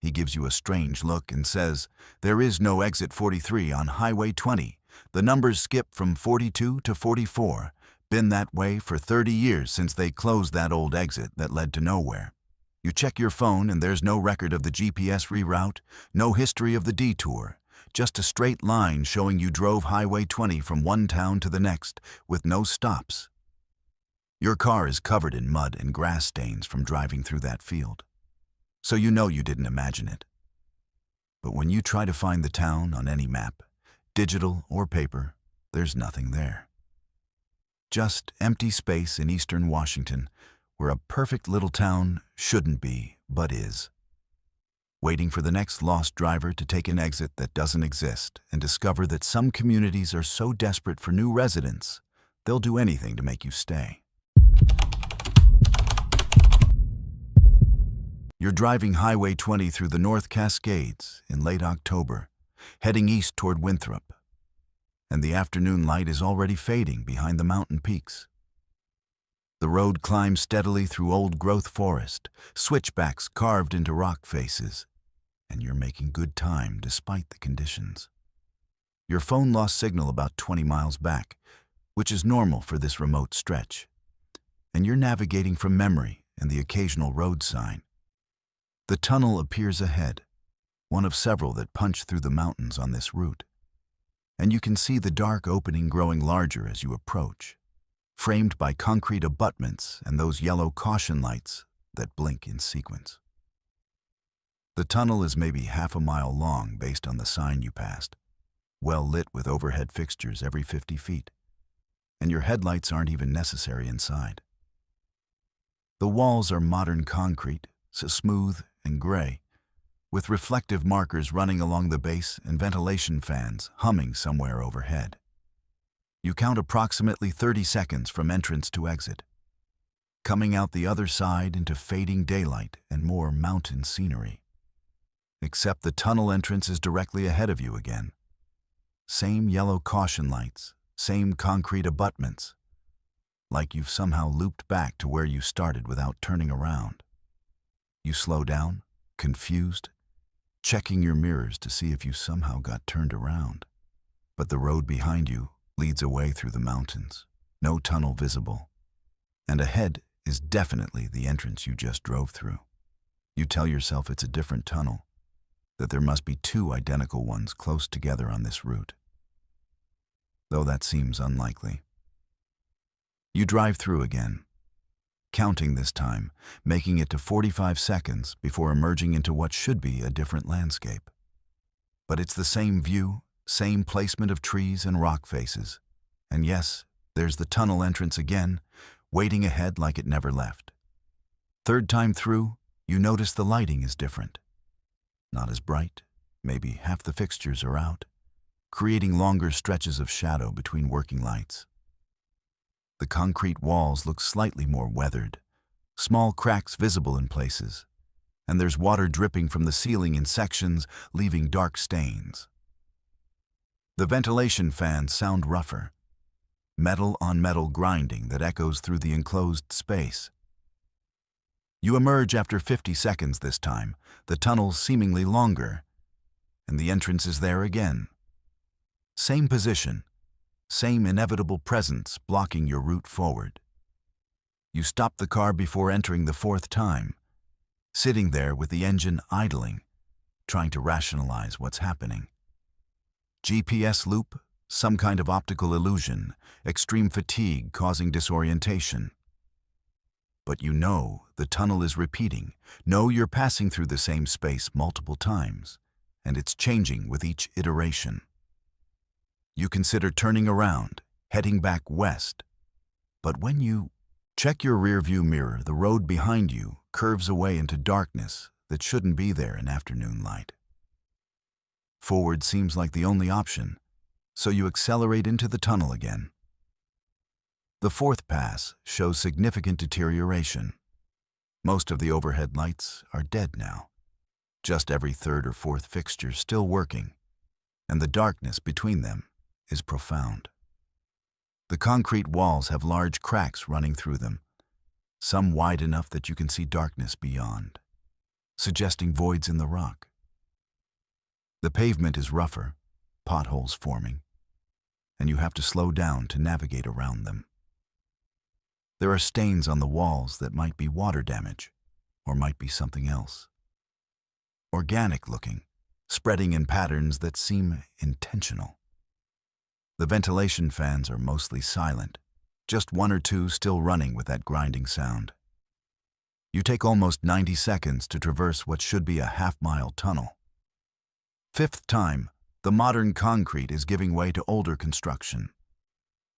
He gives you a strange look and says, "There is no exit 43 on Highway 20. The numbers skip from 42 to 44. Been that way for 30 years since they closed that old exit that led to nowhere." You check your phone and there's no record of the GPS reroute, no history of the detour, just a straight line showing you drove Highway 20 from one town to the next with no stops. Your car is covered in mud and grass stains from driving through that field, so you know you didn't imagine it. But when you try to find the town on any map, digital or paper, there's nothing there. Just empty space in eastern Washington, where a perfect little town shouldn't be, but is. Waiting for the next lost driver to take an exit that doesn't exist and discover that some communities are so desperate for new residents, they'll do anything to make you stay. You're driving Highway 20 through the North Cascades in late October, heading east toward Winthrop, and the afternoon light is already fading behind the mountain peaks. The road climbs steadily through old-growth forest, switchbacks carved into rock faces, and you're making good time despite the conditions. Your phone lost signal about 20 miles back, which is normal for this remote stretch, and you're navigating from memory and the occasional road sign. The tunnel appears ahead, one of several that punch through the mountains on this route, and you can see the dark opening growing larger as you approach, framed by concrete abutments and those yellow caution lights that blink in sequence. The tunnel is maybe half a mile long based on the sign you passed, well lit with overhead fixtures every 50 feet, and your headlights aren't even necessary inside. The walls are modern concrete, so smooth and gray, with reflective markers running along the base and ventilation fans humming somewhere overhead. You count approximately 30 seconds from entrance to exit, coming out the other side into fading daylight and more mountain scenery. Except the tunnel entrance is directly ahead of you again. Same yellow caution lights, same concrete abutments, like you've somehow looped back to where you started without turning around. You slow down, confused, checking your mirrors to see if you somehow got turned around. But the road behind you leads away through the mountains, no tunnel visible, and ahead is definitely the entrance you just drove through. You tell yourself it's a different tunnel, that there must be two identical ones close together on this route, though that seems unlikely. You drive through again, counting this time, making it to 45 seconds before emerging into what should be a different landscape. But it's the same view, same placement of trees and rock faces. And yes, there's the tunnel entrance again, waiting ahead like it never left. Third time through, you notice the lighting is different. Not as bright, maybe half the fixtures are out, creating longer stretches of shadow between working lights. The concrete walls look slightly more weathered, small cracks visible in places, and there's water dripping from the ceiling in sections, leaving dark stains. The ventilation fans sound rougher, metal on metal grinding that echoes through the enclosed space. You emerge after 50 seconds this time, the tunnel seemingly longer, and the entrance is there again. Same position, same inevitable presence blocking your route forward. You stop the car before entering the fourth time, sitting there with the engine idling, trying to rationalize what's happening. GPS loop, some kind of optical illusion, extreme fatigue causing disorientation. But you know the tunnel is repeating, know you're passing through the same space multiple times, and it's changing with each iteration. You consider turning around, heading back west, but when you check your rearview mirror, the road behind you curves away into darkness that shouldn't be there in afternoon light. Forward seems like the only option, so you accelerate into the tunnel again. The fourth pass shows significant deterioration. Most of the overhead lights are dead now. Just every third or fourth fixture still working, and the darkness between them is profound. The concrete walls have large cracks running through them, some wide enough that you can see darkness beyond, suggesting voids in the rock. The pavement is rougher, potholes forming, and you have to slow down to navigate around them. There are stains on the walls that might be water damage, or might be something else. Organic looking, spreading in patterns that seem intentional. The ventilation fans are mostly silent, just one or two still running with that grinding sound. You take almost 90 seconds to traverse what should be a half-mile tunnel. Fifth time, the modern concrete is giving way to older construction.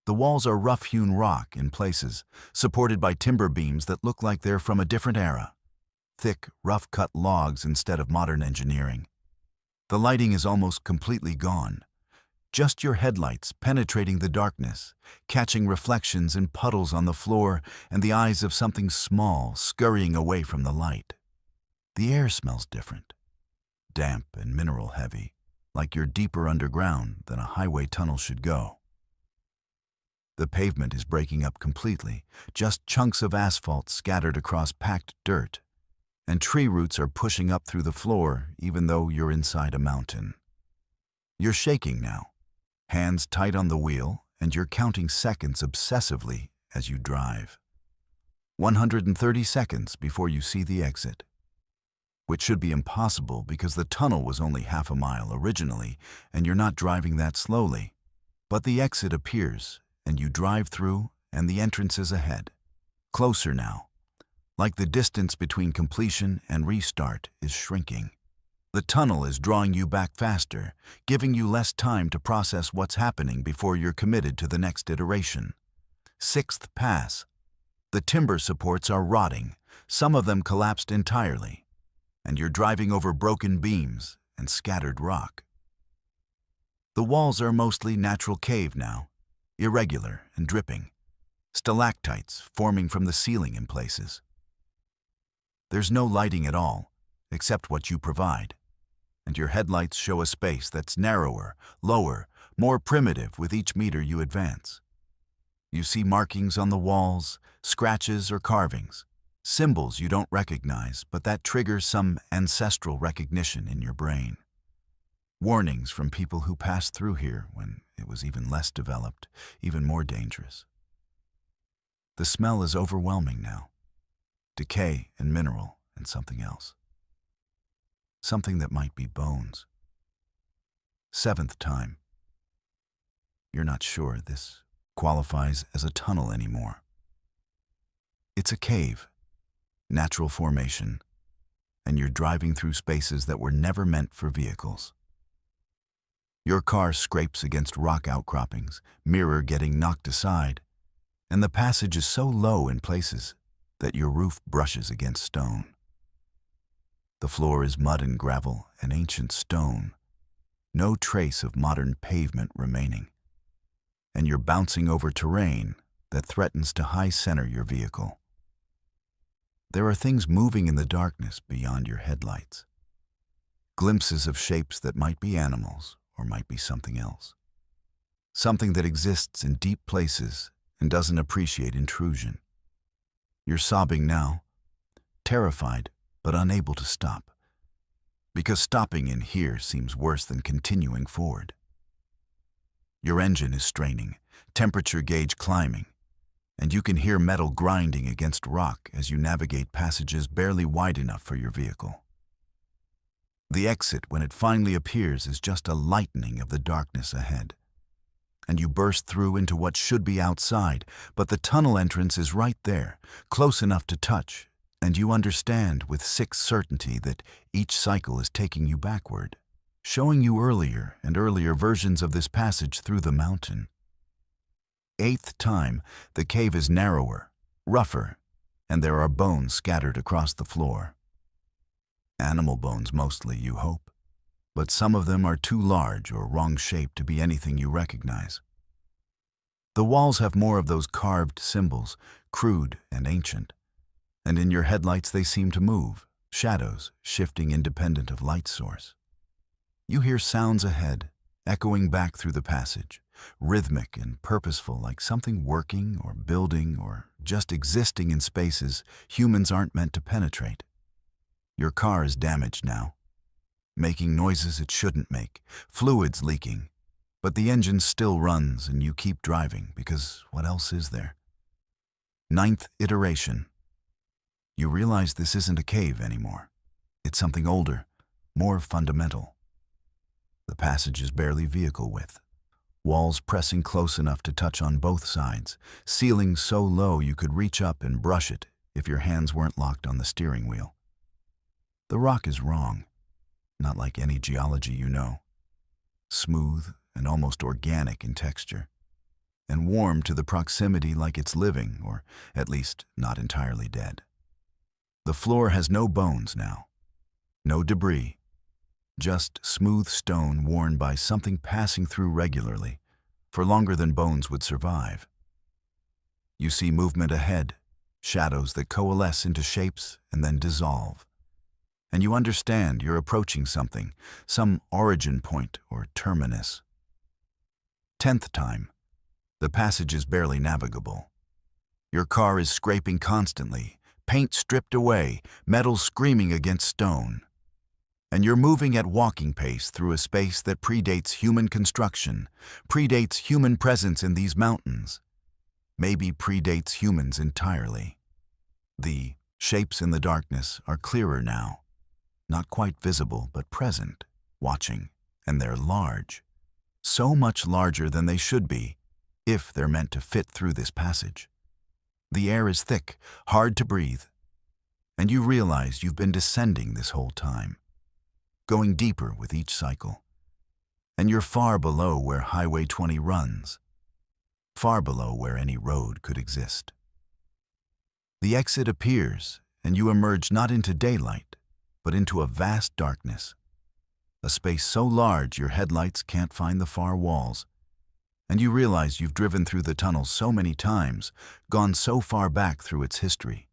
The walls are rough-hewn rock in places, supported by timber beams that look like they're from a different era. Thick, rough-cut logs instead of modern engineering. The lighting is almost completely gone. Just your headlights penetrating the darkness, catching reflections in puddles on the floor and the eyes of something small scurrying away from the light. The air smells different. Damp and mineral heavy, like you're deeper underground than a highway tunnel should go. The pavement is breaking up completely, just chunks of asphalt scattered across packed dirt, and tree roots are pushing up through the floor even though you're inside a mountain. You're shaking now, hands tight on the wheel, and you're counting seconds obsessively as you drive. 130 seconds before you see the exit, which should be impossible because the tunnel was only half a mile originally and you're not driving that slowly. But the exit appears, and you drive through, and the entrance is ahead. Closer now, like the distance between completion and restart is shrinking. The tunnel is drawing you back faster, giving you less time to process what's happening before you're committed to the next iteration. Sixth pass. The timber supports are rotting, some of them collapsed entirely, and you're driving over broken beams and scattered rock. The walls are mostly natural cave now, irregular and dripping, stalactites forming from the ceiling in places. There's no lighting at all, except what you provide, and your headlights show a space that's narrower, lower, more primitive with each meter you advance. You see markings on the walls, scratches or carvings, symbols you don't recognize, but that triggers some ancestral recognition in your brain. Warnings from people who passed through here when it was even less developed, even more dangerous. The smell is overwhelming now. Decay and mineral and something else. Something that might be bones. Seventh time. You're not sure this qualifies as a tunnel anymore. It's a cave, natural formation, and you're driving through spaces that were never meant for vehicles. Your car scrapes against rock outcroppings, mirror getting knocked aside, and the passage is so low in places that your roof brushes against stone. The floor is mud and gravel and ancient stone, no trace of modern pavement remaining, and you're bouncing over terrain that threatens to high-center your vehicle. There are things moving in the darkness beyond your headlights, glimpses of shapes that might be animals or might be something else, something that exists in deep places and doesn't appreciate intrusion. You're sobbing now, terrified but unable to stop. Because stopping in here seems worse than continuing forward. Your engine is straining, temperature gauge climbing, and you can hear metal grinding against rock as you navigate passages barely wide enough for your vehicle. The exit, when it finally appears, is just a lightening of the darkness ahead. And you burst through into what should be outside, but the tunnel entrance is right there, close enough to touch, and you understand with sick certainty that each cycle is taking you backward, showing you earlier and earlier versions of this passage through the mountain. Eighth time, the cave is narrower, rougher, and there are bones scattered across the floor. Animal bones mostly, you hope, but some of them are too large or wrong-shaped to be anything you recognize. The walls have more of those carved symbols, crude and ancient, and in your headlights they seem to move, shadows shifting independent of light source. You hear sounds ahead, echoing back through the passage, rhythmic and purposeful, like something working or building or just existing in spaces humans aren't meant to penetrate. Your car is damaged now, making noises it shouldn't make, fluids leaking, but the engine still runs and you keep driving because what else is there? Ninth iteration. You realize this isn't a cave anymore. It's something older, more fundamental. The passage is barely vehicle width. Walls pressing close enough to touch on both sides, ceiling so low you could reach up and brush it if your hands weren't locked on the steering wheel. The rock is wrong, not like any geology you know. Smooth and almost organic in texture, and warm to the proximity like it's living, or at least not entirely dead. The floor has no bones now, no debris, just smooth stone worn by something passing through regularly, for longer than bones would survive. You see movement ahead, shadows that coalesce into shapes and then dissolve. And you understand you're approaching something, some origin point or terminus. 10th time, the passage is barely navigable. Your car is scraping constantly, paint stripped away, metal screaming against stone. And you're moving at walking pace through a space that predates human construction, predates human presence in these mountains, maybe predates humans entirely. The shapes in the darkness are clearer now, not quite visible but present, watching, and they're large, so much larger than they should be, if they're meant to fit through this passage. The air is thick, hard to breathe, and you realize you've been descending this whole time, going deeper with each cycle. And you're far below where Highway 20 runs, far below where any road could exist. The exit appears, and you emerge not into daylight, but into a vast darkness, a space so large your headlights can't find the far walls, and you realize you've driven through the tunnel so many times, gone so far back through its history,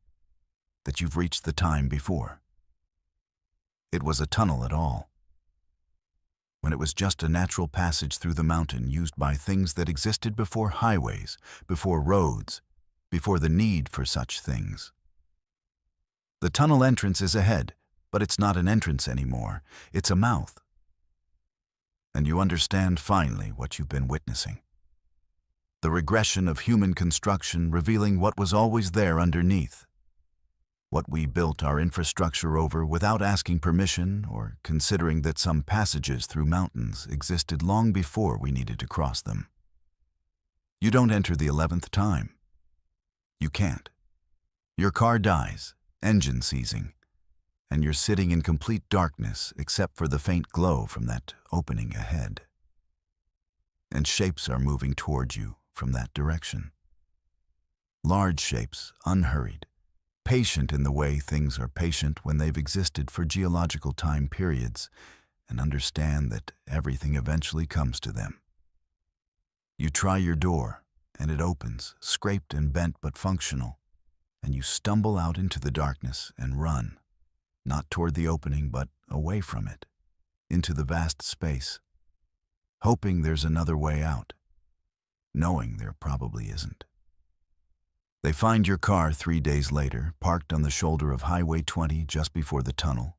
that you've reached the time before. It was a tunnel at all, when it was just a natural passage through the mountain used by things that existed before highways, before roads, before the need for such things. The tunnel entrance is ahead, but it's not an entrance anymore, it's a mouth. And you understand finally what you've been witnessing. The regression of human construction revealing what was always there underneath. What we built our infrastructure over without asking permission or considering that some passages through mountains existed long before we needed to cross them. You don't enter the 11th time. You can't. Your car dies, engine seizing, and you're sitting in complete darkness except for the faint glow from that opening ahead. And shapes are moving towards you from that direction. Large shapes, unhurried, patient in the way things are patient when they've existed for geological time periods and understand that everything eventually comes to them. You try your door, and it opens, scraped and bent but functional, and you stumble out into the darkness and run, not toward the opening but away from it, into the vast space, hoping there's another way out, knowing there probably isn't. They find your car 3 days later, parked on the shoulder of Highway 20 just before the tunnel.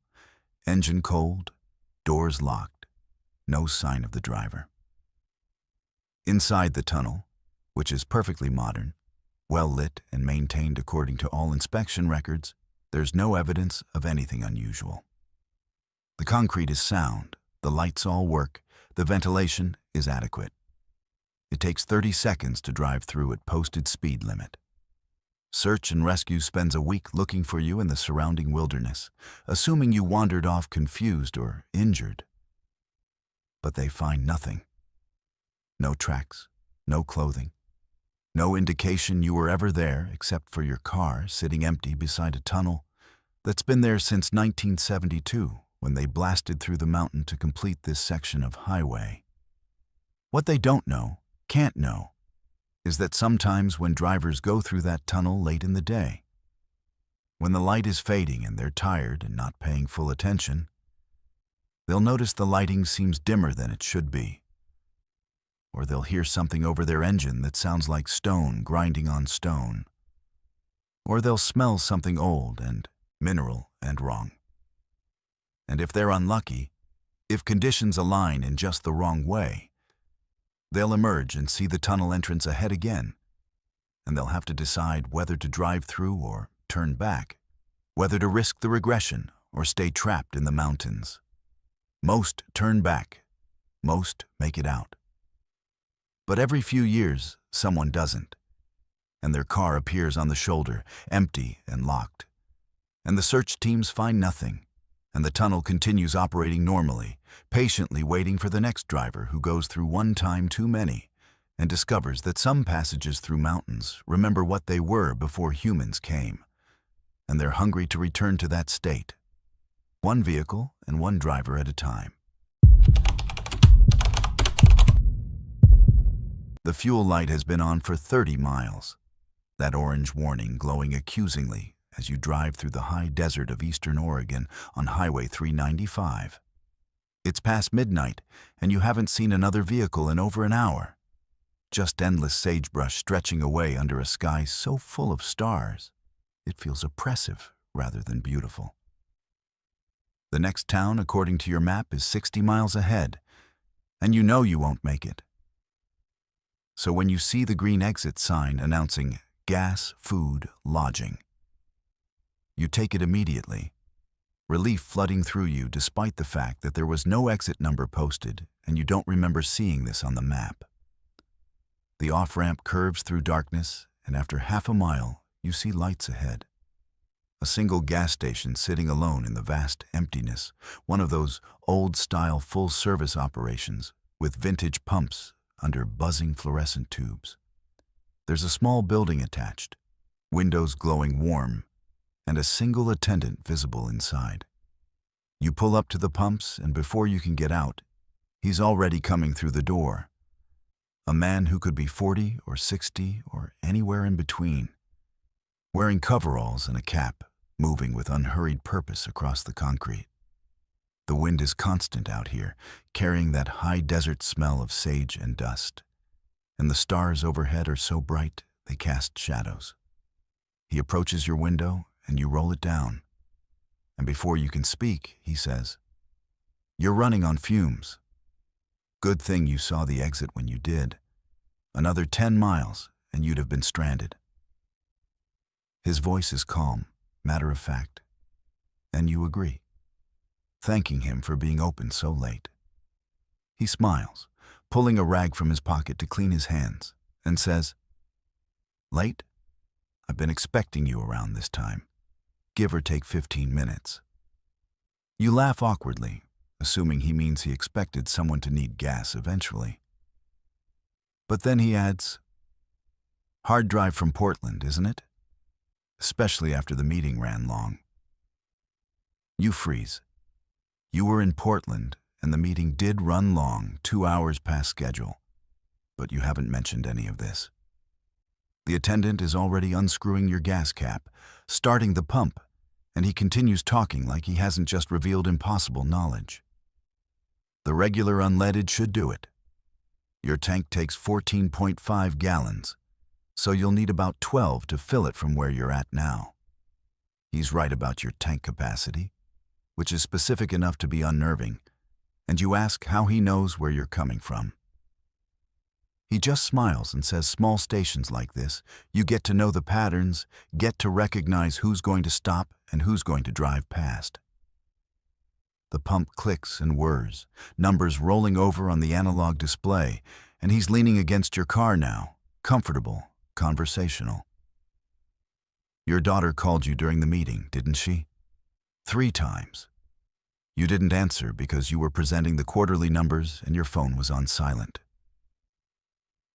Engine cold, doors locked, no sign of the driver. Inside the tunnel, which is perfectly modern, well lit and maintained according to all inspection records, there's no evidence of anything unusual. The concrete is sound, the lights all work, the ventilation is adequate. It takes 30 seconds to drive through at posted speed limit. Search and Rescue spends a week looking for you in the surrounding wilderness, assuming you wandered off confused or injured. But they find nothing. No tracks, no clothing, no indication you were ever there except for your car sitting empty beside a tunnel that's been there since 1972, when they blasted through the mountain to complete this section of highway. What they don't know, can't know, is that sometimes when drivers go through that tunnel late in the day, when the light is fading and they're tired and not paying full attention, they'll notice the lighting seems dimmer than it should be. Or they'll hear something over their engine that sounds like stone grinding on stone. Or they'll smell something old and mineral and wrong. And if they're unlucky, if conditions align in just the wrong way, they'll emerge and see the tunnel entrance ahead again, and they'll have to decide whether to drive through or turn back, whether to risk the regression or stay trapped in the mountains. Most turn back, most make it out. But every few years, someone doesn't, and their car appears on the shoulder, empty and locked. And the search teams find nothing, and the tunnel continues operating normally, patiently waiting for the next driver who goes through one time too many and discovers that some passages through mountains remember what they were before humans came, and they're hungry to return to that state, one vehicle and one driver at a time. The fuel light has been on for 30 miles, that orange warning glowing accusingly as you drive through the high desert of eastern Oregon on Highway 395. It's past midnight, and you haven't seen another vehicle in over an hour. Just endless sagebrush stretching away under a sky so full of stars, it feels oppressive rather than beautiful. The next town, according to your map, is 60 miles ahead, and you know you won't make it. So when you see the green exit sign announcing gas, food, lodging, you take it immediately, relief flooding through you despite the fact that there was no exit number posted and you don't remember seeing this on the map. The off-ramp curves through darkness, and after half a mile, you see lights ahead. A single gas station sitting alone in the vast emptiness, one of those old-style full-service operations with vintage pumps under buzzing fluorescent tubes. There's a small building attached, windows glowing warm, and a single attendant visible inside. You pull up to the pumps, and before you can get out, he's already coming through the door. A man who could be 40 or 60 or anywhere in between, wearing coveralls and a cap, moving with unhurried purpose across the concrete. The wind is constant out here, carrying that high desert smell of sage and dust, and the stars overhead are so bright they cast shadows. He approaches your window, and you roll it down, and before you can speak, he says, "You're running on fumes. Good thing you saw the exit when you did. Another 10 miles, and you'd have been stranded." His voice is calm, matter of fact, and you agree, thanking him for being open so late. He smiles, pulling a rag from his pocket to clean his hands, and says, "Late? I've been expecting you around this time, give or take 15 minutes. You laugh awkwardly, assuming he means he expected someone to need gas eventually. But then he adds, "Hard drive from Portland, isn't it? Especially after the meeting ran long." You freeze. You were in Portland, and the meeting did run long, 2 hours past schedule, but you haven't mentioned any of this. The attendant is already unscrewing your gas cap, starting the pump, and he continues talking like he hasn't just revealed impossible knowledge. The regular unleaded should do it. Your tank takes 14.5 gallons, so you'll need about 12 to fill it from where you're at now. He's right about your tank capacity, which is specific enough to be unnerving, and you ask how he knows where you're coming from. He just smiles and says small stations like this, you get to know the patterns, get to recognize who's going to stop and who's going to drive past. The pump clicks and whirs, numbers rolling over on the analog display, and he's leaning against your car now, comfortable, conversational. Your daughter called you during the meeting, didn't she? 3 times. You didn't answer because you were presenting the quarterly numbers and your phone was on silent.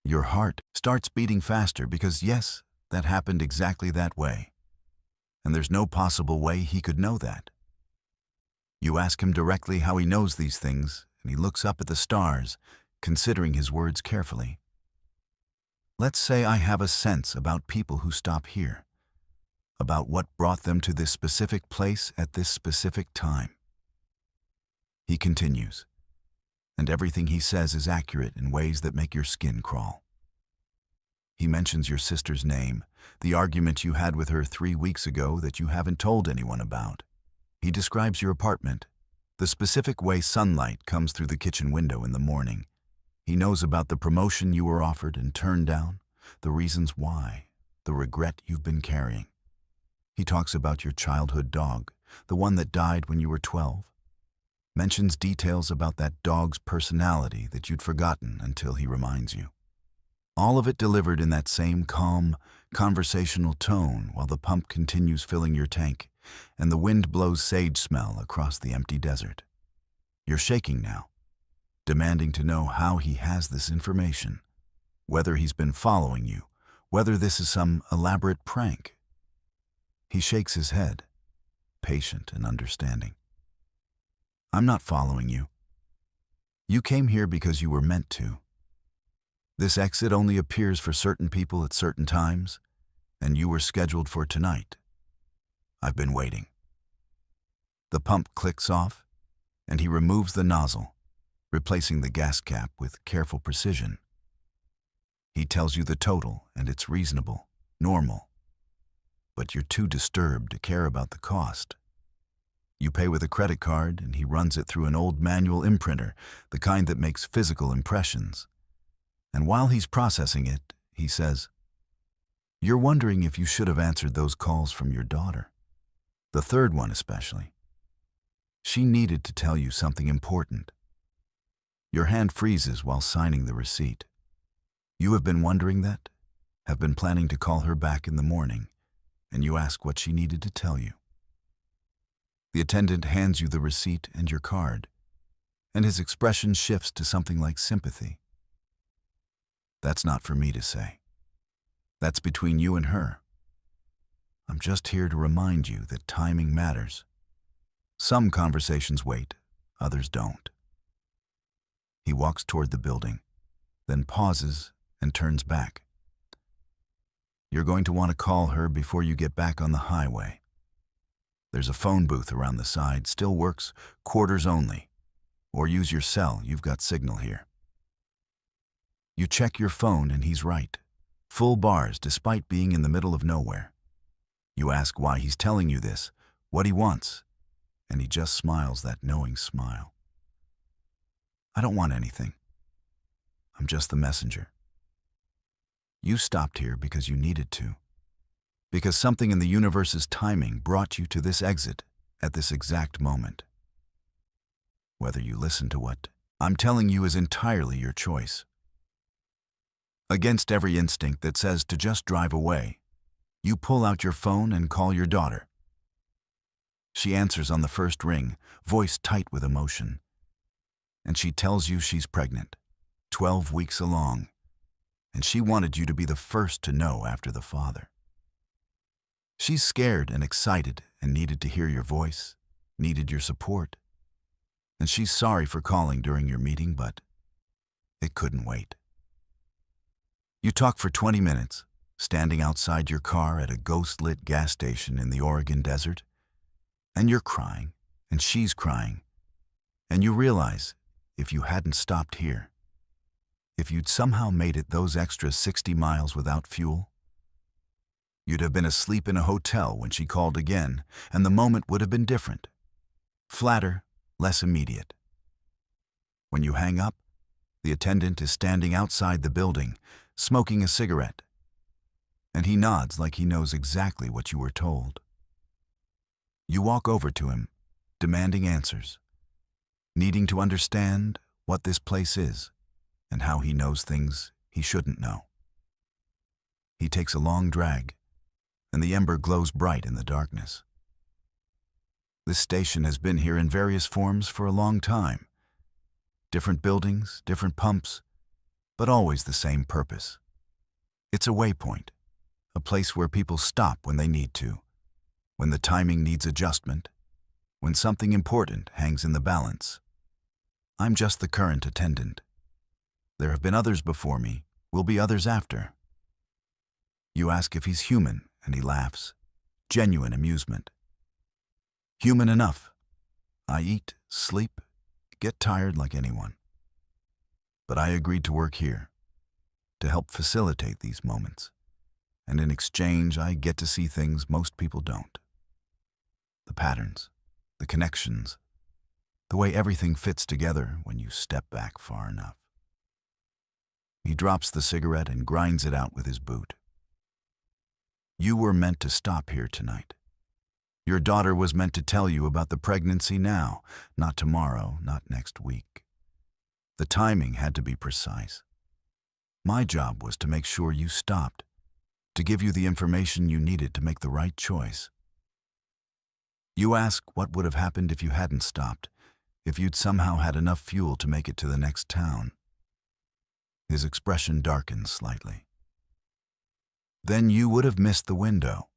Your heart starts beating faster because, yes, that happened exactly that way. And there's no possible way he could know that. You ask him directly how he knows these things, and he looks up at the stars, considering his words carefully. Let's say I have a sense about people who stop here, about what brought them to this specific place at this specific time. He continues, and everything he says is accurate in ways that make your skin crawl. He mentions your sister's name, the argument you had with her 3 weeks ago that you haven't told anyone about. He describes your apartment, the specific way sunlight comes through the kitchen window in the morning. He knows about the promotion you were offered and turned down, the reasons why, the regret you've been carrying. He talks about your childhood dog, the one that died when you were 12. Mentions details about that dog's personality that you'd forgotten until he reminds you. All of it delivered in that same calm, conversational tone while the pump continues filling your tank and the wind blows sage smell across the empty desert. You're shaking now, demanding to know how he has this information, whether he's been following you, whether this is some elaborate prank. He shakes his head, patient and understanding. I'm not following you. You came here because you were meant to. This exit only appears for certain people at certain times, and you were scheduled for tonight. I've been waiting. The pump clicks off, and he removes the nozzle, replacing the gas cap with careful precision. He tells you the total, and it's reasonable, normal. But you're too disturbed to care about the cost. You pay with a credit card, and he runs it through an old manual imprinter, the kind that makes physical impressions. And while he's processing it, he says, "You're wondering if you should have answered those calls from your daughter. The third one especially. She needed to tell you something important." Your hand freezes while signing the receipt. You have been wondering that, have been planning to call her back in the morning, and you ask what she needed to tell you. The attendant hands you the receipt and your card, and his expression shifts to something like sympathy. That's not for me to say. That's between you and her. I'm just here to remind you that timing matters. Some conversations wait, others don't. He walks toward the building, then pauses and turns back. You're going to want to call her before you get back on the highway. There's a phone booth around the side, still works, quarters only. Or use your cell, you've got signal here. You check your phone and he's right. Full bars despite being in the middle of nowhere. You ask why he's telling you this, what he wants, and he just smiles that knowing smile. I don't want anything. I'm just the messenger. You stopped here because you needed to. Because something in the universe's timing brought you to this exit at this exact moment. Whether you listen to what I'm telling you is entirely your choice. Against every instinct that says to just drive away, you pull out your phone and call your daughter. She answers on the first ring, voice tight with emotion. And she tells you she's pregnant, 12 weeks along, and she wanted you to be the first to know after the father. She's scared and excited and needed to hear your voice, needed your support. And she's sorry for calling during your meeting, but it couldn't wait. You talk for 20 minutes, standing outside your car at a ghost-lit gas station in the Oregon desert, and you're crying, and she's crying, and you realize if you hadn't stopped here, if you'd somehow made it those extra 60 miles without fuel, You'd have been asleep in a hotel when she called again, and the moment would have been different. Flatter, less immediate. When you hang up, the attendant is standing outside the building, smoking a cigarette, and he nods like he knows exactly what you were told. You walk over to him, demanding answers, needing to understand what this place is and how he knows things he shouldn't know. He takes a long drag, and the ember glows bright in the darkness. This station has been here in various forms for a long time. Different buildings, different pumps, but always the same purpose. It's a waypoint, a place where people stop when they need to, when the timing needs adjustment, when something important hangs in the balance. I'm just the current attendant. There have been others before me, will be others after. You ask if he's human, and he laughs. Genuine amusement. Human enough. I eat, sleep, get tired like anyone. But I agreed to work here, to help facilitate these moments. And in exchange, I get to see things most people don't. The patterns, the connections, the way everything fits together when you step back far enough. He drops the cigarette and grinds it out with his boot. You were meant to stop here tonight. Your daughter was meant to tell you about the pregnancy now, not tomorrow, not next week. The timing had to be precise. My job was to make sure you stopped, to give you the information you needed to make the right choice. You ask what would have happened if you hadn't stopped, if you'd somehow had enough fuel to make it to the next town. His expression darkens slightly. Then you would have missed the window.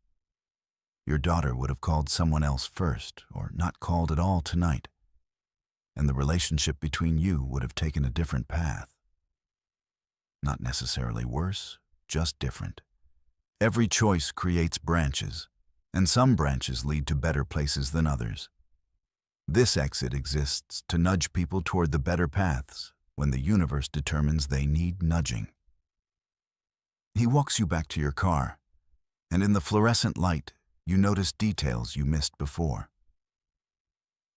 Your daughter would have called someone else first, or not called at all tonight, and the relationship between you would have taken a different path. Not necessarily worse, just different. Every choice creates branches, and some branches lead to better places than others. This exit exists to nudge people toward the better paths when the universe determines they need nudging. He walks you back to your car, and in the fluorescent light, you notice details you missed before.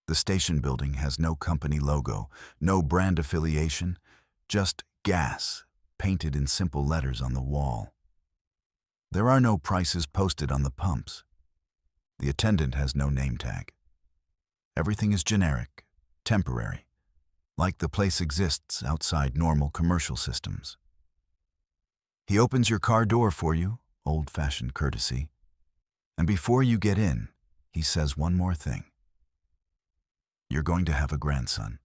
The station building has no company logo, no brand affiliation, just gas painted in simple letters on the wall. There are no prices posted on the pumps. The attendant has no name tag. Everything is generic, temporary, like the place exists outside normal commercial systems. He opens your car door for you, old-fashioned courtesy, and before you get in, he says one more thing. You're going to have a grandson.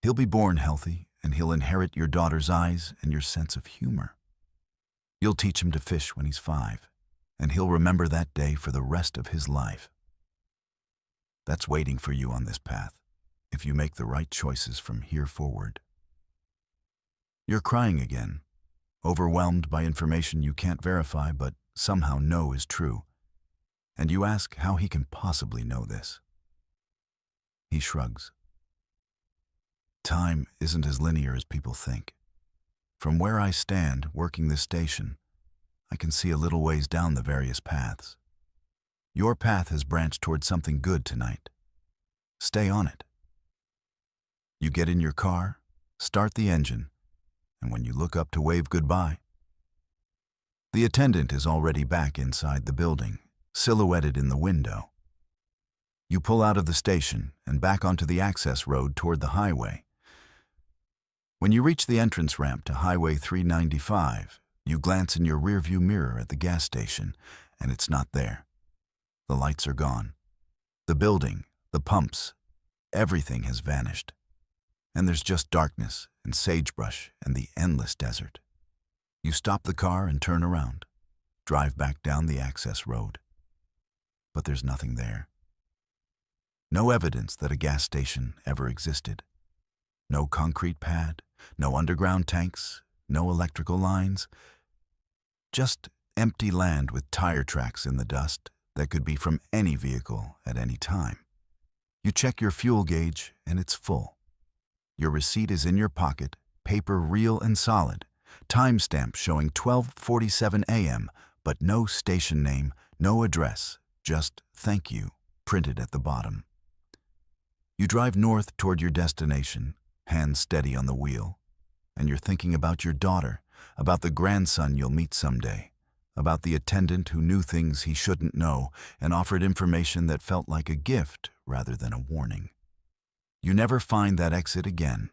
He'll be born healthy, and he'll inherit your daughter's eyes and your sense of humor. You'll teach him to fish when he's 5, and he'll remember that day for the rest of his life. That's waiting for you on this path, if you make the right choices from here forward. You're crying again, overwhelmed by information you can't verify but somehow know is true, and you ask how he can possibly know this. He shrugs. Time isn't as linear as people think. From where I stand, working this station, I can see a little ways down the various paths. Your path has branched toward something good tonight. Stay on it. You get in your car, start the engine, and when you look up to wave goodbye, the attendant is already back inside the building, silhouetted in the window. You pull out of the station and back onto the access road toward the highway. When you reach the entrance ramp to Highway 395, you glance in your rearview mirror at the gas station, and it's not there. The lights are gone. The building, the pumps, everything has vanished. And there's just darkness and sagebrush and the endless desert. You stop the car and turn around, drive back down the access road. But there's nothing there. No evidence that a gas station ever existed. No concrete pad, no underground tanks, no electrical lines. Just empty land with tire tracks in the dust that could be from any vehicle at any time. You check your fuel gauge and it's full. Your receipt is in your pocket, paper real and solid, timestamp showing 12:47 a.m., but no station name, no address, just "thank you" printed at the bottom. You drive north toward your destination, hands steady on the wheel, and you're thinking about your daughter, about the grandson you'll meet someday, about the attendant who knew things he shouldn't know and offered information that felt like a gift rather than a warning. You never find that exit again,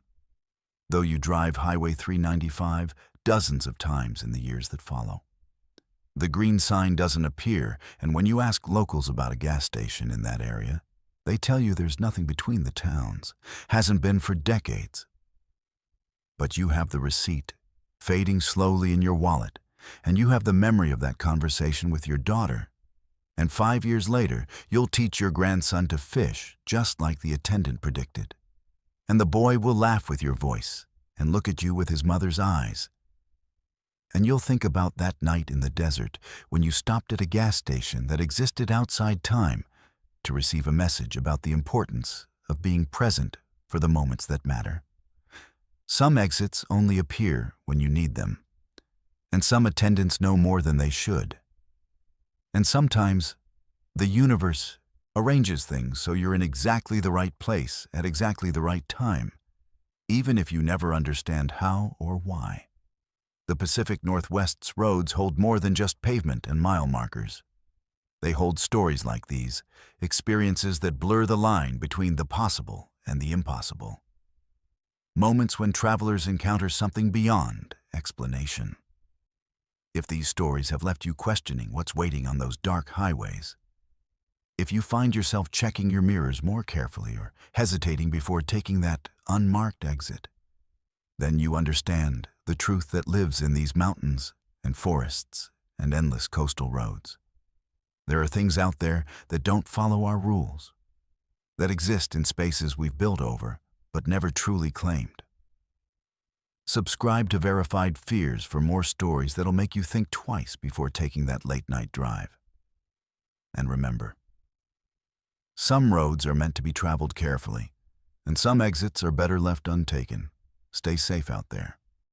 though you drive Highway 395 dozens of times in the years that follow. The green sign doesn't appear, and when you ask locals about a gas station in that area, they tell you there's nothing between the towns, hasn't been for decades. But you have the receipt, fading slowly in your wallet, and you have the memory of that conversation with your daughter. And 5 years later, you'll teach your grandson to fish just like the attendant predicted. And the boy will laugh with your voice and look at you with his mother's eyes. And you'll think about that night in the desert when you stopped at a gas station that existed outside time to receive a message about the importance of being present for the moments that matter. Some exits only appear when you need them, and some attendants know more than they should. And sometimes the universe arranges things so you're in exactly the right place at exactly the right time, even if you never understand how or why. The Pacific Northwest's roads hold more than just pavement and mile markers. They hold stories like these, experiences that blur the line between the possible and the impossible. Moments when travelers encounter something beyond explanation. If these stories have left you questioning what's waiting on those dark highways, if you find yourself checking your mirrors more carefully or hesitating before taking that unmarked exit, then you understand the truth that lives in these mountains and forests and endless coastal roads. There are things out there that don't follow our rules, that exist in spaces we've built over but never truly claimed. Subscribe to Verified Fears for more stories that'll make you think twice before taking that late-night drive. And remember, some roads are meant to be traveled carefully, and some exits are better left untaken. Stay safe out there.